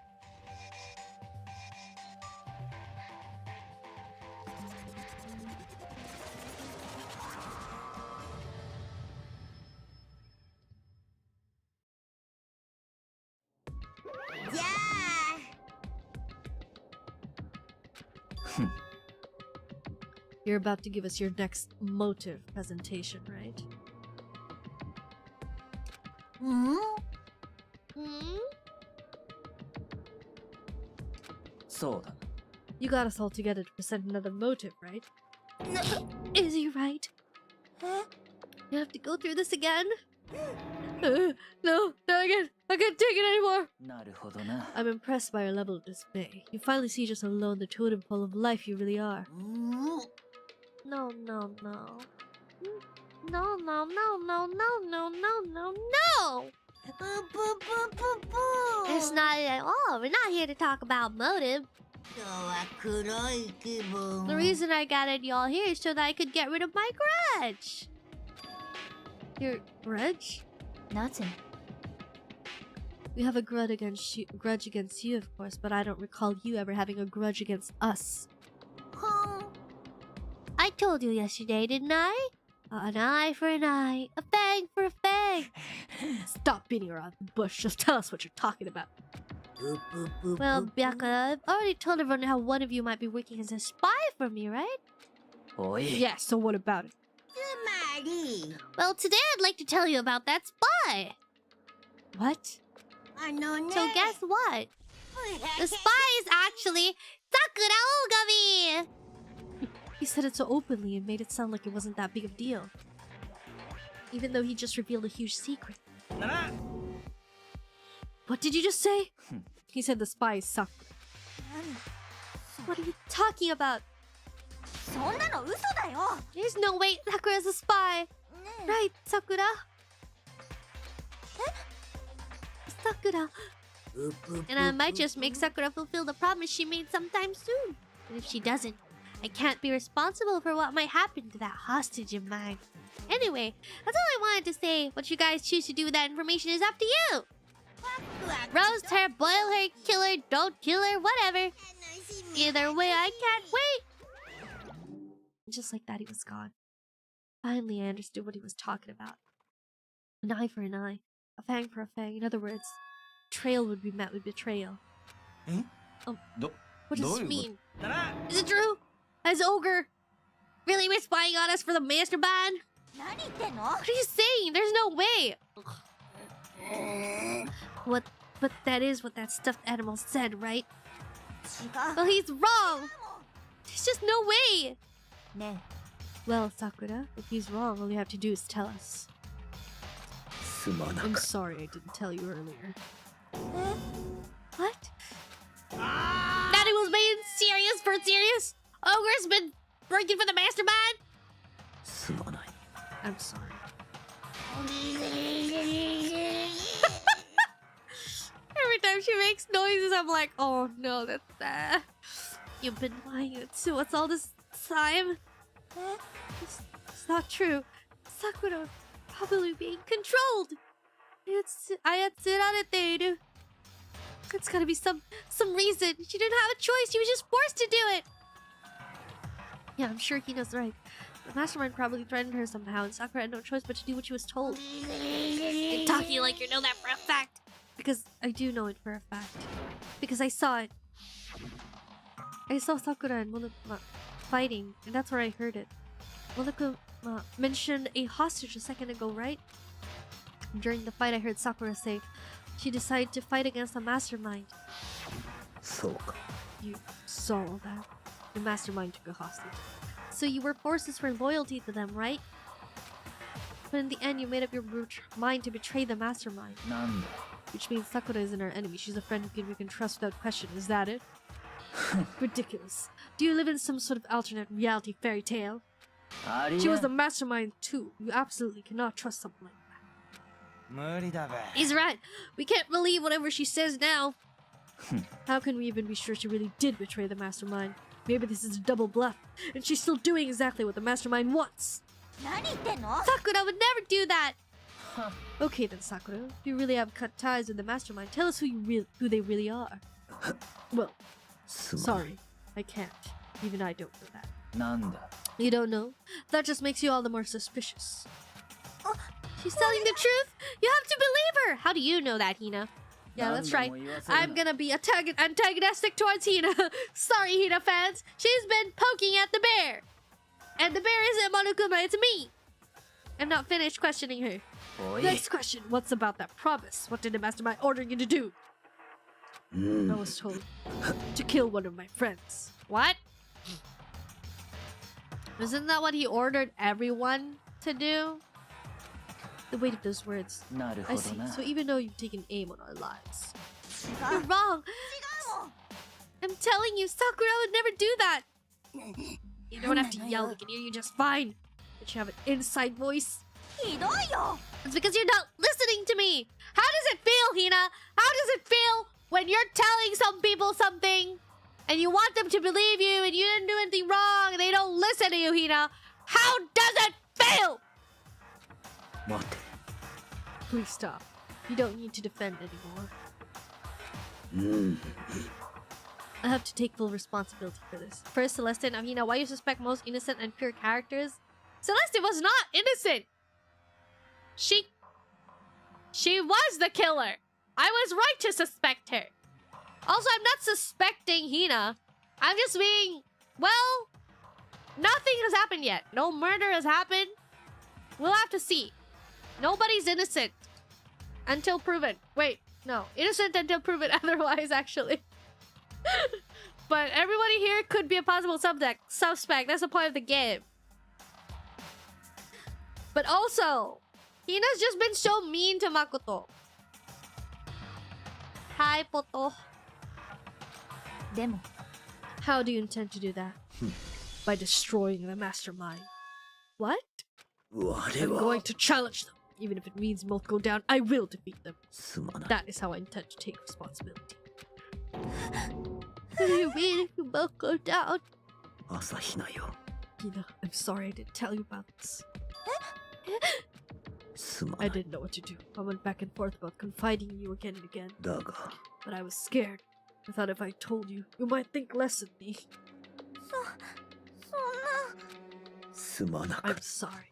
You're about to give us your next motive presentation, right? Hmm? You got us all together to present another motive, right? Is he right? Huh? You have to go through this again? No again. I can't take it anymore. I'm impressed by your level of dismay. You finally see just how low in the totem pole of life you really are. No. No, no, no, no, no, no, no, no, no! Boo boo boo boo boo. It's not at all. We're not here to talk about motive. 今日は黒い気分。 The reason I gathered y'all here is so that I could get rid of my grudge. Your grudge? なぜ？ We have a grudge against you, of course, but I don't recall you ever having a grudge against us. はん。 I told you yesterday, didn't I? An eye for an eye, a fang for a fang. Stop beating around the bush. Just tell us what you're talking about. Boo boo boo. Well, Byakuya, I've already told everyone how one of you might be working as a spy for me, right? Oh yeah. Yeah, so what about it? つまり。 Well, today I'd like to tell you about that spy. What? あのね。 So guess what? The spy is actually Sakura Ogami! He said it so openly and made it sound like it wasn't that big of a deal. Even though he just revealed a huge secret. What did you just say? He said the spy is Sakura. What are you talking about? そんなの嘘だよ。 There's no way Sakura's a spy. ねえ。 Right, Sakura? Sakura. And I might just make Sakura fulfill the promise she made sometime soon. And if she doesn't, I can't be responsible for what might happen to that hostage of mine. Anyway, that's all I wanted to say. What you guys choose to do with that information is up to you. Roast her, boil her, kill her, don't kill her, whatever. Either way, I can't wait. Just like that, he was gone. Finally, I understood what he was talking about. An eye for an eye, a fang for a fang. In other words, betrayal would be met with betrayal. Eh? What does this mean? だな。 Is it true? Has Ogre really been spying on us for the mastermind? 何言ってんの？ What are you saying? There's no way. What? But that is what that stuffed animal said, right? 違う。 Well, he's wrong. There's just no way. ね Well, Sakura, if he's wrong, all you have to do is tell us. すまな I'm か sorry I didn't tell you earlier. え。 What? Daddy was being serious for serious? Ogre's been working for the mastermind? すまない I'm sorry. Every time she makes noises, I'm like, oh no, that's that. You've been lying to us all this time. え。 It's not true. Sakura was probably being controlled. It's gotta be some reason. She didn't have a choice. She was just forced to do it. Yeah, I'm sure Hina's right. The mastermind probably threatened her somehow, and Sakura had no choice but to do what she was told. You're talking like you know that for a fact. Because I do know it for a fact. Because I saw it. I saw Sakura and Monokuma fighting, and that's where I heard it. Monokuma mentioned a hostage a second ago, right? During the fight, I heard Sakura say she decided to fight against the mastermind. そうか You saw all that. The mastermind took a hostage. So you were forced to swear loyalty to them, right? But in the end, you made up your mind to betray the mastermind. なんだ Which means Sakura isn't our enemy. She's a friend we can trust without question. Is that it? Ridiculous. Do you live in some sort of alternate reality fairy tale? あり She え was the mastermind too. You absolutely cannot trust someone like that. 無理だべ He's right. We can't believe whatever she says now. How can we even be sure she really did betray the mastermind? Maybe this is a double bluff, and she's still doing exactly what the mastermind wants. 何言ってんの？ Sakura would never do that. Okay then, Sakura. If you really have cut ties with the mastermind, tell us who they really are. Well, すまない sorry, I can't. Even I don't know that. なんだ You don't know? That just makes you all the more suspicious. She's telling the truth? You have to believe her! How do you know that, Hina? Yeah, that's right. I'm gonna be antagonistic towards Hina. Sorry, Hina fans. She's been poking at the bear. And the bear isn't Monokuma, it's me. I'm not finished questioning her. おい Next question. What's about that promise? What did the mastermind order you to do? I was told to kill one of my friends. What? Isn't that what he ordered everyone to do? The weight of those words. なる I ほど see. な So even though you've taken aim on our lives, 違 you're う。 wrong. 違うもん。 I'm telling you, Sakura would never do that. You don't have to yell. We can hear you just fine. But you haven't inside voice. ひどいよ It's because you're not listening to me. How does it feel, Hina? How does it feel when you're telling some people something and you want them to believe you and you didn't do anything wrong and they don't listen to you, Hina? How does it feel? 待て Please stop. You don't need to defend anymore. I have to take full responsibility for this. First, Celeste and Hina, why you suspect most innocent and pure characters? Celeste was not innocent. She was the killer. I was right to suspect her. Also, I'm not suspecting Hina. I'm just being, well, nothing has happened yet. No murder has happened. We'll have to see. Nobody's innocent until proven. Wait, no. Innocent until proven otherwise, actually. But everybody here could be a possible suspect. That's the point of the game. But also, Hina's just been so mean to Makoto. Hi, Poto. でも How do you intend to do that? By destroying the mastermind. What? 我 I'm は going to challenge them. Even if it means both go down, I will defeat them. すまない That is how I intend to take responsibility. What do you mean if you both go down? 朝日奈よ Hina, I'm sorry I didn't tell you about this. すまな I い didn't know what to do. I went back and forth about confiding in you again and again. だが But I was scared. I thought if I told you, you might think less of me. そんなすまな I'm く sorry.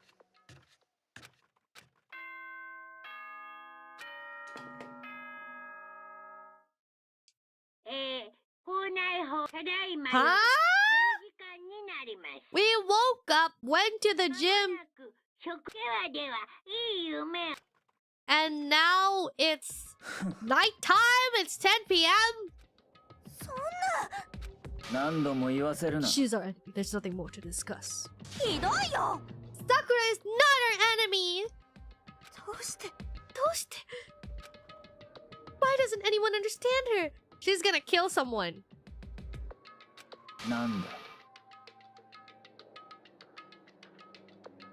Huh? We woke up, went to the gym, and now it's nighttime. It's 10 p.m. 何度も言わせるな She's our enemy. There's nothing more to discuss. ひどいよ Sakura is not our enemy. どうして Why doesn't anyone understand her? She's gonna kill someone. なんだ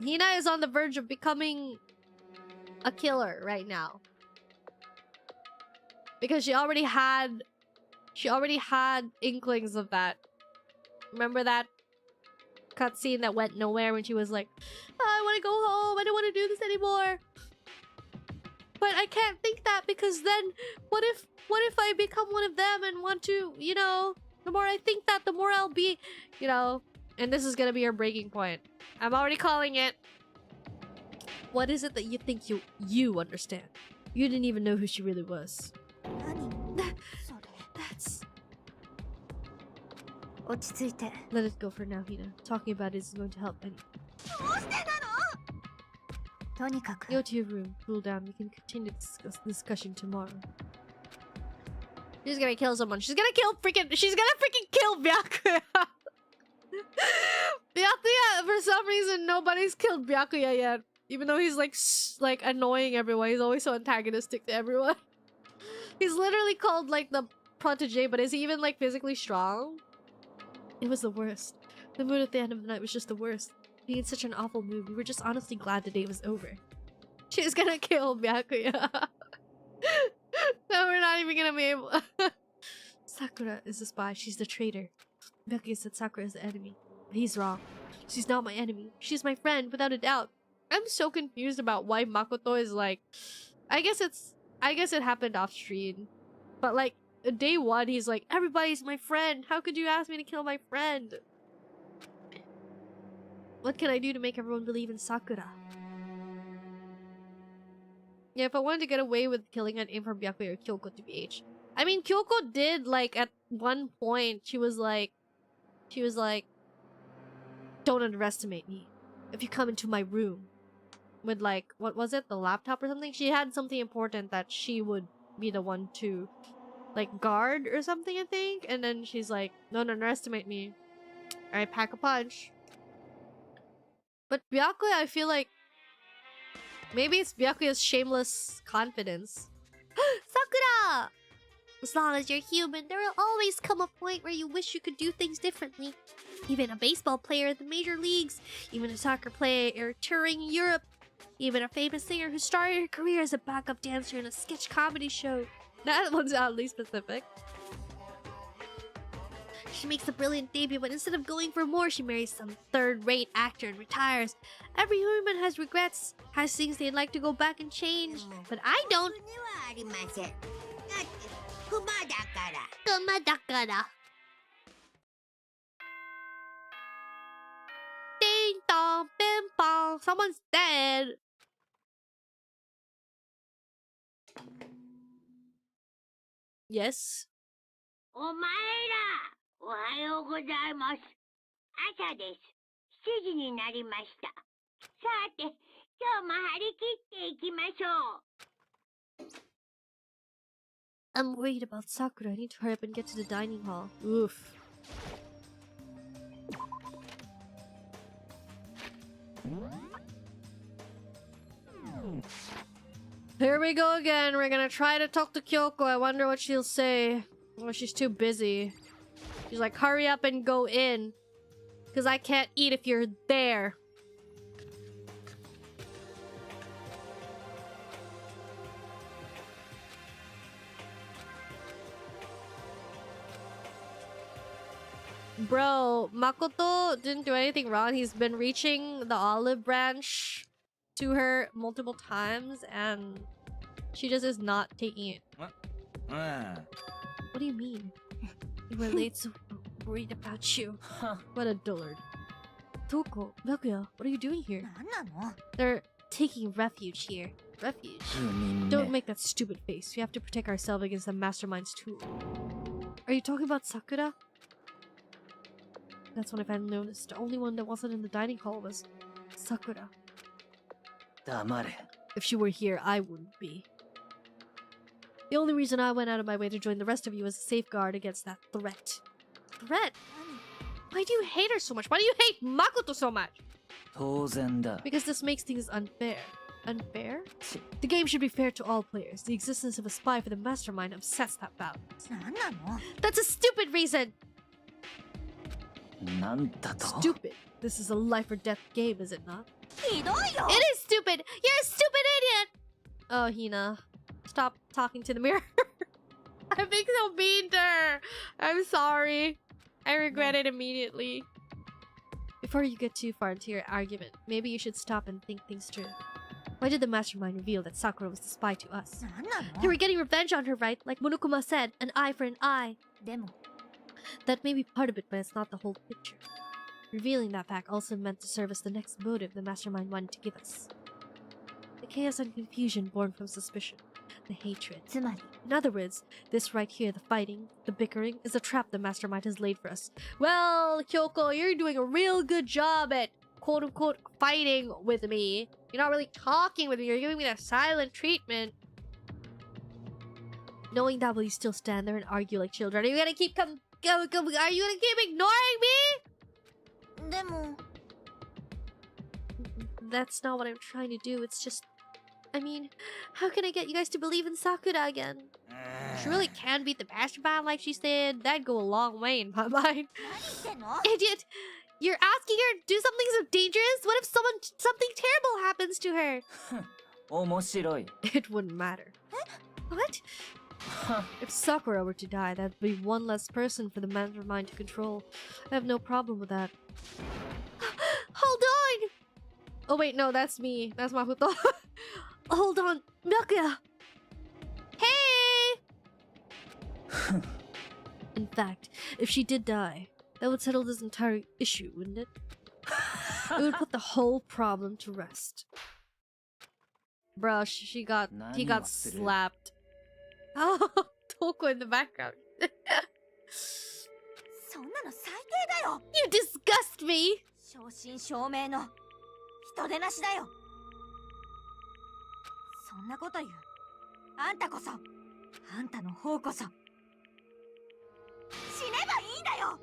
Hina is on the verge of becoming a killer right now. Because she already had inklings of that. Remember that cutscene that went nowhere when she was like, oh, I want to go home. I don't want to do this anymore. But I can't think that because then what if I become one of them and want to, you know, the more I think that, the more I'll be, you know, and this is gonna be your breaking point. I'm already calling it. What is it that you think you understand? You didn't even know who she really was. 何それ That's... 落ち着いて Let it go for now, Hina. Talking about it isn't going to help any. どうしてなのとにかく Go to your room, cool down. We can continue this discussion tomorrow. She's gonna kill someone. She's gonna freaking kill Byakuya. Byakuya, for some reason, nobody's killed Byakuya yet. Even though he's like annoying everyone. He's always so antagonistic to everyone. He's literally called like the protege, but is he even like physically strong? It was the worst. The mood at the end of the night was just the worst. Being in such an awful mood, we were just honestly glad the day was over. She's gonna kill Byakuya. No, we're not even gonna be able. Sakura is the spy. She's the traitor. Byakuya said Sakura is the enemy. He's wrong. She's not my enemy. She's my friend, without a doubt. I'm so confused about why Makoto is like... I guess it happened off screen. But like, day one, he's like, everybody's my friend. How could you ask me to kill my friend? What can I do to make everyone believe in Sakura? Yeah, if I wanted to get away with killing, I'd aim for Byakuya or Kyoko to BH. I mean, Kyoko did, like, at one point, she was like, don't underestimate me. If you come into my room with, like, what was it? The laptop or something? She had something important that she would be the one to, like, guard or something, I think. And then she's like, don't underestimate me. Alright, pack a punch. But Byakuya, I feel like maybe it's Byakuya's shameless confidence. Sakura! As long as you're human, there will always come a point where you wish you could do things differently. Even a baseball player in the major leagues, even a soccer player touring Europe, even a famous singer who started her career as a backup dancer in a sketch comedy show. That one's oddly specific. She makes a brilliant debut, but instead of going for more, she marries some third-rate actor and retires. Every human has regrets, has things they'd like to go back and change, but I don't. ではありません。だってクマだから。クマだから。Ding dong, bing bong, someone's dead. Yes. お前ら、おはようございます。朝です。7時になりました。さて、今日も張り切っていきましょう。I'm worried about Sakura. I need to hurry up and get to the dining hall. Oof. Here we go again. We're gonna try to talk to Kyoko. I wonder what she'll say. Oh, she's too busy. She's like, hurry up and go in. Because I can't eat if you're there. Bro, Makoto didn't do anything wrong. He's been reaching the olive branch to her multiple times and she just is not taking it. What do you mean? You were late, so worried about you. What a dullard. Toko, Byakuya, what are you doing here? なんなの？ They're taking refuge here. Refuge? Don't make that stupid face. We have to protect ourselves against the mastermind's tool. Are you talking about Sakura? That's what I've noticed. The only one that wasn't in the dining hall was Sakura. 黙れ。 If she were here, I wouldn't be. The only reason I went out of my way to join the rest of you was a safeguard against that threat. Threat? Why do you hate her so much? Why do you hate Makoto so much? 当然だ。 Because this makes things unfair. Unfair? The game should be fair to all players. The existence of a spy for the mastermind upsets that balance. なんなの？ That's a stupid reason! なんだと？ Stupid. This is a life or death game, is it not? ひどいよ。 It is stupid! You're a stupid idiot! Oh, Hina. Stop talking to the mirror. I'm being so mean to her. I'm sorry. I regret it immediately. Before you get too far into your argument, maybe you should stop and think things through. Why did the mastermind reveal that Sakura was the spy to us? なんなの？ They were getting revenge on her, right? Like Monokuma said, an eye for an eye. でも That may be part of it, but it's not the whole picture. Revealing that fact also meant to serve as the next motive the mastermind wanted to give us. The chaos and confusion born from suspicion. The hatred. つまり In other words, this right here, the fighting, the bickering, is a trap the mastermind has laid for us. Well, Kyoko, you're doing a real good job at quote-unquote fighting with me. You're not really talking with me, you're giving me that silent treatment. Knowing that, will you still stand there and argue like children? Are you gonna keep are you gonna keep ignoring me? でも That's not what I'm trying to do, it's just... I mean, how can I get you guys to believe in Sakura again? She really can beat the mastermind like she said. That'd go a long way in my mind. 何してんの？ Idiot! You're asking her to do something so dangerous? What if something terrible happens to her? 面白い。 It wouldn't matter. What? If Sakura were to die, that'd be one less person for the mastermind to control. I have no problem with that. Hold on! Oh wait, no, that's me. That's Mafuto. Hold on, Byakuya! Hey! In fact, if she did die, that would settle this entire issue, wouldn't it? It would put the whole problem to rest. Bruh, he got slapped. Oh, Toko in the background. そんなの最低だよ。 You disgust me! 正真正銘の人でなしだよ。そんなこと言う。あんたこそ、あんたの方こそ。死ねばいいんだよ。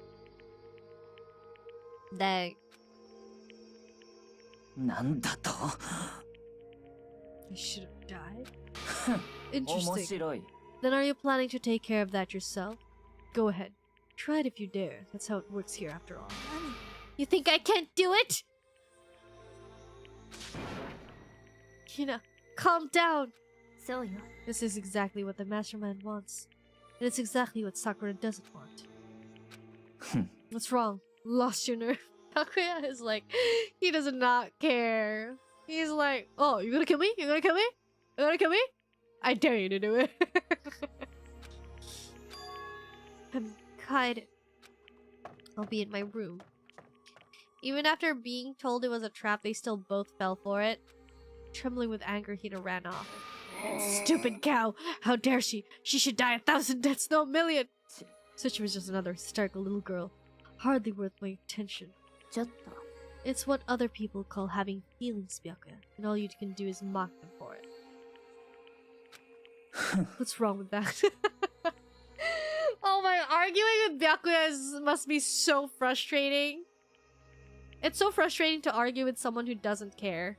Dang. なんだと？ I should have died. 面 Interesting. 白い。Then are you planning to take care of that yourself? Go ahead. Try it if you dare. That's how it works here after all. You think I can't do it? Hina, calm down. そうよ。 This is exactly what the mastermind wants. And it's exactly what Sakura doesn't want. What's wrong? Lost your nerve? Byakuya is like, he does not care. He's like, oh, you gonna kill me? You gonna kill me? You gonna kill me? I dare you to do it. I'm kind. I'll be in my room. Even after being told it was a trap, they still both fell for it. Trembling with anger, Hina ran off. Stupid cow! How dare she? She should die 1,000 deaths, no 1,000,000! So she was just another hysterical little girl. Hardly worth my attention. ちょっと。 It's what other people call having feelings, Byakuya, and all you can do is mock them for it. What's wrong with that? Oh my, arguing with Byakuya must be so frustrating. It's so frustrating to argue with someone who doesn't care.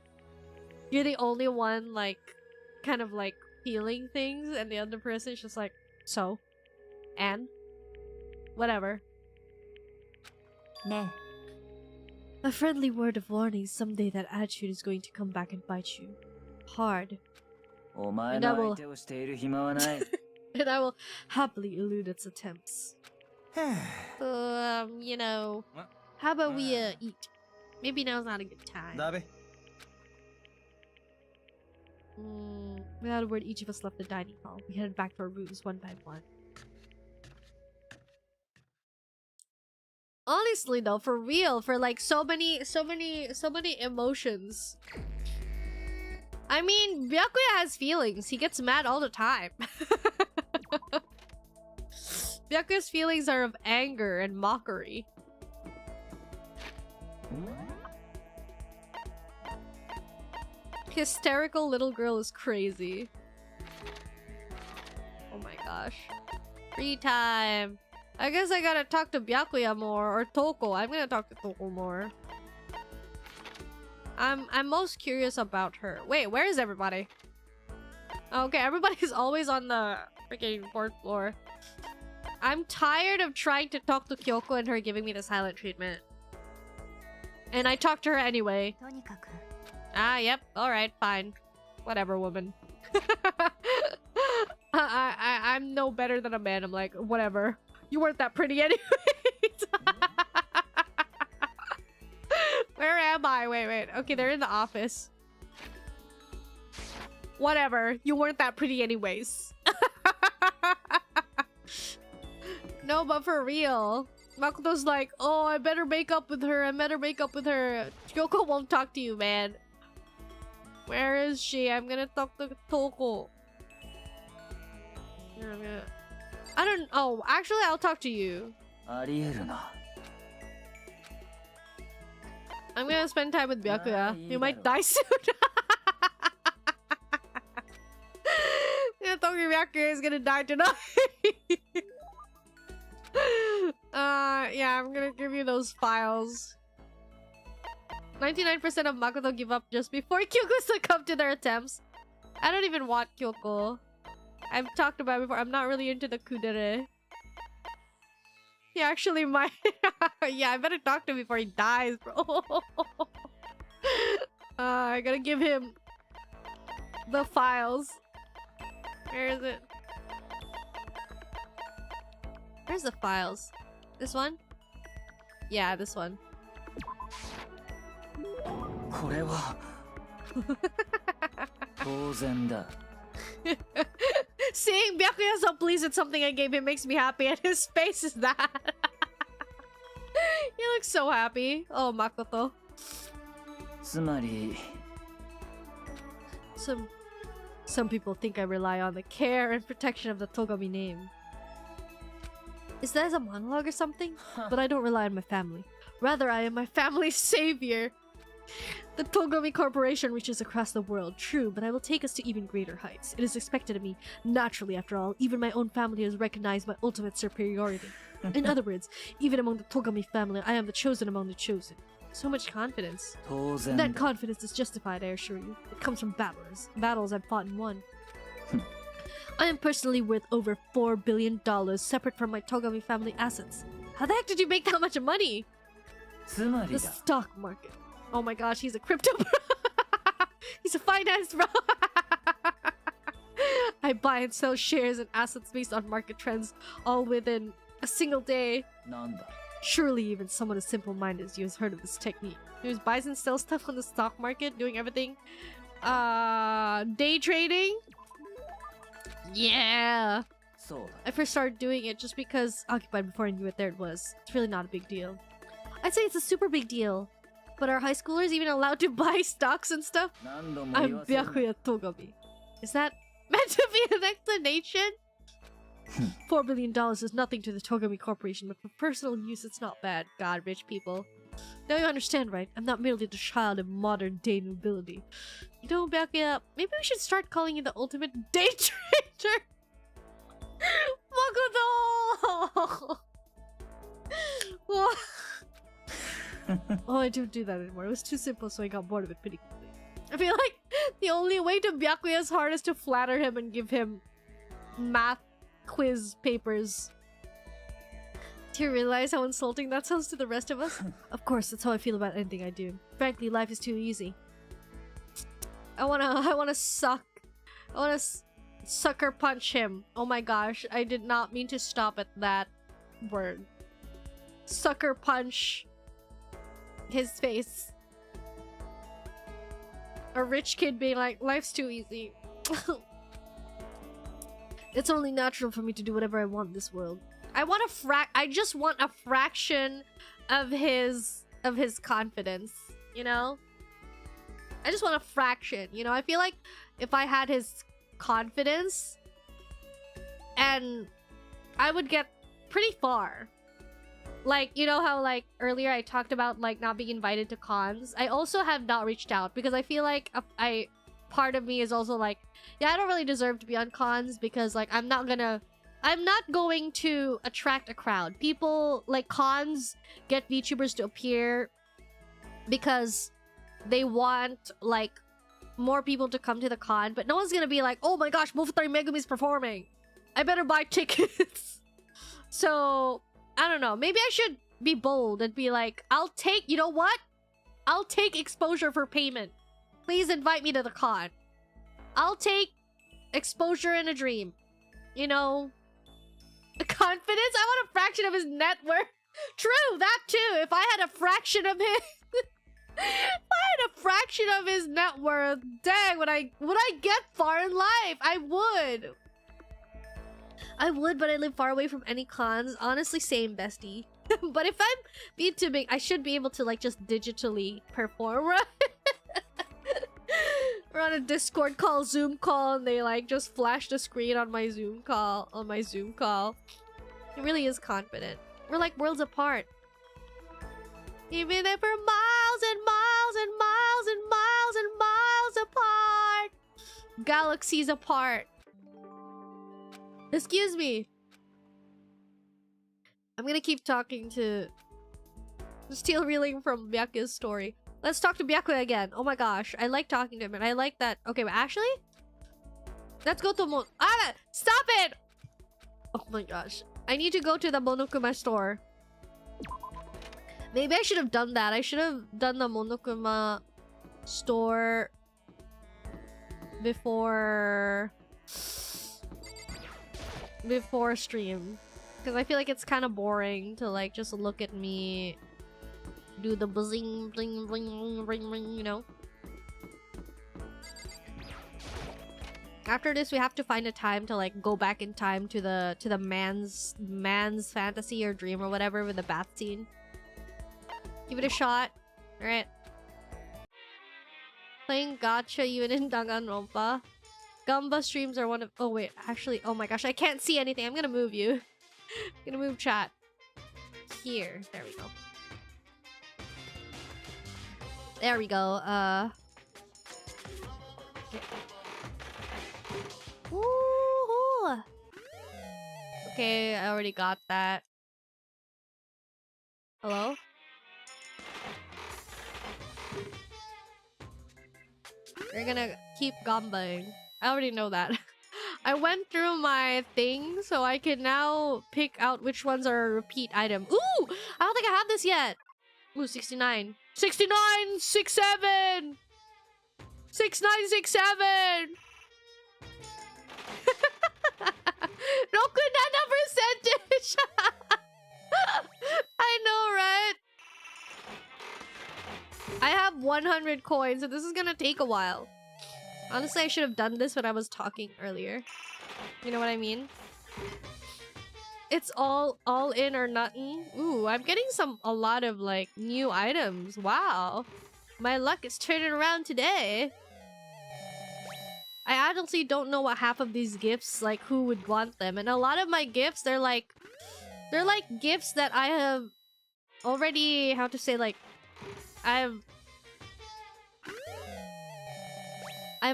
You're the only one, like, kind of like feeling things, and the other person is just like, so? And? Whatever. ね A friendly word of warning, someday that attitude is going to come back and bite you. Hard. お前の相手をしている暇はない。 And I will happily elude its attempts. You know, how about we eat? Maybe now's not a good time. だべ Without a word, each of us left the dining hall. We headed back to our rooms one by one. Honestly though, for real, for like so many emotions. I mean, Byakuya has feelings. He gets mad all the time. Byakuya's feelings are of anger and mockery. Hysterical little girl is crazy. Oh my gosh. Free time. I guess I gotta talk to Byakuya more, or Toko. I'm gonna talk to Toko more. I'm most curious about her. Wait, where is everybody? Okay, everybody's always on the freaking 4th floor. I'm tired of trying to talk to Kyoko and her giving me the silent treatment. And I talked to her anyway. とにかく Ah, yep. Alright, fine. Whatever, woman. I'm no better than a man. I'm like, whatever. You weren't that pretty anyways. Where am I? Wait. Okay, they're in the office. Whatever. You weren't that pretty anyways. No, but for real. Makoto's like, oh, I better make up with her. Kyoko won't talk to you, man. Where is she? I'm gonna talk to Toko. I don't... Oh, actually, I'll talk to you. ありえるな。 I'm gonna spend time with Byakuya. You might die soon. Yeah, Toki Byakuya is gonna die tonight. Yeah, I'm gonna give you those files. 99% of Makoto give up just before Kyoko succumbed to their attempts. I don't even want Kyoko. I've talked about it before. I'm not really into the kudere. He actually might. Yeah, I better talk to him before he dies, bro. I gotta give him the files. Where is it? Where's the files? This one? Yeah, this one. これは当然だ。 Seeing Byakuya so pleased with something I gave him makes me happy, and his face is that. He looks so happy. Oh, Makoto. つまり Some people think I rely on the care and protection of the Togami name. Is that a monologue or something? But I don't rely on my family. Rather, I am my family's savior. The Togami Corporation reaches across the world, true, but I will take us to even greater heights. It is expected of me. Naturally, after all, even my own family has recognized my ultimate superiority. In other words, even among the Togami family, I am the chosen among the chosen. So much confidence. 当然 That だ。 confidence is justified, I assure you. It comes from battles I've fought and won. I am personally worth over $4 billion separate from my Togami family assets. How the heck did you make that much money? つまり The だ stock market. Oh my gosh, he's a crypto bro. He's a finance bro. I buy and sell shares and assets based on market trends all within a single day. なんだ Surely even someone as simple-minded as you has heard of this technique. He just buys and sells stuff on the stock market, doing everything. Day trading? Yeah. そうだ I first started doing it just because occupied before I knew it, there it was. It's really not a big deal. I'd say it's a super big deal. But are high schoolers even allowed to buy stocks and stuff? 何度も言 I'm わせるな Byakuya Togami. Is that meant to be an explanation? $4 billion is nothing to the Togami Corporation, but for personal use, it's not bad. God, rich people. Now you understand, right? I'm not merely the child of modern-day nobility. You know, Byakuya, maybe we should start calling you the ultimate day trader. Makoto! Oh, I don't do that anymore. It was too simple, so I got bored of it pretty quickly. I feel like the only way to Byakuya's heart is to flatter him and give him math quiz papers. Do you realize how insulting that sounds to the rest of us? Of course, that's how I feel about anything I do. Frankly, life is too easy. I wanna sucker punch him. Oh my gosh, I did not mean to stop at that word. Sucker punch his face. A rich kid being like, life's too easy. It's only natural for me to do whatever I want in this world. I just want a fraction of his confidence, you know? I just want a fraction, you know? I feel like if I had his confidence, and I would get pretty far. Like, you know how, like, earlier I talked about, like, not being invited to cons? I also have not reached out because I feel like part of me is also like, yeah, I don't really deserve to be on cons because, like, I'm not going to attract a crowd. People, like, cons get VTubers to appear because they want, like, more people to come to the con, but no one's gonna be like, oh my gosh, Mofutari Megumi's performing. I better buy tickets. So, I don't know. Maybe I should be bold and be like, you know what? I'll take exposure for payment. Please invite me to the con. I'll take exposure in a dream. You know? Confidence? I want a fraction of his net worth. True, that too. If I had a fraction of his... if I had a fraction of his net worth, dang, would I get far in life? I would. I would, but I live far away from any cons. Honestly, same, bestie. But if I'm being too big, I should be able to, like, just digitally perform, right? We're on a Discord call, Zoom call, and they, like, just flash the screen on my Zoom call. He really is confident. We're, like, worlds apart. Even if we're miles and miles and miles and miles and miles apart. Galaxies apart. Excuse me. I'm gonna keep talking to... Still reeling from Byakuya's story. Let's talk to Byakuya again. Oh my gosh. I like talking to him and I like that... Okay, but actually... Let's go to stop it! Oh my gosh. I need to go to the Monokuma store. Maybe I should have done that. I should have done the Monokuma store... before stream, because I feel like it's kind of boring to, like, just look at me do the buzzing bling bling ring ring, you know. After this, we have to find a time to, like, go back in time to the man's fantasy or dream or whatever with the bath scene. Give it a shot. All right. Playing gacha even in Danganronpa. Gamba streams are one of... Oh, wait. Actually, oh my gosh. I can't see anything. I'm gonna move you. I'm gonna move chat. Here. There we go. There we go. Okay. Woohoo! Okay, I already got that. Hello? We're gonna keep gambaing. I already know that. I went through my thing, so I can now pick out which ones are a repeat item. Ooh! I don't think I have this yet. Ooh, 69. 69! 67! 6967! Roku Nana percentage! I know, right? I have 100 coins, so this is gonna take a while. Honestly, I should have done this when I was talking earlier. You know what I mean? It's all in or nothing. Ooh, I'm getting a lot of like new items. Wow. My luck is turning around today. I honestly don't know what half of these gifts, like who would want them. And a lot of my gifts, they're like gifts that I have already, how to say, like I've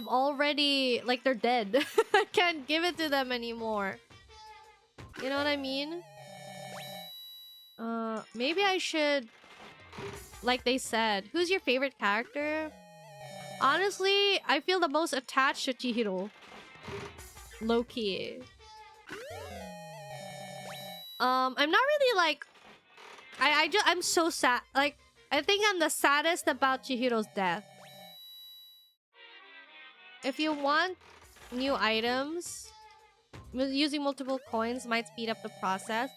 already, like, they're dead. I can't give it to them anymore. You know what I mean? Maybe I should, like they said, who's your favorite character? Honestly, I feel the most attached to Chihiro. Low-key. I'm not really like... I'm so sad. Like, I think I'm the saddest about Chihiro's death. If you want new items, using multiple coins might speed up the process.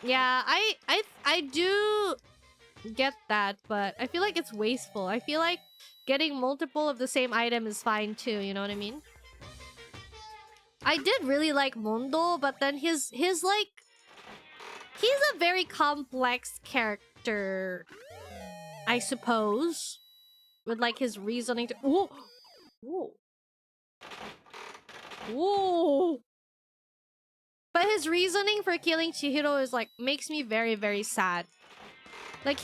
Yeah, I do get that, but I feel like it's wasteful. I feel like getting multiple of the same item is fine too, you know what I mean? I did really like Mondo, but then his like... He's a very complex character, I suppose. With like his reasoning to... Whoa! Whoa! Whoa! But his reasoning for killing Chihiro is like, makes me very, very sad. Like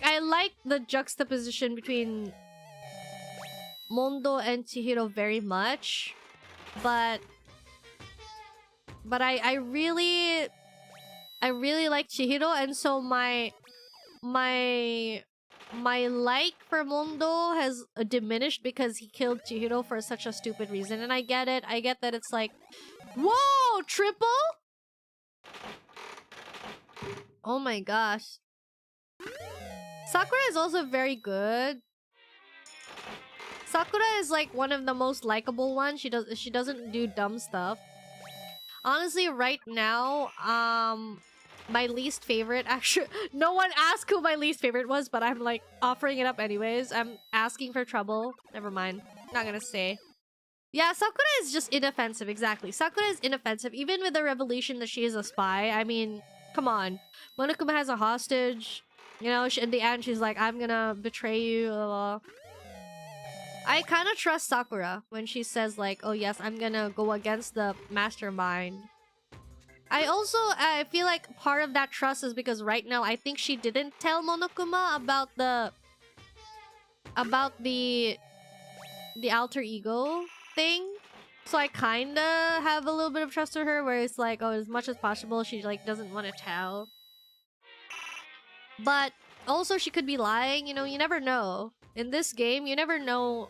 I like the juxtaposition between Mondo and Chihiro very much. But I really like Chihiro, and so my like for Mondo has diminished because he killed Chihiro for such a stupid reason. And I get it. I get that it's like, whoa, triple? Oh my gosh. Sakura is also very good. Sakura is like one of the most likable ones. She doesn't do dumb stuff. Honestly, right now, my least favorite, actually, no one asked who my least favorite was, but I'm like offering it up anyways. I'm asking for trouble. Never mind. Not gonna say. Yeah, Sakura is just inoffensive, exactly. Sakura is inoffensive, even with the revelation that she is a spy. I mean, come on. Monokuma has a hostage. You know, in the end, she's like, I'm gonna betray you. Blah, blah. I kind of trust Sakura when she says like, oh yes, I'm gonna go against the mastermind. I feel like part of that trust is because right now I think she didn't tell Monokuma about the alter ego thing. So I kinda have a little bit of trust to her where it's like, oh, as much as possible she like doesn't want to tell. But also she could be lying, you know, you never know. In this game, you never know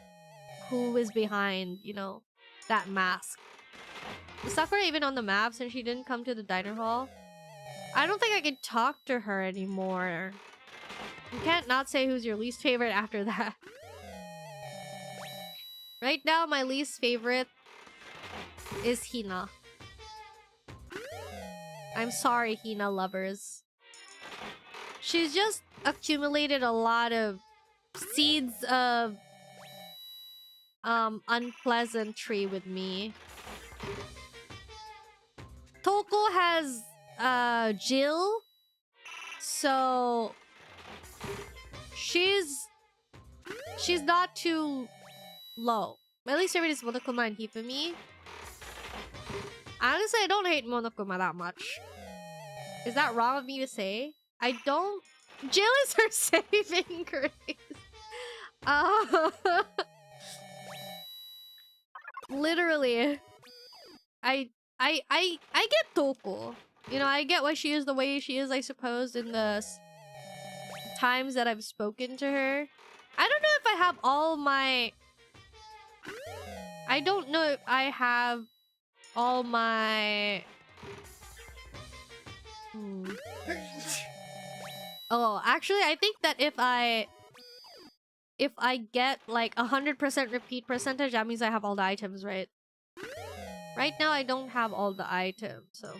who is behind, you know, that mask. Is Sakura even on the map since she didn't come to the diner hall? I don't think I can talk to her anymore. You can't not say who's your least favorite after that. Right now, my least favorite is Hina. I'm sorry, Hina lovers. She's just accumulated a lot of seeds of unpleasantry with me. Toko has Jill, so she's not too low. My least favorite is Monokuma and Hifumi. Honestly, I don't hate Monokuma that much. Is that wrong of me to say? I don't. Jill is her saving grace. Literally, I get Toko. You know, I get why she is the way she is, I suppose, in the times that I've spoken to her. I don't know if I have all my... I don't know if I have all my... Oh, actually, I think that if I get like 100% repeat percentage, that means I have all the items, right? Right now, I don't have all the items, so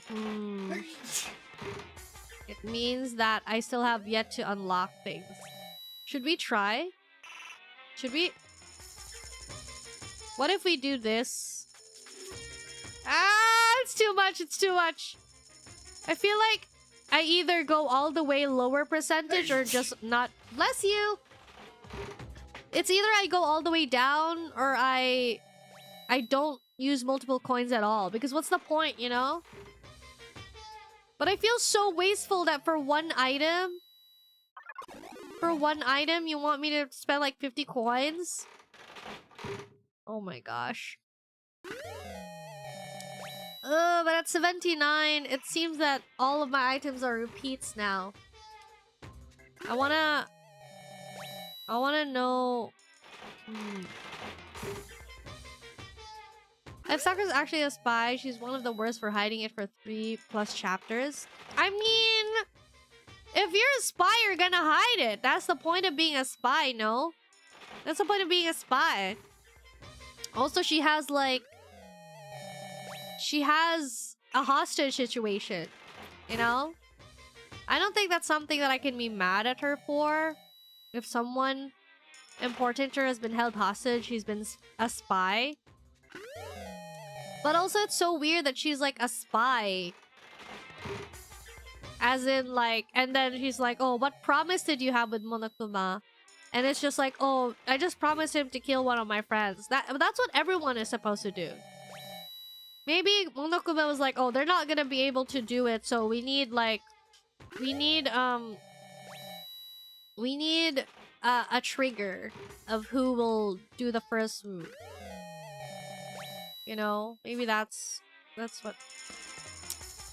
it means that I still have yet to unlock things. Should we try? Should we? What if we do this? Ah, it's too much. It's too much. I feel like I either go all the way lower percentage or just not. Bless you. It's either I go all the way down or I don't use multiple coins at all, because what's the point, you know? But I feel so wasteful that for one item you want me to spend like 50 coins? Oh my gosh. But at 79, it seems that all of my items are repeats now. I wanna know... If Sakura's actually a spy, she's one of the worst for hiding it for 3+ chapters. I mean, if you're a spy, you're gonna hide it. That's the point of being a spy, no? That's the point of being a spy. Also, she has like... She has a hostage situation, you know? I don't think that's something that I can be mad at her for. If someone important to her has been held hostage, she's been a spy. But also, it's so weird that she's like a spy. As in like, and then she's like, oh, what promise did you have with Monokuma? And it's just like, oh, I just promised him to kill one of my friends. That's what everyone is supposed to do. Maybe Monokuma was like, oh, they're not gonna be able to do it, so we need like... We need a trigger of who will do the first move. You know? Maybe that's what...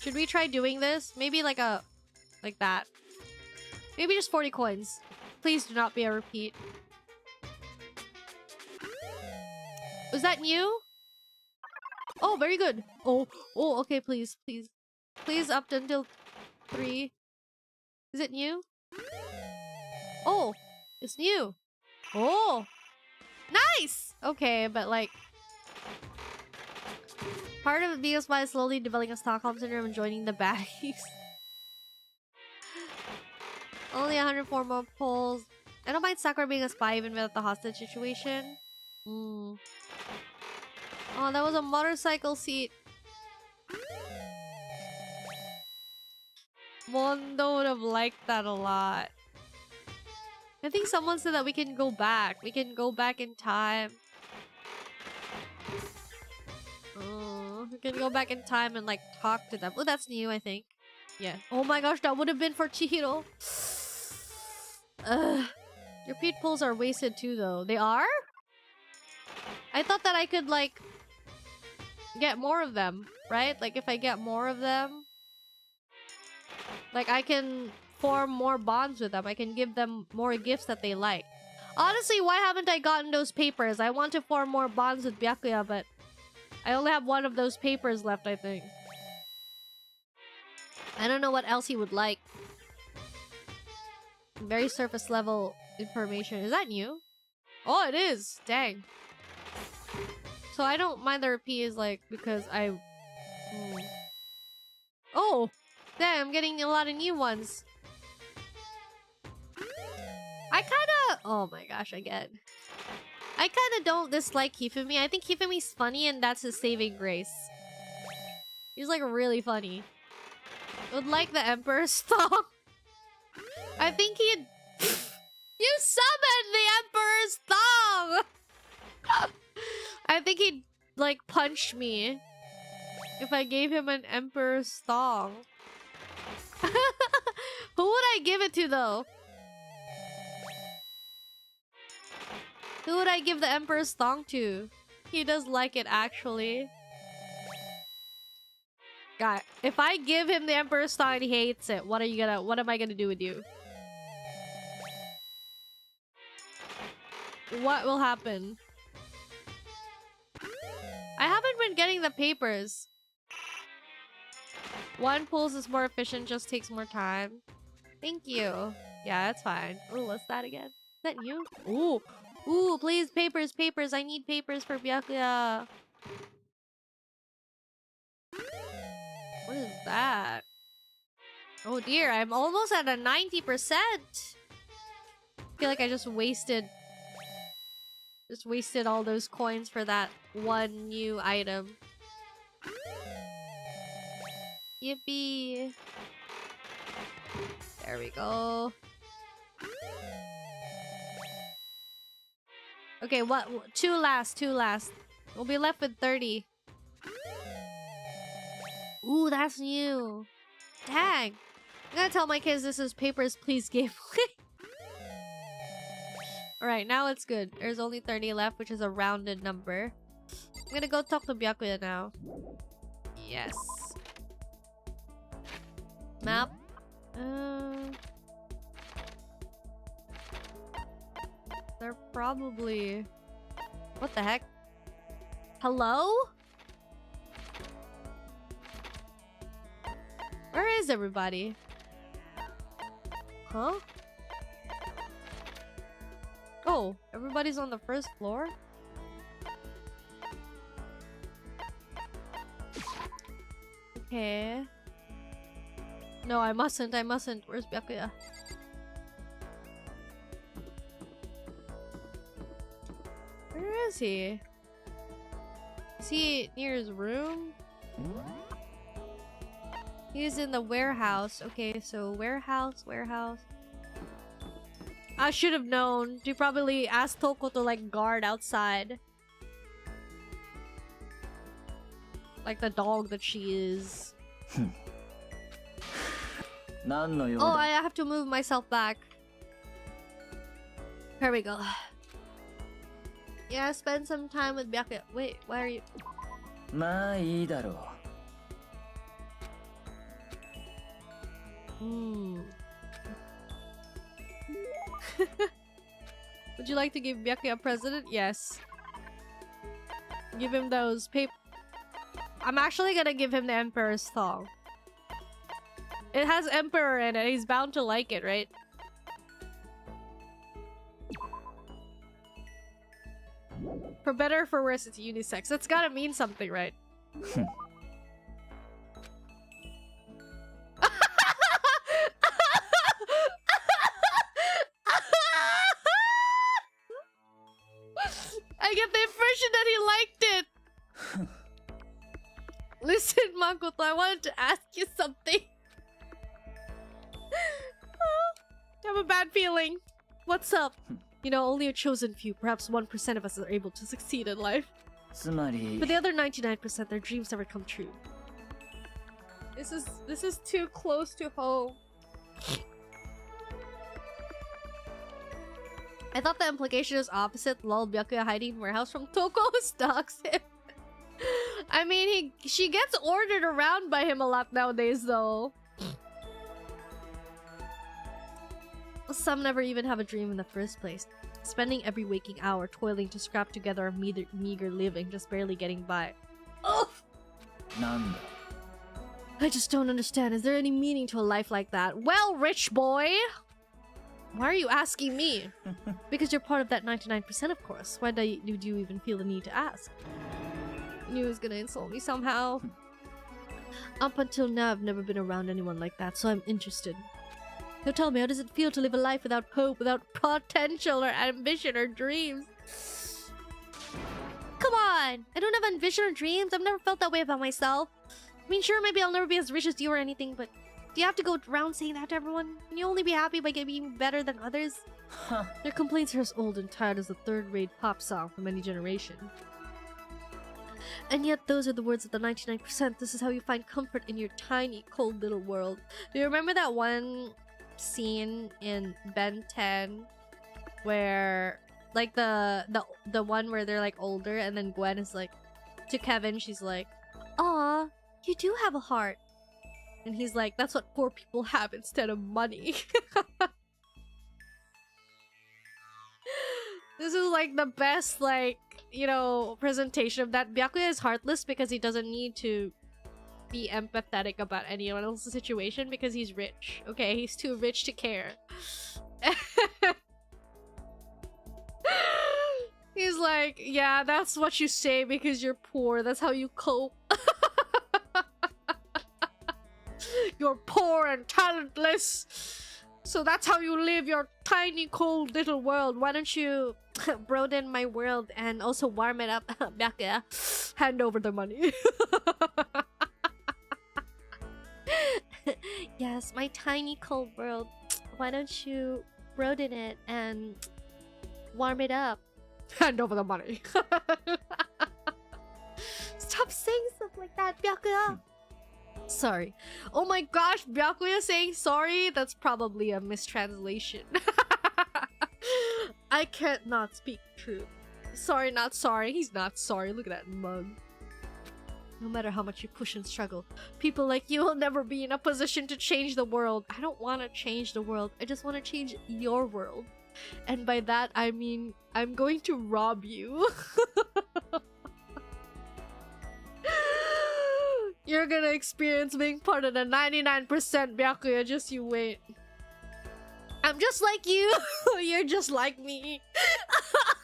Should we try doing this? Maybe like that. Maybe just 40 coins. Please do not be a repeat. Was that new? Oh, very good. Oh, okay, please. Please up until 3. Is it new? Oh, it's new. Oh, nice. Okay, but like... Part of it being a spy is slowly developing a Stockholm syndrome and joining the baddies. Only 104 more polls. I don't mind Sakura being a spy even without the hostage situation. Oh, that was a motorcycle seat. Mondo would have liked that a lot. I think someone said that we can go back. We can go back in time. We can go back in time and like talk to them. Oh, that's new, I think. Yeah. Oh my gosh, that would have been for Chihiro. Repeat pulls are wasted too, though. They are? I thought that I could like get more of them, right? Like if I get more of them, like I can form more bonds with them. I can give them more gifts that they like. Honestly, why haven't I gotten those papers? I want to form more bonds with Byakuya, but I only have one of those papers left, I think. I don't know what else he would like. Very surface level information. Is that new? Oh, it is. Dang. So I don't mind the repeat is like because I... Oh! Damn, I'm getting a lot of new ones. I kinda... Oh my gosh, again. I kinda don't dislike Hifumi. I think Hifumi's funny and that's his saving grace. He's like really funny. Would like the Emperor's thong. I think he'd... You summoned the Emperor's thong! I think he'd like punch me if I gave him an Emperor's thong. Who would I give it to though? Who would I give the Emperor's thong to? He does like it actually. God, if I give him the Emperor's thong and he hates it, what am I gonna do with you? What will happen? I haven't been getting the papers. One pulls is more efficient, just takes more time. Thank you. Yeah, that's fine. Oh, what's that again? Is that you? Ooh. Ooh, please, papers, papers. I need papers for Byakuya. What is that? Oh dear, I'm almost at a 90%. I feel like I just wasted all those coins for that one new item. Yippee. There we go. Okay, what? Two last. We'll be left with 30. Ooh, that's new. Dang. I'm gonna tell my kids this is Papers, Please gameplay. Alright, now it's good. There's only 30 left, which is a rounded number. I'm gonna go talk to Byakuya now. Yes. Map. They're probably... What the heck? Hello? Where is everybody? Huh? Oh, everybody's on the first floor? Okay. No, I mustn't. Where's Byakuya? Where is he? Is he near his room? He's in the warehouse. Okay, so warehouse. I should have known. She probably asked Toko to like guard outside. Like the dog that she is. Oh, I have to move myself back. Here we go. Yeah, spend some time with Byakuya. Wait, why are you... Would you like to give Byakuya a present? Yes. Give him those paper... I'm actually gonna give him the Emperor's thong. It has Emperor in it. He's bound to like it, right? For better or for worse, it's unisex. That's gotta mean something, right? I get the impression that he liked it. Listen, Makoto, I wanted to ask you something. I have a bad feeling. What's up? You know, only a chosen few, perhaps 1% of us are able to succeed in life. But the other 99%, their dreams never come true. This is too close to home. I thought the implication is opposite. Lol, Byakuya hiding in warehouse from Toko stalks him. I mean, she gets ordered around by him a lot nowadays, though. Some never even have a dream in the first place. Spending every waking hour toiling to scrap together a meager living, just barely getting by. Oh! I just don't understand. Is there any meaning to a life like that? Well, rich boy! Why are you asking me? Because you're part of that 99%, of course. Why do you even feel the need to ask? I knew he was gonna insult me somehow. Up until now, I've never been around anyone like that, so I'm interested. So tell me, how does it feel to live a life without hope, without potential or ambition or dreams? Come on! I don't have ambition or dreams. I've never felt that way about myself. I mean, sure, maybe I'll never be as rich as you or anything, but do you have to go around saying that to everyone? Can you only be happy by being better than others? Their complaints are as old and tired as a third-rate pop song from any generation. And yet, those are the words of the 99%. This is how you find comfort in your tiny, cold little world. Do you remember that one scene in Ben 10 where, like, the one where they're, like, older and then Gwen is like, to Kevin, she's like, "Aw, you do have a heart." And he's like, "That's what poor people have instead of money." This is, like, the best, like, you know, presentation of that. Byakuya is heartless because he doesn't need to be empathetic about anyone else's situation because he's rich. Okay, he's too rich to care. He's like, yeah, that's what you say because you're poor. That's how you cope. You're poor and talentless. So that's how you live your tiny, cold little world. Why don't you broaden my world and also warm it up? Byakuya, hand over the money. Yes, my tiny, cold world. Why don't you broaden it and warm it up? Hand over the money. Stop saying stuff like that, Byakuya. Sorry. Oh my gosh, Byakuya saying sorry? That's probably a mistranslation. I can't not speak truth. Sorry, not sorry. He's not sorry. Look at that mug. No matter how much you push and struggle, people like you will never be in a position to change the world. I don't want to change the world. I just want to change your world. And by that, I mean, I'm going to rob you. You're gonna experience being part of the 99%, Byakuya. Just you wait. I'm just like you. You're just like me.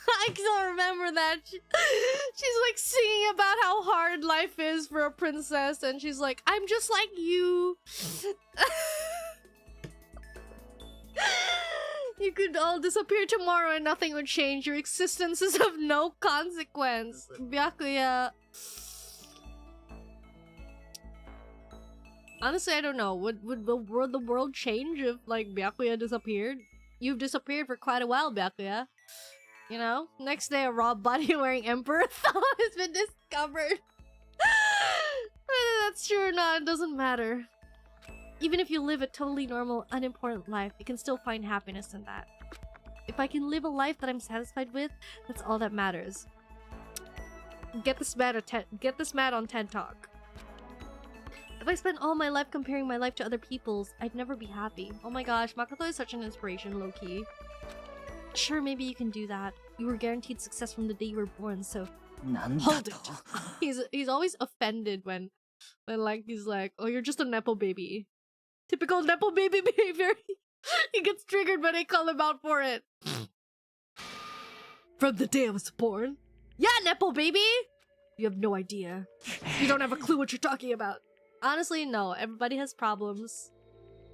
I still remember that. She's like singing about how hard life is for a princess, and she's like, I'm just like you. You could all disappear tomorrow and nothing would change. Your existence is of no consequence. Byakuya. Honestly, I don't know. Would the world change if, like, Byakuya disappeared? You've disappeared for quite a while, Byakuya. You know? Next day, a raw body wearing emperor thumb has been discovered. Whether that's true or not, it doesn't matter. Even if you live a totally normal, unimportant life, you can still find happiness in that. If I can live a life that I'm satisfied with, that's all that matters. Get this man on TED Talk. If I spent all my life comparing my life to other people's, I'd never be happy. Oh my gosh, Makoto is such an inspiration, low-key. Sure, maybe you can do that. You were guaranteed success from the day you were born, so... Hold it! He's always offended when like, he's like, oh, you're just a Nepo baby. Typical Nepo baby behavior. He gets triggered when they call him out for it. From the day I was born? Yeah, Nepo baby! You have no idea. You don't have a clue what you're talking about. Honestly, no. Everybody has problems.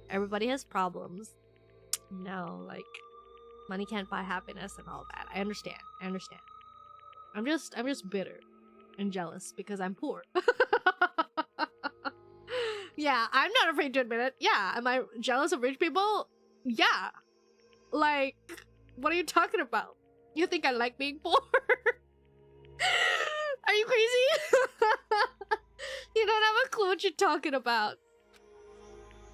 Everybody has problems. No, like, money can't buy happiness and all that. I understand. I understand. I'm just bitter and jealous because I'm poor. Yeah, I'm not afraid to admit it. Yeah, am I jealous of rich people? Yeah. Like, what are you talking about? You think I like being poor? Are you crazy? You don't have a clue what you're talking about.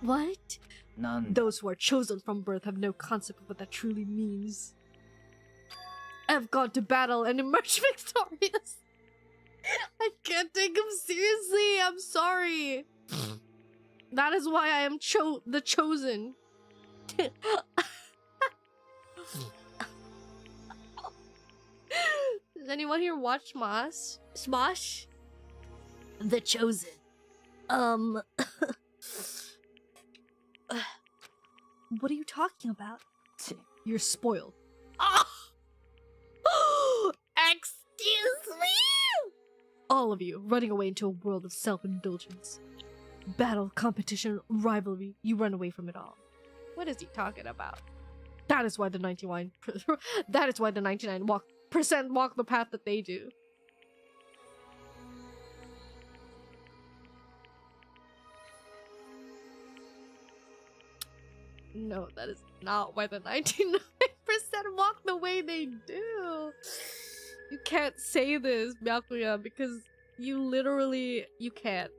What? Those who are chosen from birth have no concept of what that truly means. I have gone to battle and emerged victorious. I can't take him seriously. I'm sorry. That is why I am the chosen. Does anyone here watch Smosh? The Chosen. What are you talking about? You're spoiled. Oh! Excuse me? All of you running away into a world of self-indulgence. Battle, competition, rivalry. You run away from it all. What is he talking about? That is why the 99% walk the path that they do. No, that is not why the 99% walk the way they do. You can't say this, Byakuya, because you can't.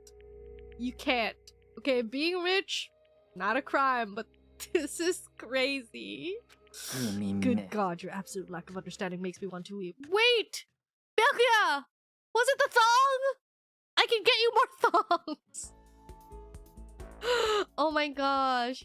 You can't. Okay, being rich, not a crime, but this is crazy. Good God, your absolute lack of understanding makes me want to weep. Wait! Byakuya! Was it the thong? I can get you more thongs! Oh my gosh,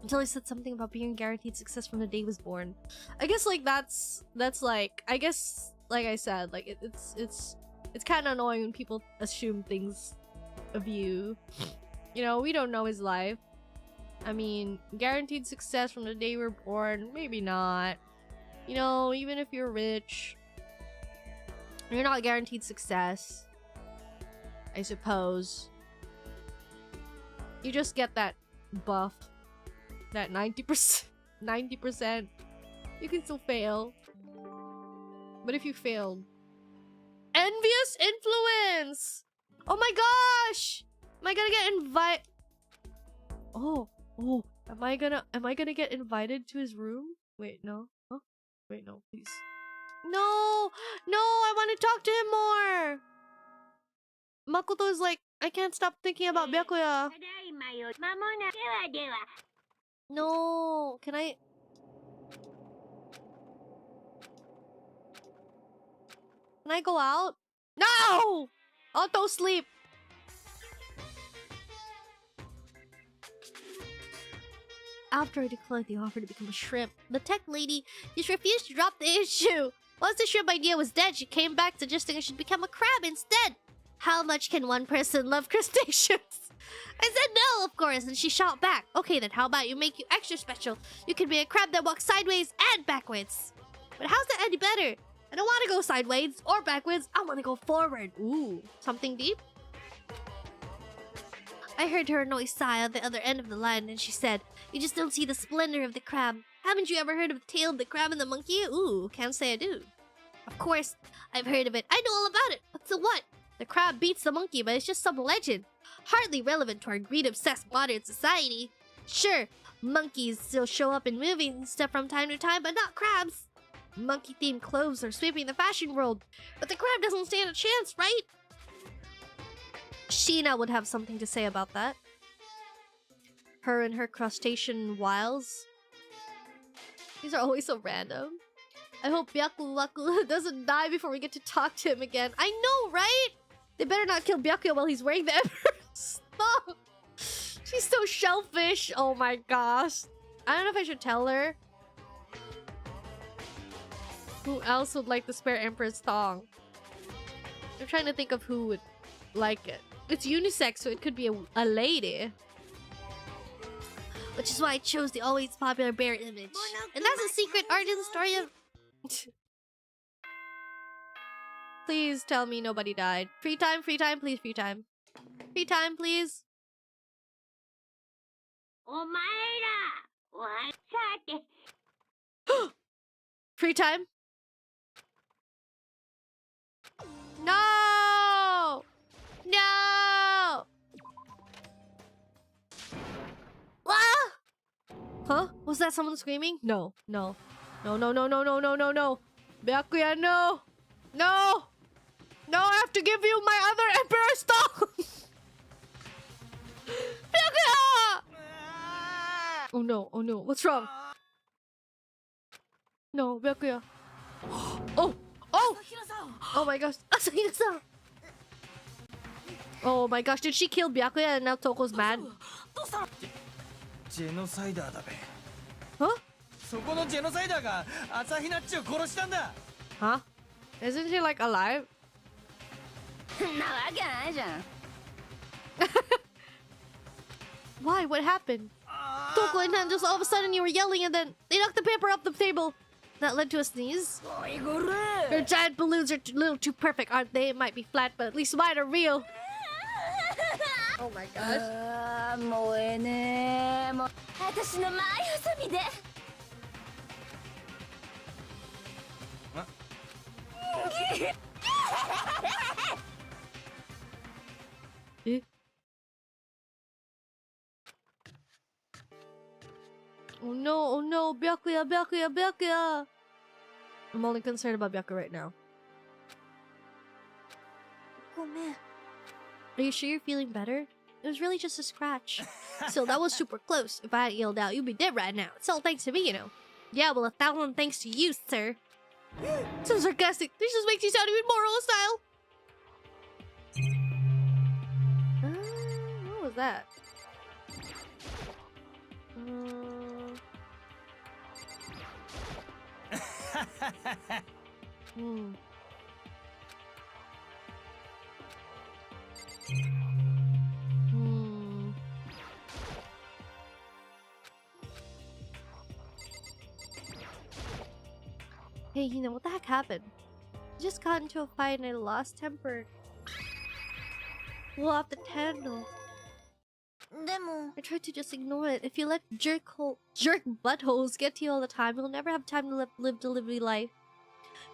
Until he said something about being guaranteed success from the day he was born. I guess like that's like, I guess like I said, like it's kind of annoying when people assume things of you. You know, we don't know his life. I mean, guaranteed success from the day you were born, maybe not. You know, even if you're rich, you're not guaranteed success, I suppose. You just get that buff, that 90%. You can still fail. But if you failed, envious influence! Oh my gosh! Am I gonna get Oh, am I gonna get invited to his room? Wait, no. Huh? Wait, no, please. No, I want to talk to him more. Makoto is like, I can't stop thinking about Byakuya. No, can I go out? No! Auto sleep. After I declined the offer to become a shrimp, the tech lady just refused to drop the issue. Once the shrimp idea was dead, she came back suggesting I should become a crab instead. How much can one person love crustaceans? I said no, of course, and she shot back. Okay then, how about you make you extra special? You can be a crab that walks sideways and backwards. But how's that any better? I don't want to go sideways or backwards. I want to go forward. Ooh, something deep? I heard her annoyed sigh on the other end of the line, and she said, "You just don't see the splendor of the crab. Haven't you ever heard of the tale of the crab and the monkey? Ooh, can't say I do." Of course, I've heard of it. I know all about it. But so what? The crab beats the monkey, but it's just some legend. Hardly relevant to our greed-obsessed modern society. Sure, monkeys still show up in movies and stuff from time to time, but not crabs. Monkey-themed clothes are sweeping the fashion world, but the crab doesn't stand a chance, right? Sheena would have something to say about that. Her and her crustacean wiles. These are always so random. I hope Byakuya doesn't die before we get to talk to him again. I know, right? They better not kill Byakuya while he's wearing the Emperor. Stop! She's so shellfish. Oh my gosh. I don't know if I should tell her. Who else would like the spare Emperor's thong? I'm trying to think of who would like it. It's unisex, so it could be a lady. Which is why I chose the always popular bear image. And that's a secret origin story of... Please tell me nobody died. Free time, please, free time. Free time, please. Free time? No! No! Ah! Huh? Was that someone screaming? No. No. No, no, no, no, no, no, no, no. Byakuya, no! No! No, I have to give you my other Emperor Stone! Byakuya! Oh no, oh no. What's wrong? No, Byakuya. Oh! Oh! Oh my gosh. Asahina-san! Oh my gosh, did she kill Byakuya and now Toko's mad? Huh? Huh? Isn't she like alive? Why? What happened? Toko and Han, just all of a sudden you were yelling and then they knocked the paper off the table. That led to a sneeze. Your giant balloons are a little too perfect, aren't they? It might be flat, but at least mine are real. Oh my gosh. Eh? Oh no, Byakuya, Byakuya, Byakuya! I'm only concerned about Byakuya right now. Are you sure you're feeling better? It was really just a scratch. Still, that was super close. If I hadn't yelled out, you'd be dead right now. It's all thanks to me, you know. Yeah, well, 1,000 thanks to you, sir. So sarcastic. This just makes you sound even more hostile. What was that? Hmm. Hmm. Hey, you know what the heck happened? I just got into a fight and I lost temper. Blew off the candle. でも I tried to just ignore it. If you let jerk buttholes get to you all the time, you'll never have time to live delivery life.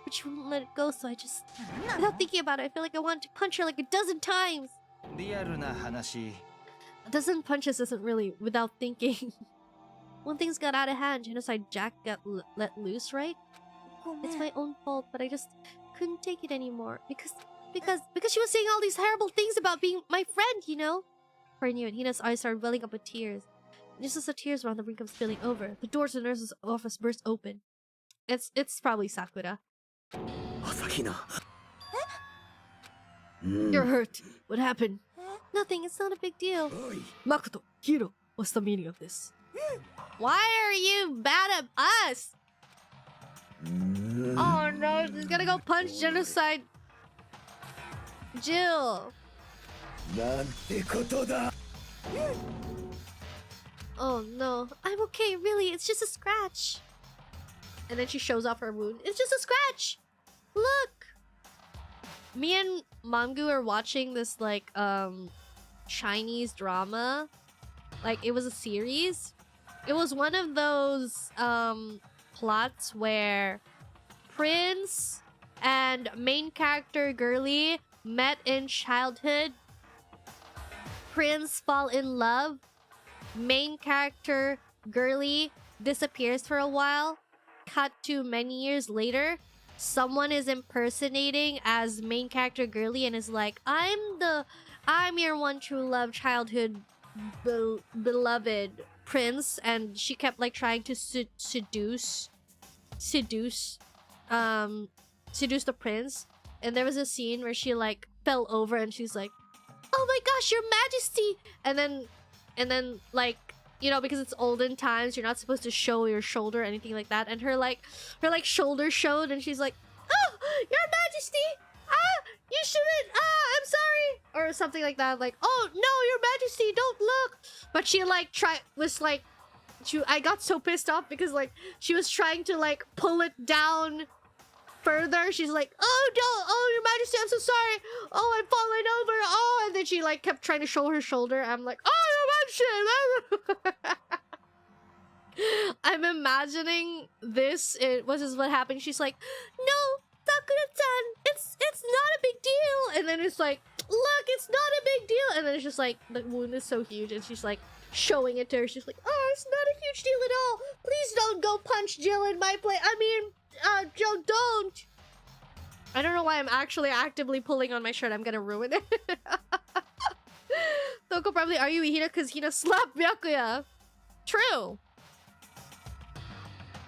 But you won't let it go, so I just... Without thinking about it, I feel like I wanted to punch her like a dozen times. リアルな話 A dozen punches isn't really without thinking. When things got out of hand, Genocide Jack got let loose, right? ごめ It's ん my own fault, but I just couldn't take it anymore. Because she was saying all these terrible things about being my friend, you know? Before I knew it, Hina's eyes started welling up with tears. Just as the tears were on the brink of spilling over, the doors of the nurse's office burst open. It's probably Sakura. 朝比奈 You're hurt. What happened? Nothing. It's not a big deal. おい Makoto, Hiro, what's the meaning of this? Why are you mad at us? Oh no, he's gonna go punch Genocide Jill. なんてことだ Oh no, I'm okay, really, it's just a scratch. And then she shows off her wound. It's just a scratch! Look! Me and Mangu are watching this, like, Chinese drama. Like, it was a series. It was one of those, plots where Prince and main character Girly met in childhood. Prince fall in love. Main character Girly disappears for a while. Cut to many years later, someone is impersonating as main character Girly and is like, I'm your one true love, childhood beloved prince, and she kept like trying to seduce the prince. And there was a scene where she like fell over and she's like, "Oh my gosh, your majesty!" And then like, you know, because it's olden times, you're not supposed to show your shoulder or anything like that. And her shoulder showed, and she's like, "Oh, your majesty! You shouldn't, I'm sorry!" Or something like that, like, "Oh, no, your majesty, don't look!" But she, like, I got so pissed off because, like, she was trying to, like, pull it down further. She's like, "Oh, don't, oh, your majesty, I'm so sorry! Oh, I'm falling over! Oh!" And then she, like, kept trying to show her shoulder. I'm like, "Oh, your majesty!" I'm imagining this. This is what happened. She's like, "No, Sakura-chan, it's not a big deal." And then it's like, "Look, it's not a big deal." And then it's just like, the wound is so huge, and she's like showing it to her. She's like, "Oh, it's not a huge deal at all. Please don't go punch Jill in my place. I mean, Jill, don't." I don't know why I'm actually actively pulling on my shirt. I'm gonna ruin it. Toko probably argue with Hina because Hina slapped Byakuya. True.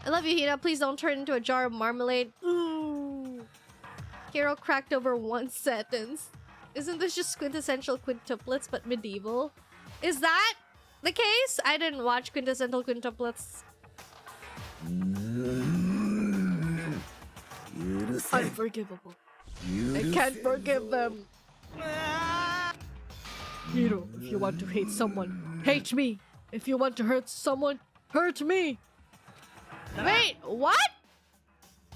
I love you, Hina. Please don't turn into a jar of marmalade. Ooh. Hero cracked over one sentence. Isn't this just quintessential quintuplets but medieval? Is that the case? I didn't watch quintessential quintuplets. 許せ Unforgivable. I 許 can't せ forgive them. Hiro, if you want to hate someone, hate me. If you want to hurt someone, hurt me. Wait, what?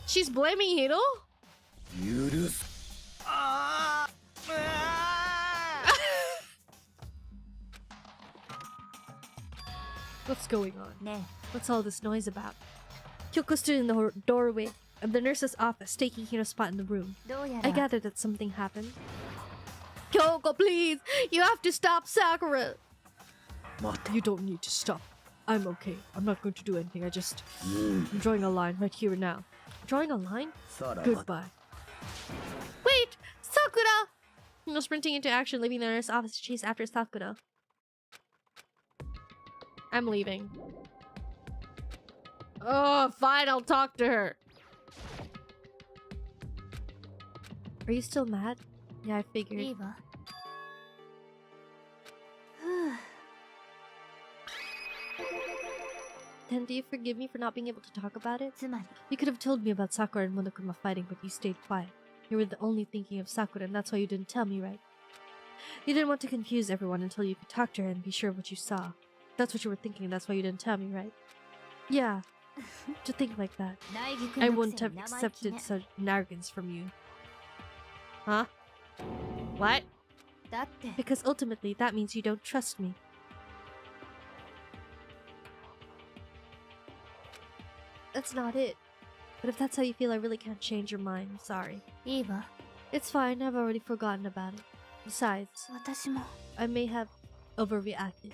She's blaming Hiro? 許す What's going on? ね What's all this noise about? Kyoko stood in the doorway of the nurse's office, taking Hiro's spot in the room. えどうや I ら gathered that something happened. Kyoko, please! You have to stop Sakura! 待て You don't need to stop. I'm okay. I'm not going to do anything. I'm Hmm. drawing a line right here and now. Drawing a line? さらば Goodbye. Wait! Sakura! Hiro sprinting into action, leaving the nurse's office to chase after Sakura. I'm leaving. Oh, fine, I'll talk to her. Are you still mad? Yeah, I い figured. いわふう Then do you forgive me for not being able to talk about it? つまり You could have told me about Sakura and Monokuma fighting, but you stayed quiet. You were the only thinking of Sakura, and that's why you didn't tell me, right? You didn't want to confuse everyone until you could talk to her and be sure of what you saw. That's what you were thinking, that's why you didn't tell me, right? Yeah. To think like that. 苗木君 I のく wouldn't せ have に生意気 accepted ね such arrogance from you. Huh? What? だって Because ultimately, that means you don't trust me. That's not it. But if that's how you feel, I really can't change your mind. I'm sorry. いいわ It's fine, I've already forgotten about it. Besides, 私も I may have overreacted.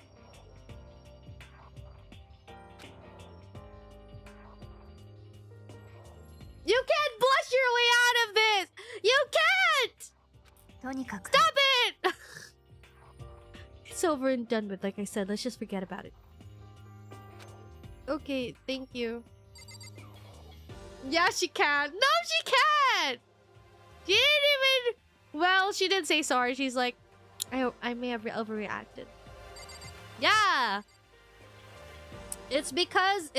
You can't blush your way out of this! You can't! とにかく Stop it! It's over and done with, like I said. Let's just forget about it. Okay, thank you. Yeah, she can. No, she can't! She didn't even... Well, she did say sorry. She's like, I may have overreacted. Yeah! It's because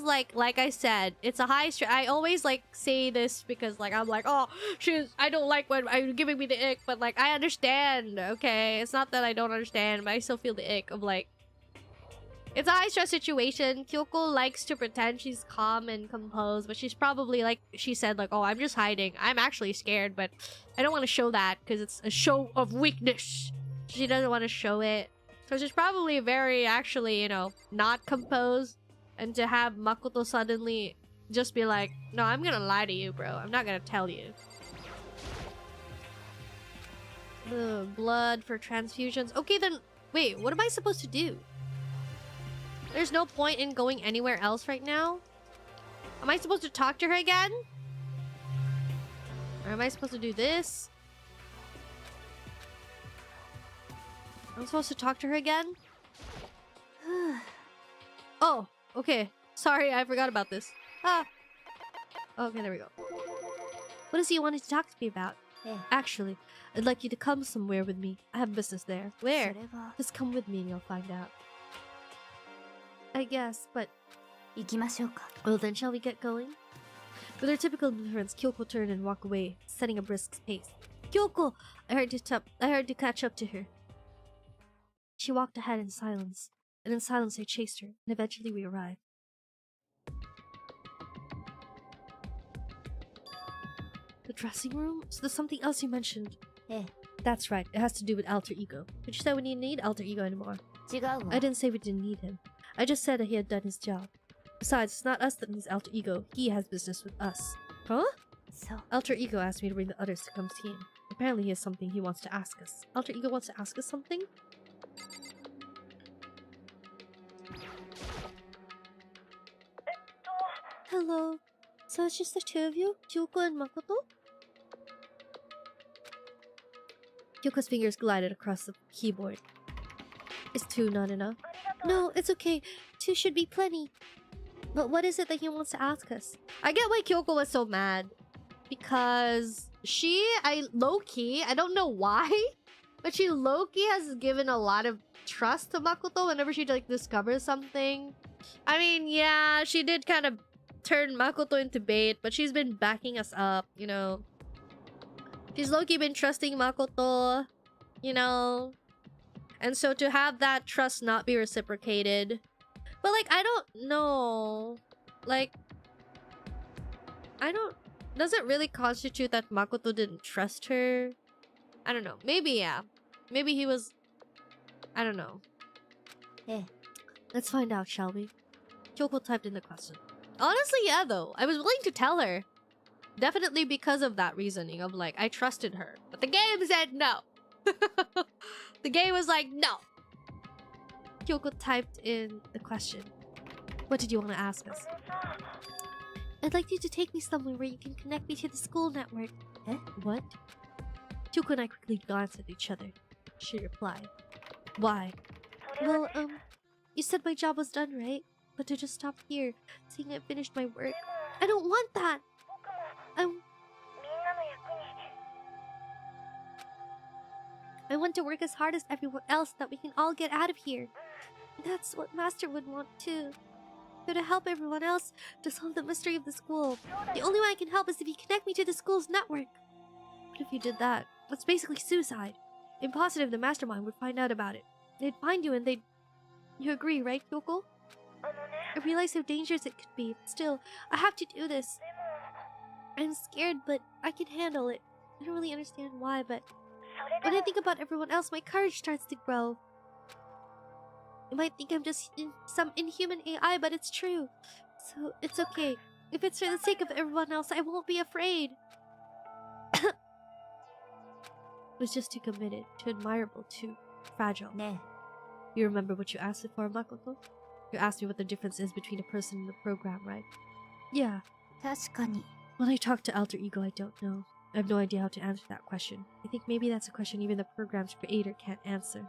like I said, it's a high stress. I always like say this because like I'm like, oh, I don't like when I'm giving me the ick, but like I understand. Okay, it's not that I don't understand, but I still feel the ick of like, it's a high stress situation. Kyoko likes to pretend she's calm and composed, but she's probably like she said like, oh, I'm just hiding. I'm actually scared, but I don't want to show that because it's a show of weakness. She doesn't want to show it. So she's probably very, actually, you know, not composed. And to have Makoto suddenly just be like, no, I'm gonna lie to you, bro. I'm not gonna tell you. Ugh, blood for transfusions. Okay, then, wait, what am I supposed to do? There's no point in going anywhere else right now? Am I supposed to talk to her again? Or am I supposed to do this? I'm supposed to talk to her again? Oh, okay. Sorry, I forgot about this. Ah. Okay, there we go. What does he want to talk to me about? Actually, I'd like you to come somewhere with me. I have business there. Where? それは Just come with me and you'll find out. I guess, but... 行きましょうか Well then, shall we get going? With her typical indifference, Kyoko turned and walked away, setting a brisk pace. Kyoko! I heard to catch up to her. She walked ahead in silence, and in silence I chased her, and eventually we arrived. The dressing room? So there's something else you mentioned. ええ That's right, it has to do with alter ego. But you said we didn't need alter ego anymore. 違うわ I didn't say we didn't need him. I just said that he had done his job. Besides, it's not us that needs alter ego. He has business with us. Huh? そう Alter ego asked me to bring the others to come see him. Apparently he has something he wants to ask us. Alter ego wants to ask us something? Hello. So it's just the two of you? Kyoko and Makoto? Kyoko's fingers glided across the keyboard. Is two not enough? No, it's okay. Two should be plenty. But what is it that he wants to ask us? I get why Kyoko was so mad. Because low-key, I don't know why, but she low-key has given a lot of trust to Makoto whenever she like discovers something. I mean, yeah, she did kind of turn Makoto into bait, but she's been backing us up, you know. She's low-key been trusting Makoto, you know. And so to have that trust not be reciprocated. But like, I don't know. Like, does it really constitute that Makoto didn't trust her? I don't know. Maybe, yeah. Maybe he was... I don't know. Eh. Let's find out, shall we? Kyoko typed in the question. Honestly, yeah, though. I was willing to tell her. Definitely because of that reasoning of, like, I trusted her. But the game said no. The game was like, no. Kyoko typed in the question. What did you want to ask us? I'd like you to take me somewhere where you can connect me to the school network. Eh? What? Kyoko and I quickly glanced at each other. She replied. Why? Well, you said my job was done, right? But to just stop here, saying I finished my work. I don't want that! I want to work as hard as everyone else that we can all get out of here. That's what Master would want too. Go to help everyone else to solve the mystery of the school. The only way I can help is if you connect me to the school's network. What if you did that? That's basically suicide. I'm positive the mastermind would find out about it. They'd find you and they'd... You agree, right, Kyoko? I realize how dangerous it could be. Still, I have to do this. I'm scared, but I can handle it. I don't really understand why, but... When I think about everyone else, my courage starts to grow. You might think I'm just some inhuman AI, but it's true. So, it's okay. If it's for the sake of everyone else, I won't be afraid. I was just too committed, too admirable, too fragile. You remember what you asked for, Makoto? You asked me what the difference is between a person and a program, right? Yeah. 確かに When I talk to Alter Ego, I don't know. I have no idea how to answer that question. I think maybe that's a question even the program's creator can't answer.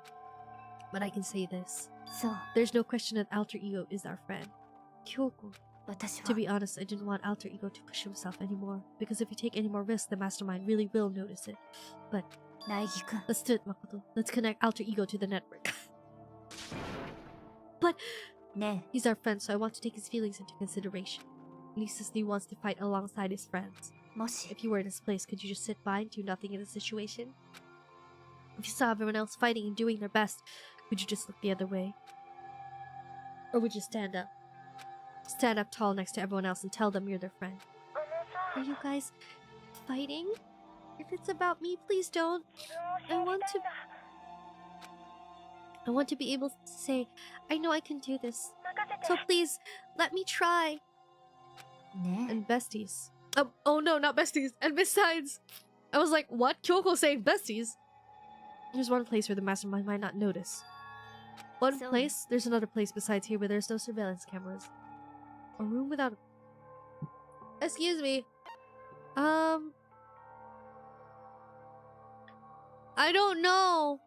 But I can say this. そう There's no question that Alter Ego is our friend. Kyoko. 私 To は be honest, I didn't want Alter Ego to push himself anymore. Because if you take any more risks, the mastermind really will notice it. But 苗木くん let's do it, Makoto. Let's connect Alter Ego to the network. But ね he's our friend, so I want to take his feelings into consideration. He says he wants to fight alongside his friends. えもし If you were in his place, could you just sit by and do nothing in the situation? If you saw everyone else fighting and doing their best, would you just look the other way? Or would you stand up? Stand up tall next to everyone else and tell them you're their friend. Are you guys fighting? If it's about me, please don't. I want to be able to say, I know I can do this. So please, let me try. ね And besties. Oh no, not besties. And besides, I was like, what? Kyoko saying besties? There's one place where the mastermind might not notice. One So- place? There's another place besides here where there's no surveillance cameras. A room without... Excuse me. I don't know.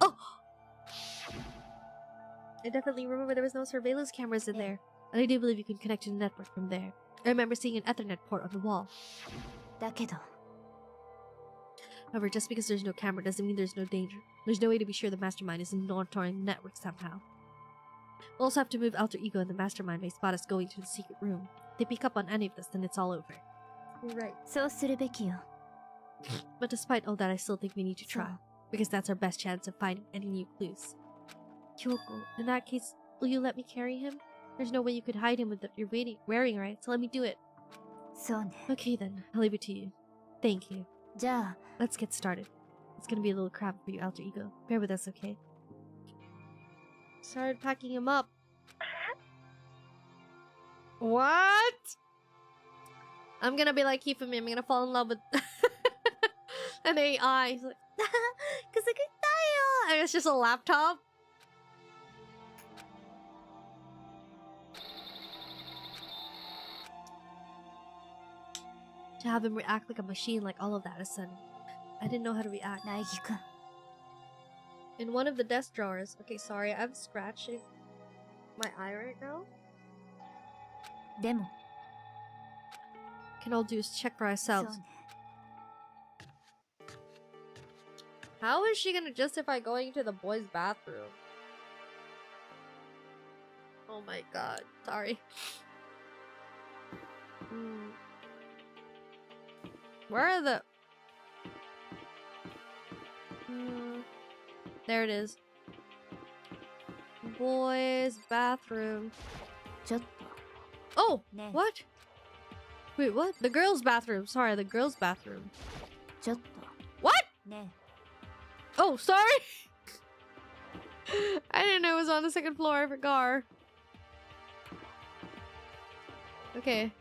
Oh! I definitely remember there was no surveillance cameras in there. And I do believe you can connect to the network from there. I remember seeing an Ethernet port on the wall. だけど However, just because there's no camera doesn't mean there's no danger. There's no way to be sure the mastermind isn't monitoring the network somehow. We'll also have to move Alter Ego and the mastermind may spot us going to the secret room. If they pick up on any of this, then it's all over. Right. そうするべきよ But despite all that, I still think we need to try. So- Because that's our best chance of finding any new clues. Kyoko, in that case, will you let me carry him? There's no way you could hide him with your wearing, right? So let me do it. そうね Okay then, I'll leave it to you. Thank you. じゃあ Let's get started. It's gonna be a little cramped for you, Alter Ego. Bear with us, okay? Started packing him up. What? I'm gonna be like Hifumi. I'm gonna fall in love with an AI. He's like, and it's just a laptop. To have him react like a machine, like all of that is sudden. I didn't know how to react. 苗木くん In one of the desk drawers. Okay, sorry, I'm scratching my eye right now. でも Can all do is check for そう ourselves. ね How is she gonna justify going to the boys' bathroom? Oh my god, sorry. Where are the... there it is. Boys' bathroom. ちょっと Oh! ね What? Wait, what? The girls' bathroom. Sorry, the girls' bathroom. ちょっと What? ね Oh, sorry! I didn't know it was on the second floor. I forgot. Okay.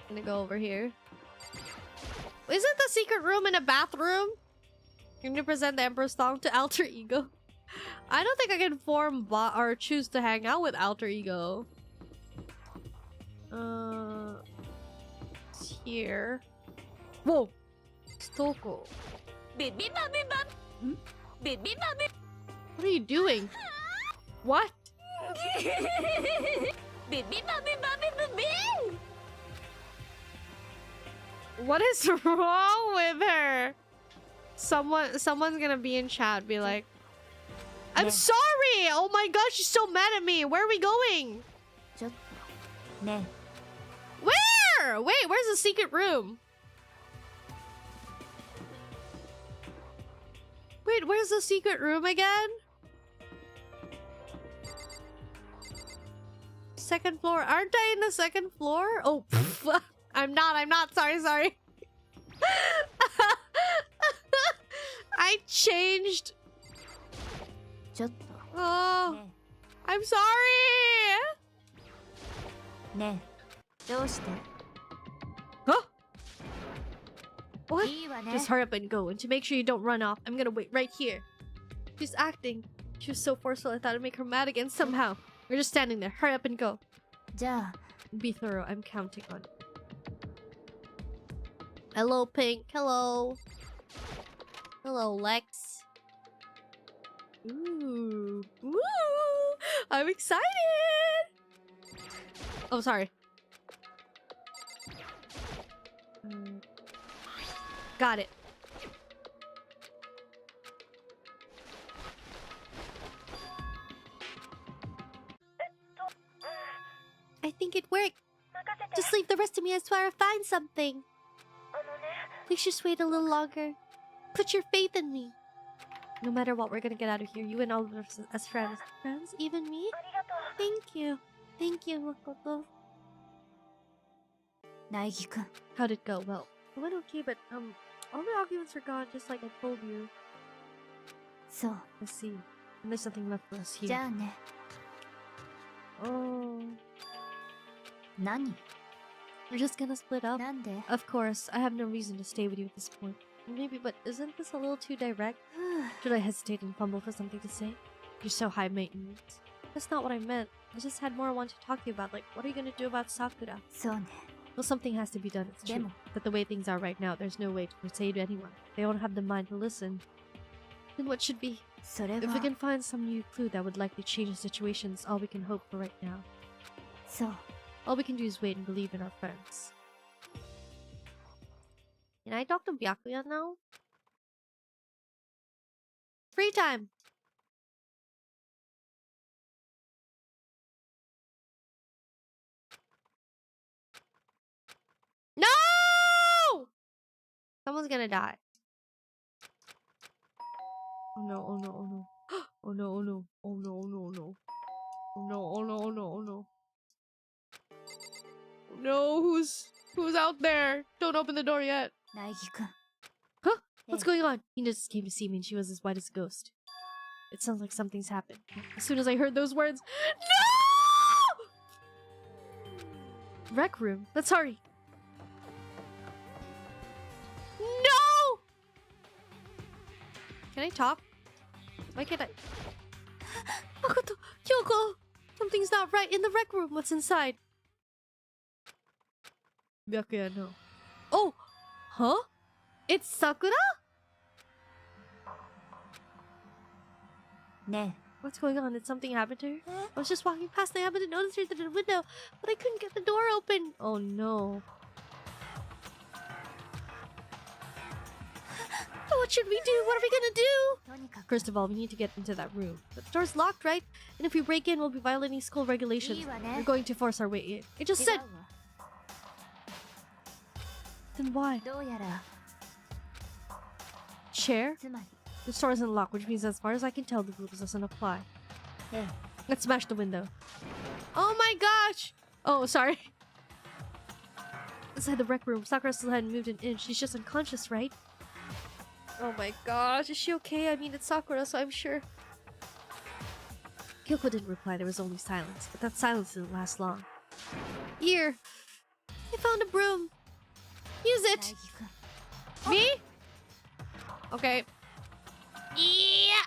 Gonna go over here. Isn't the secret room in a bathroom? Can you present the Emperor's Song to Alter Ego? I don't think I can form or choose to hang out with Alter Ego. It's here. Whoa! Stoko. ビビバビバんビビバビ What are you doing? What? ビビバビバビバビ What is wrong with her? Someone's gonna be in chat, be like, I'm sorry! Oh my gosh, she's so mad at me. Where are we going? ちょっとね Where? Wait, where's the secret room? Wait, where's the secret room again? Second floor. Aren't I in the second floor? Oh, I'm not. Sorry. I changed. ちょっと Oh, ね I'm sorry. ねどうして Huh? What? いいわね Just hurry up and go. And to make sure you don't run off, I'm gonna wait right here. She's acting. She was so forceful, I thought I'd make her mad again somehow. We're just standing there. Hurry up and go. じゃあ Be thorough. I'm counting on it. Hello, Pink. Hello. Hello, Lex. Ooh. Woo! I'm excited! Oh, sorry. Got it. I think it worked. Just leave the rest of me. I swear I'll find something. Please just wait a little longer. Put your faith in me. No matter what, we're gonna get out of here. You and all of us as friends. Friends? Even me? Thank you. Thank you, Makoto. 苗木くん How'd it go? Well, it went okay, but, all the arguments were gone, just like I told you. そう I see. And there's nothing left for us じ here. ゃあね Oh. 何 We're just gonna split up? なんで Of course, I have no reason to stay with you at this point. Maybe, but isn't this a little too direct? ふう Should I hesitate and fumble for something to say? You're so high maintenance. That's not what I meant. I just had more I wanted to talk to you about. Like, what are you gonna do about Sakura? そうね Well, something has to be done, it's true. Demo. But the way things are right now, there's no way to say to anyone. They don't have the mind to listen. Then what should be? それ If we は can find some new clue that would likely change the situation, it's all we can hope for right now. そう All we can do is wait and believe in our friends. Can I talk to Byakuya now? Free time! No! Someone's gonna die. Oh no, oh no, oh no. Oh no, oh no, oh no, oh no, oh no. Oh no, oh no, oh no, oh no. No, who's out there? Don't open the door yet. 苗木くん Huh? What's Hey. going on? He just came to see me and she was as white as a ghost. It sounds like something's happened. As soon as I heard those words, no! Rec room. Let's hurry. No! Can I talk? Why can't I? Makoto, Kyoko! Something's not right in the rec room. What's inside? Byakuya, no. Oh! Huh? It's Sakura? ね What's going on? Did something happen to her? I was just walking past and I happened to notice her through the window, but I couldn't get the door open. Oh no. What should we do? What are we gonna do? とにかく First of all, we need to get into that room. But the door's locked, right? And if we break in, we'll be violating school regulations. いいわね We're going to force our way in. It just 違う said. わ Then why? どうやら Chair? つまり The door isn't locked, which means as far as I can tell, the rules doesn't apply. ええ Let's smash the window. Oh my gosh! Oh, sorry. Inside the rec room, Sakura still hadn't moved an inch. She's just unconscious, right? Oh my gosh, is she okay? I mean, it's Sakura, so I'm sure. Kyoko didn't reply, there was only silence. But that silence didn't last long. Here! I found a broom! Use 苗 it! 木くん Me? Okay. Yeah!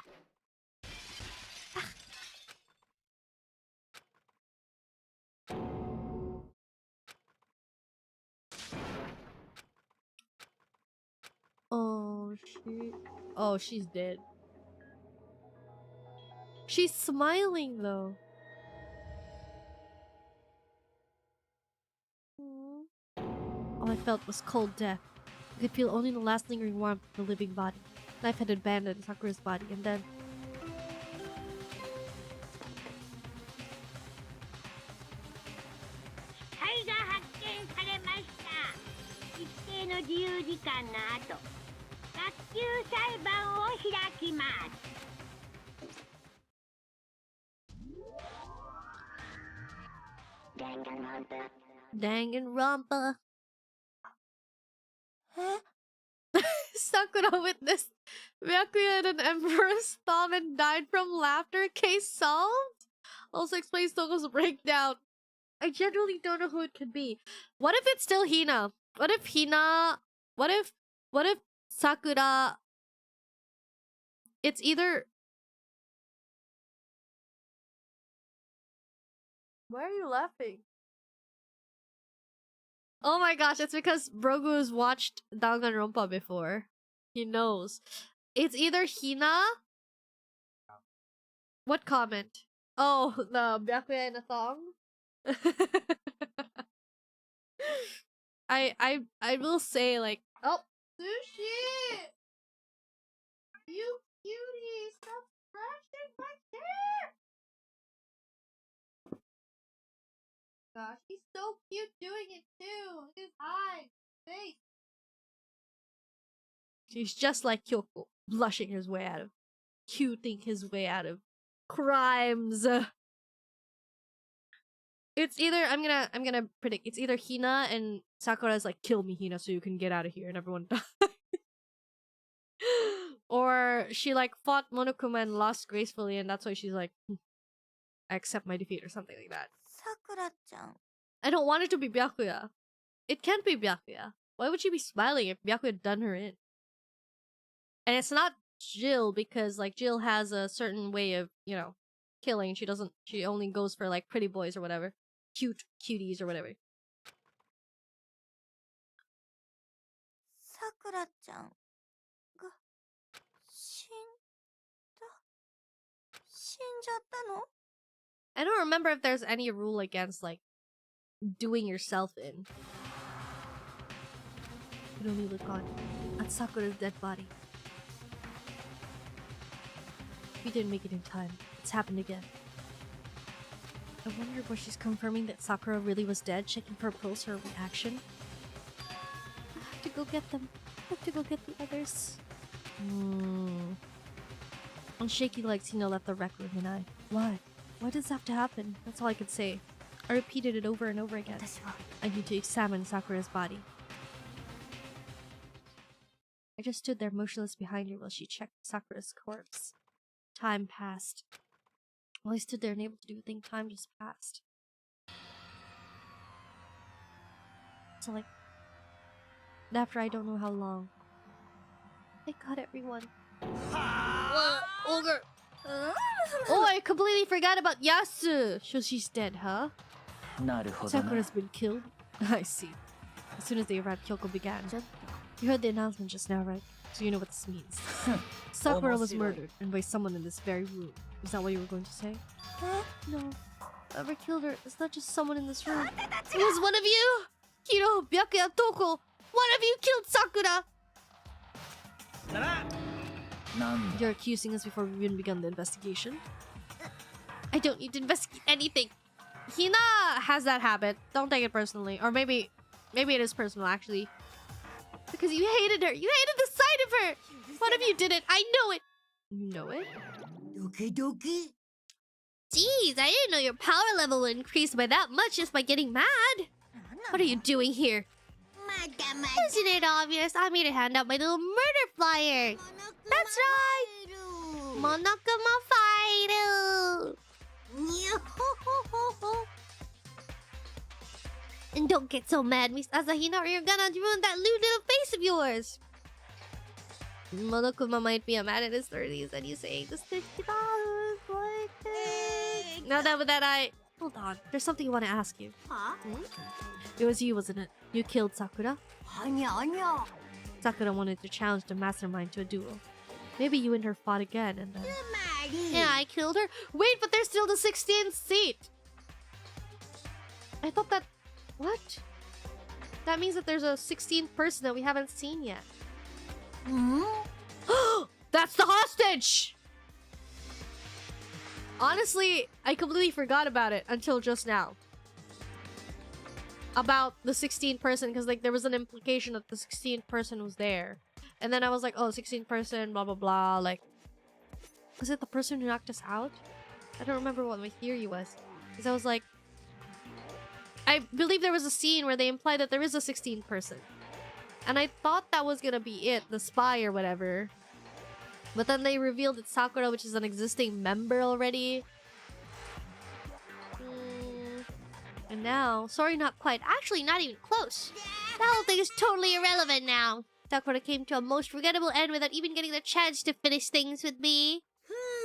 Oh, she's dead. She's smiling though. All I felt was cold death. I could feel only the last lingering warmth of the living body. Life had abandoned Sakura's body, and then 習時間の後、学級裁判を開きます。Danganronpa. Sakura witnessed Byakuya and an emperor's thumb and died from laughter. Case solved? Also explains Toko's breakdown. I genuinely don't know who it could be. What if it's still Hina? What if Sakura... It's either... Why are you laughing? Oh my gosh, it's because Brogu has watched Danganronpa before. He knows. It's either Hina... What comment? Oh, the Byakuya in a thong? I will say, like... Oh! Sushi! You cutie! Stop scratching my hair! Gosh, he's so cute doing it too! His eyes! Face! He's just like Kyoko, blushing his way out of... cuting his way out of... crimes! It's either... I'm gonna predict. It's either Hina and Sakura's like, kill me, Hina, so you can get out of here, and everyone dies. Or she like fought Monokuma and lost gracefully, and that's why she's like, I accept my defeat or something like that. Sakura-chan. I don't want it to be Byakuya. It can't be Byakuya. Why would she be smiling if Byakuya had done her in? And it's not Jill, because like Jill has a certain way of, you know, killing. She only goes for like pretty boys or whatever. Cute cuties or whatever. Sakura-chan. I don't remember if there's any rule against like doing yourself in. But only look on at Sakura's dead body. We didn't make it in time. It's happened again. I wonder if she's confirming that Sakura really was dead, checking for a pulse or a reaction. I have to go get them. I have to go get the others. On shaky legs, Hina left the rec room and Why? Why does this have to happen? That's all I could say. I repeated it over and over again. I need to examine Sakura's body. I just stood there motionless behind her while she checked Sakura's corpse. Time passed. While I stood there unable to do a thing, time just passed. So like... after I don't know how long. Thank God, everyone. Ogre! Oh, I completely forgot about Yasu! So she's dead, huh? Sakura's been killed? I see. As soon as the erratic Kyoko began. You heard the announcement just now, right? So you know what this means. Sakura was murdered, and by someone in this very room. Is that what you were going to say? No. Whoever killed her, it's not just someone in this room. It was one of you! Hiro, Byakuya, Toko! One of you killed Sakura! You're accusing us before we've even begun the investigation? I don't need to investigate anything. Hina has that habit. Don't take it personally. Or maybe it is personal, actually. Because you hated her. You hated the sight of her. One of you did it. I know it. You know it? Doki doki. Jeez, I didn't know your power level would increase by that much just by getting mad. What are you doing here? Isn't it obvious? I'm here to hand out my little murder flyer. That's right. Monokuma Fighter. And don't get so mad, Miss Asahina, or you're gonna ruin that lewd little face of yours. Monokuma might be a man in his 30s, and you saying this $50 like this. Now that with that, hold on. There's something I want to ask you. Huh? It was you, wasn't it? You killed Sakura? Anya. Sakura wanted to challenge the mastermind to a duel. Maybe you and her fought again, and then... Yeah, I killed her. Wait, but there's still the 16th seat. I thought that... What? That means that there's a 16th person that we haven't seen yet. That's the hostage! Honestly, I completely forgot about it until just now. about the 16th person, because like there was an implication that the 16th person was there. And then I was like, oh, 16th person, blah blah blah. Like, was it the person who knocked us out? I don't remember what my theory was. Because I was like, I believe there was a scene where they implied that there is a 16th person. And I thought that was gonna be it, the spy or whatever. But then they revealed it's Sakura, which is an existing member already. And now, sorry, not quite. Actually, not even close. The whole thing is totally irrelevant now. Sakura came to a most forgettable end without even getting the chance to finish things with me.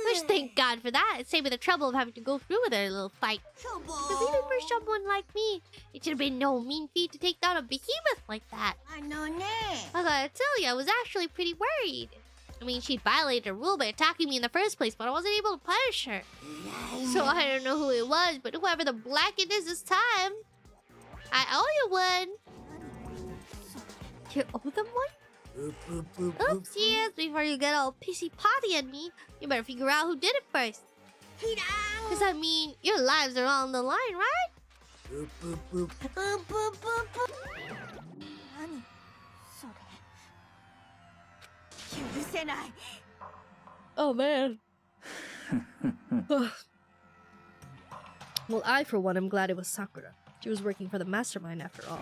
Which, thank God for that. It saved me the trouble of having to go through with a little fight. Because even for someone like me, it should have been no mean feat to take down a behemoth like that. I gotta tell you, I was actually pretty worried. I mean, she violated a rule by attacking me in the first place, but I wasn't able to punish her. So I don't know who it was, but whoever the blackest is this time, I owe you one. You owe them one? Oops, yes, before you get all pissy-potty at me, you better figure out who did it first. Because, I mean, your lives are all on the line, right? Oh, man. Well, I, for one, am glad it was Sakura. She was working for the mastermind after all.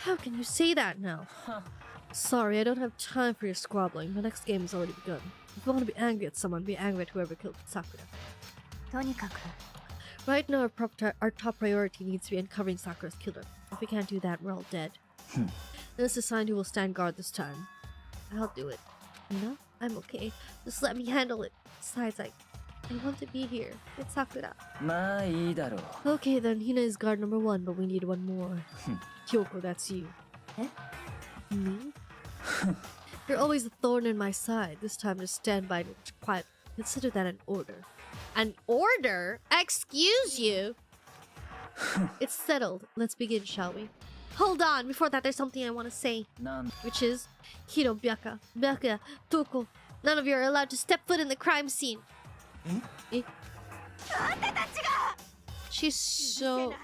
How can you say that now? Sorry, I don't have time for your squabbling. The next game has already begun. If you want to be angry at someone, be angry at whoever killed Sakura. Right now, our top priority needs to be uncovering Sakura's killer. If we can't do that, we're all dead. Let's decide who will stand guard this time. I'll do it. You know? I'm okay. Just let me handle it. Besides, I want to be here with Sakura. Okay then, Hina is guard number 1, but we need one more. Kyoko, that's you. Eh? Me? You're always a thorn in my side. This time just stand by and quiet. Consider that an order. An order? Excuse you? It's settled. Let's begin, shall we? Hold on, before that there's something I want to say. Which is, Hiro, Byakuya, Toko, none of you are allowed to step foot in the crime scene. Eh? She's so...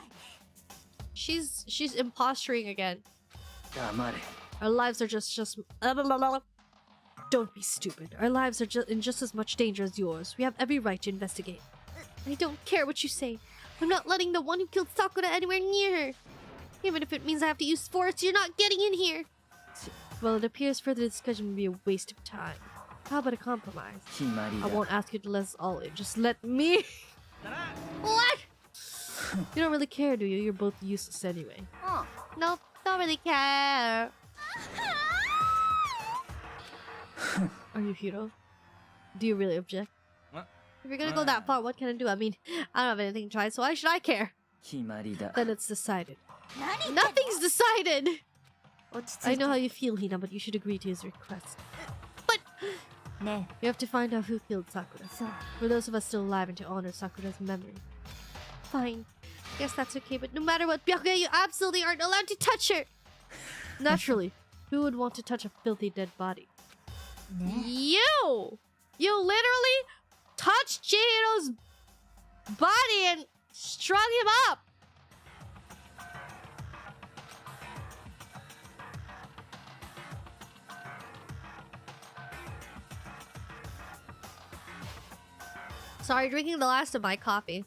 She's imposturing again. Our lives are just... Don't be stupid. Our lives are in just as much danger as yours. We have every right to investigate. I don't care what you say. I'm not letting the one who killed Sakura anywhere near her. Even if it means I have to use force, you're not getting in here. Well, it appears further discussion would be a waste of time. How about a compromise? I won't ask you to let us all in. Just let me... What? You don't really care, do you? You're both useless anyway. Nope, don't really care. Are you Hiro? Do you really object? If you're gonna go that far, what can I do? I mean, I don't have anything to try, so why should I care? Then it's decided. Nothing's decided! I know how you feel, Hina, but you should agree to his request. But... You have to find out who killed Sakura. For those of us still alive and to honor Sakura's memory. Fine. Guess that's okay, but no matter what, Byakuya, you absolutely aren't allowed to touch her! Naturally. Who would want to touch a filthy dead body? You! You literally touched Chihiro's body and strung him up! Sorry, drinking the last of my coffee.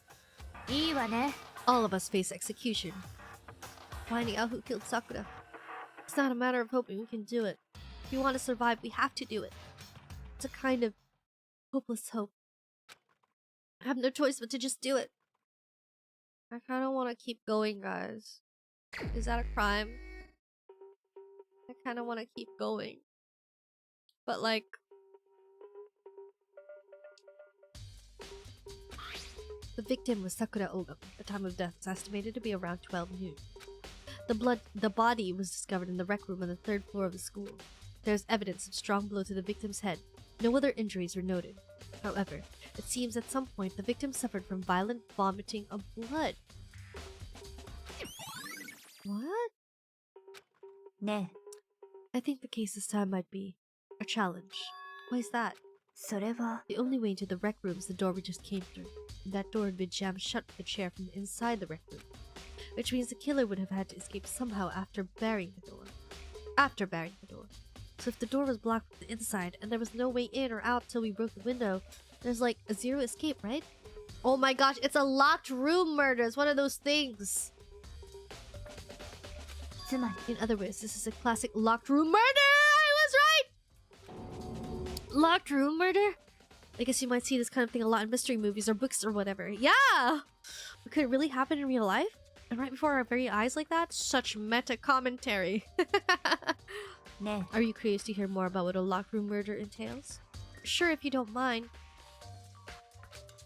All of us face execution. Finding out who killed Sakura. It's not a matter of hoping we can do it. If we want to survive, we have to do it. It's a kind of hopeless hope. I have no choice but to just do it. I kind of want to keep going, guys. Is that a crime? I kind of want to keep going. But like... The victim was Sakura Ogam. The time of death is estimated to be around 12 noon. The body was discovered in the rec room on the 3rd floor of the school. There is evidence of strong blow to the victim's head. No other injuries were noted. However, it seems at some point the victim suffered from violent vomiting of blood. What? I think the case this time might be a challenge. Why is that? The only way into the rec room is the door we just came through. And that door had been jammed shut with a chair from inside the rec room. which means the killer would have had to escape somehow after burying the door. So if the door was blocked from the inside and there was no way in or out till we broke the window, there's like a zero escape, right? Oh my gosh, it's a locked room murder. It's one of those things. In other words, this is a classic locked room murder! I was right! Locked room murder? I guess you might see this kind of thing a lot in mystery movies or books or whatever. Yeah! But could it really happen in real life? And right before our very eyes like that? Such meta commentary. Are you curious to hear more about what a locked room murder entails? Sure, if you don't mind.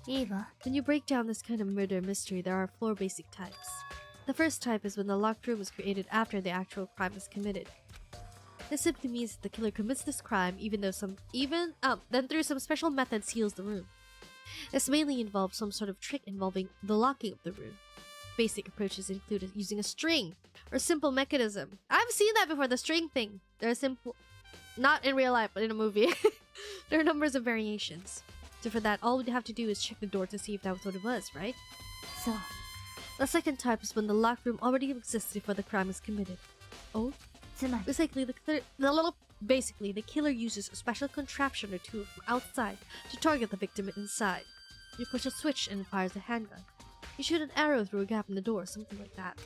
When you break down this kind of murder mystery, there are 4 basic types. The first type is when the locked room was created after the actual crime was committed. This simply means that the killer commits this crime then through some special method seals the room. This mainly involves some sort of trick involving the locking of the room. Basic approaches include using a string or simple mechanism. I've seen that before, the string thing. They're simple, not in real life, but in a movie. There are numbers of variations. So for that, all we'd have to do is check the door to see if that was what it was, right? So, the second type is when the locked room already exists before the crime is committed. Oh? Basically, the killer uses a special contraption or tool from outside to target the victim inside. You push a switch and it fires a handgun. You shoot an arrow through a gap in the door, something like that.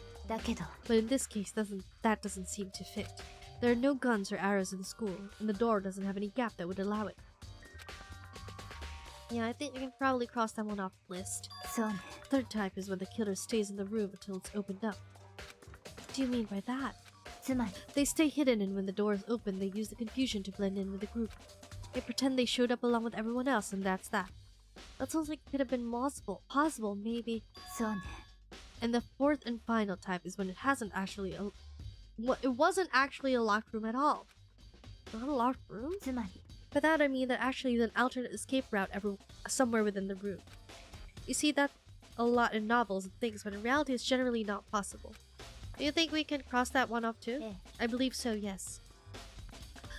But in this case, that doesn't seem to fit. There are no guns or arrows in the school, and the door doesn't have any gap that would allow it. Yeah, I think we can probably cross that one off the list. Third type is when the killer stays in the room until it's opened up. What do you mean by that? They stay hidden, and when the door is open, they use the confusion to blend in with the group. They pretend they showed up along with everyone else, and that's that. That sounds like it could have been possible, maybe. And the fourth and final type is when it wasn't actually a locked room at all. Not a locked room? By that I mean that actually there's an alternate escape route somewhere within the room. You see that a lot in novels and things, but in reality it's generally not possible. Do you think we can cross that one off too? Yeah. I believe so, yes.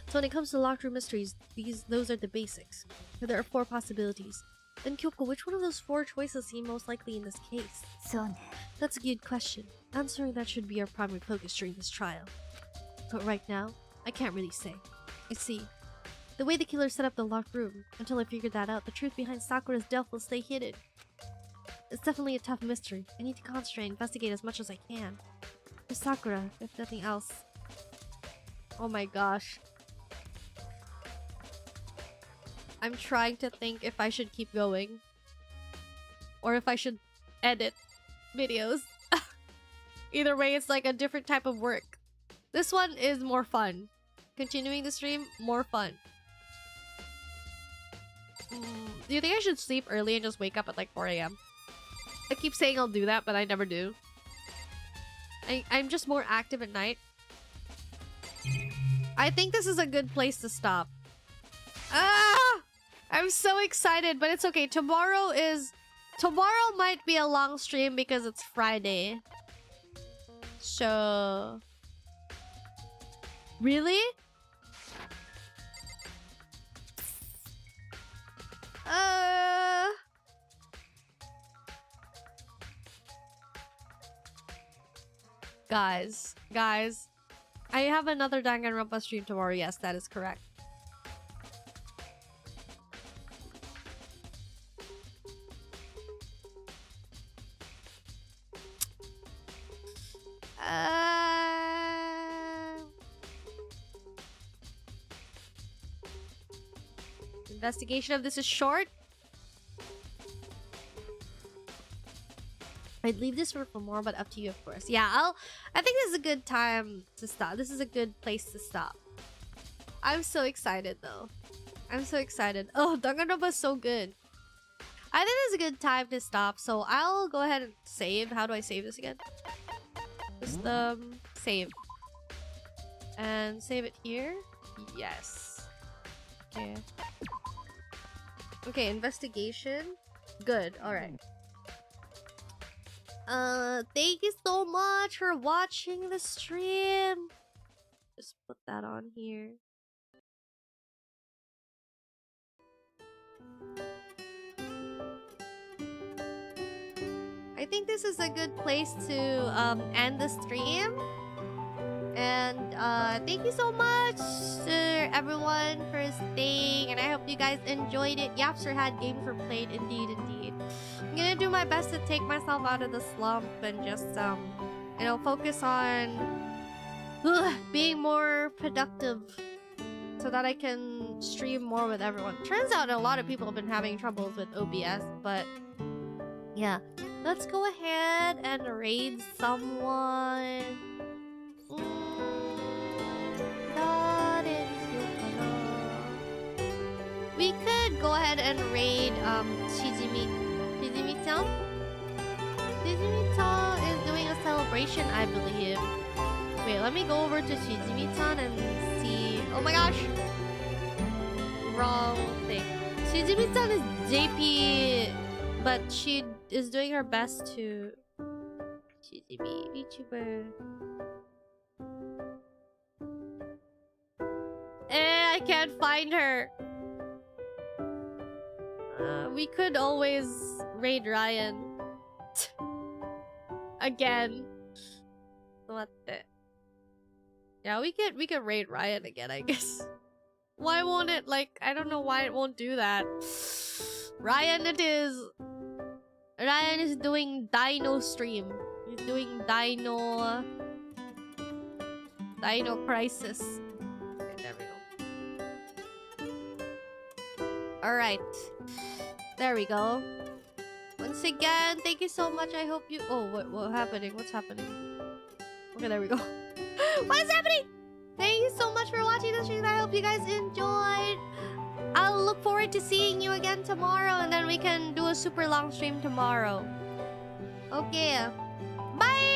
So when it comes to locked room mysteries, those are the basics. There are 4 possibilities. Then Kyoko, which one of those 4 choices seem most likely in this case? That's a good question. Answering that should be our primary focus during this trial. But right now, I can't really say. I see. The way the killer set up the locked room, until I figured that out, the truth behind Sakura's death will stay hidden. It's definitely a tough mystery. I need to concentrate and investigate as much as I can. For Sakura, if nothing else. Oh my gosh. I'm trying to think if I should keep going. Or if I should edit videos. Either way, it's like a different type of work. This one is more fun. Continuing the stream, more fun. Do you think I should sleep early and just wake up at like 4 AM? I keep saying I'll do that, but I never do. I'm just more active at night. I think this is a good place to stop. Ah! I'm so excited, but it's okay. Tomorrow might be a long stream because it's Friday. So... Really? Guys, I have another Danganronpa stream tomorrow. Yes, that is correct. Investigation of this is short. I'd leave this for more, but up to you, of course. Yeah, I think this is a good time to stop. This is a good place to stop. I'm so excited, though. I'm so excited. Oh, Danganronpa is so good. I think this is a good time to stop, so I'll go ahead and save. How do I save this again? Just, save. And save it here? Yes. Okay. Okay, investigation. Good, alright. Thank you so much for watching the stream. Just put that on here. I think this is a good place to end the stream. And thank you so much to everyone for staying, and I hope you guys enjoyed it. Yapster had games were played, indeed. I'm gonna do my best to take myself out of the slump and just you know, focus on being more productive so that I can stream more with everyone. Turns out a lot of people have been having troubles with OBS, but yeah. Let's go ahead and raid someone. We could go ahead and raid Shizumi-chan. Shizumi-chan is doing a celebration, I believe. Wait, let me go over to Shizumi-chan and see. Oh my gosh! Wrong thing. Shizumi-chan is JP, but she is doing her best to... Shizumi, VTuber. I can't find her. We could always raid Ryan. Again. What the... Yeah, we could raid Ryan again, I guess. Why won't it, like, I don't know why it won't do that. Ryan it is. Ryan is doing Dino stream. He's doing Dino Crisis. Okay, there we go. Alright. There we go. Once again, thank you so much. I hope you... Oh, what's happening? What's happening? Okay, there we go. What is happening? Thank you so much for watching the stream. I hope you guys enjoyed. I'll look forward to seeing you again tomorrow, and then we can do a super long stream tomorrow. Okay. Bye!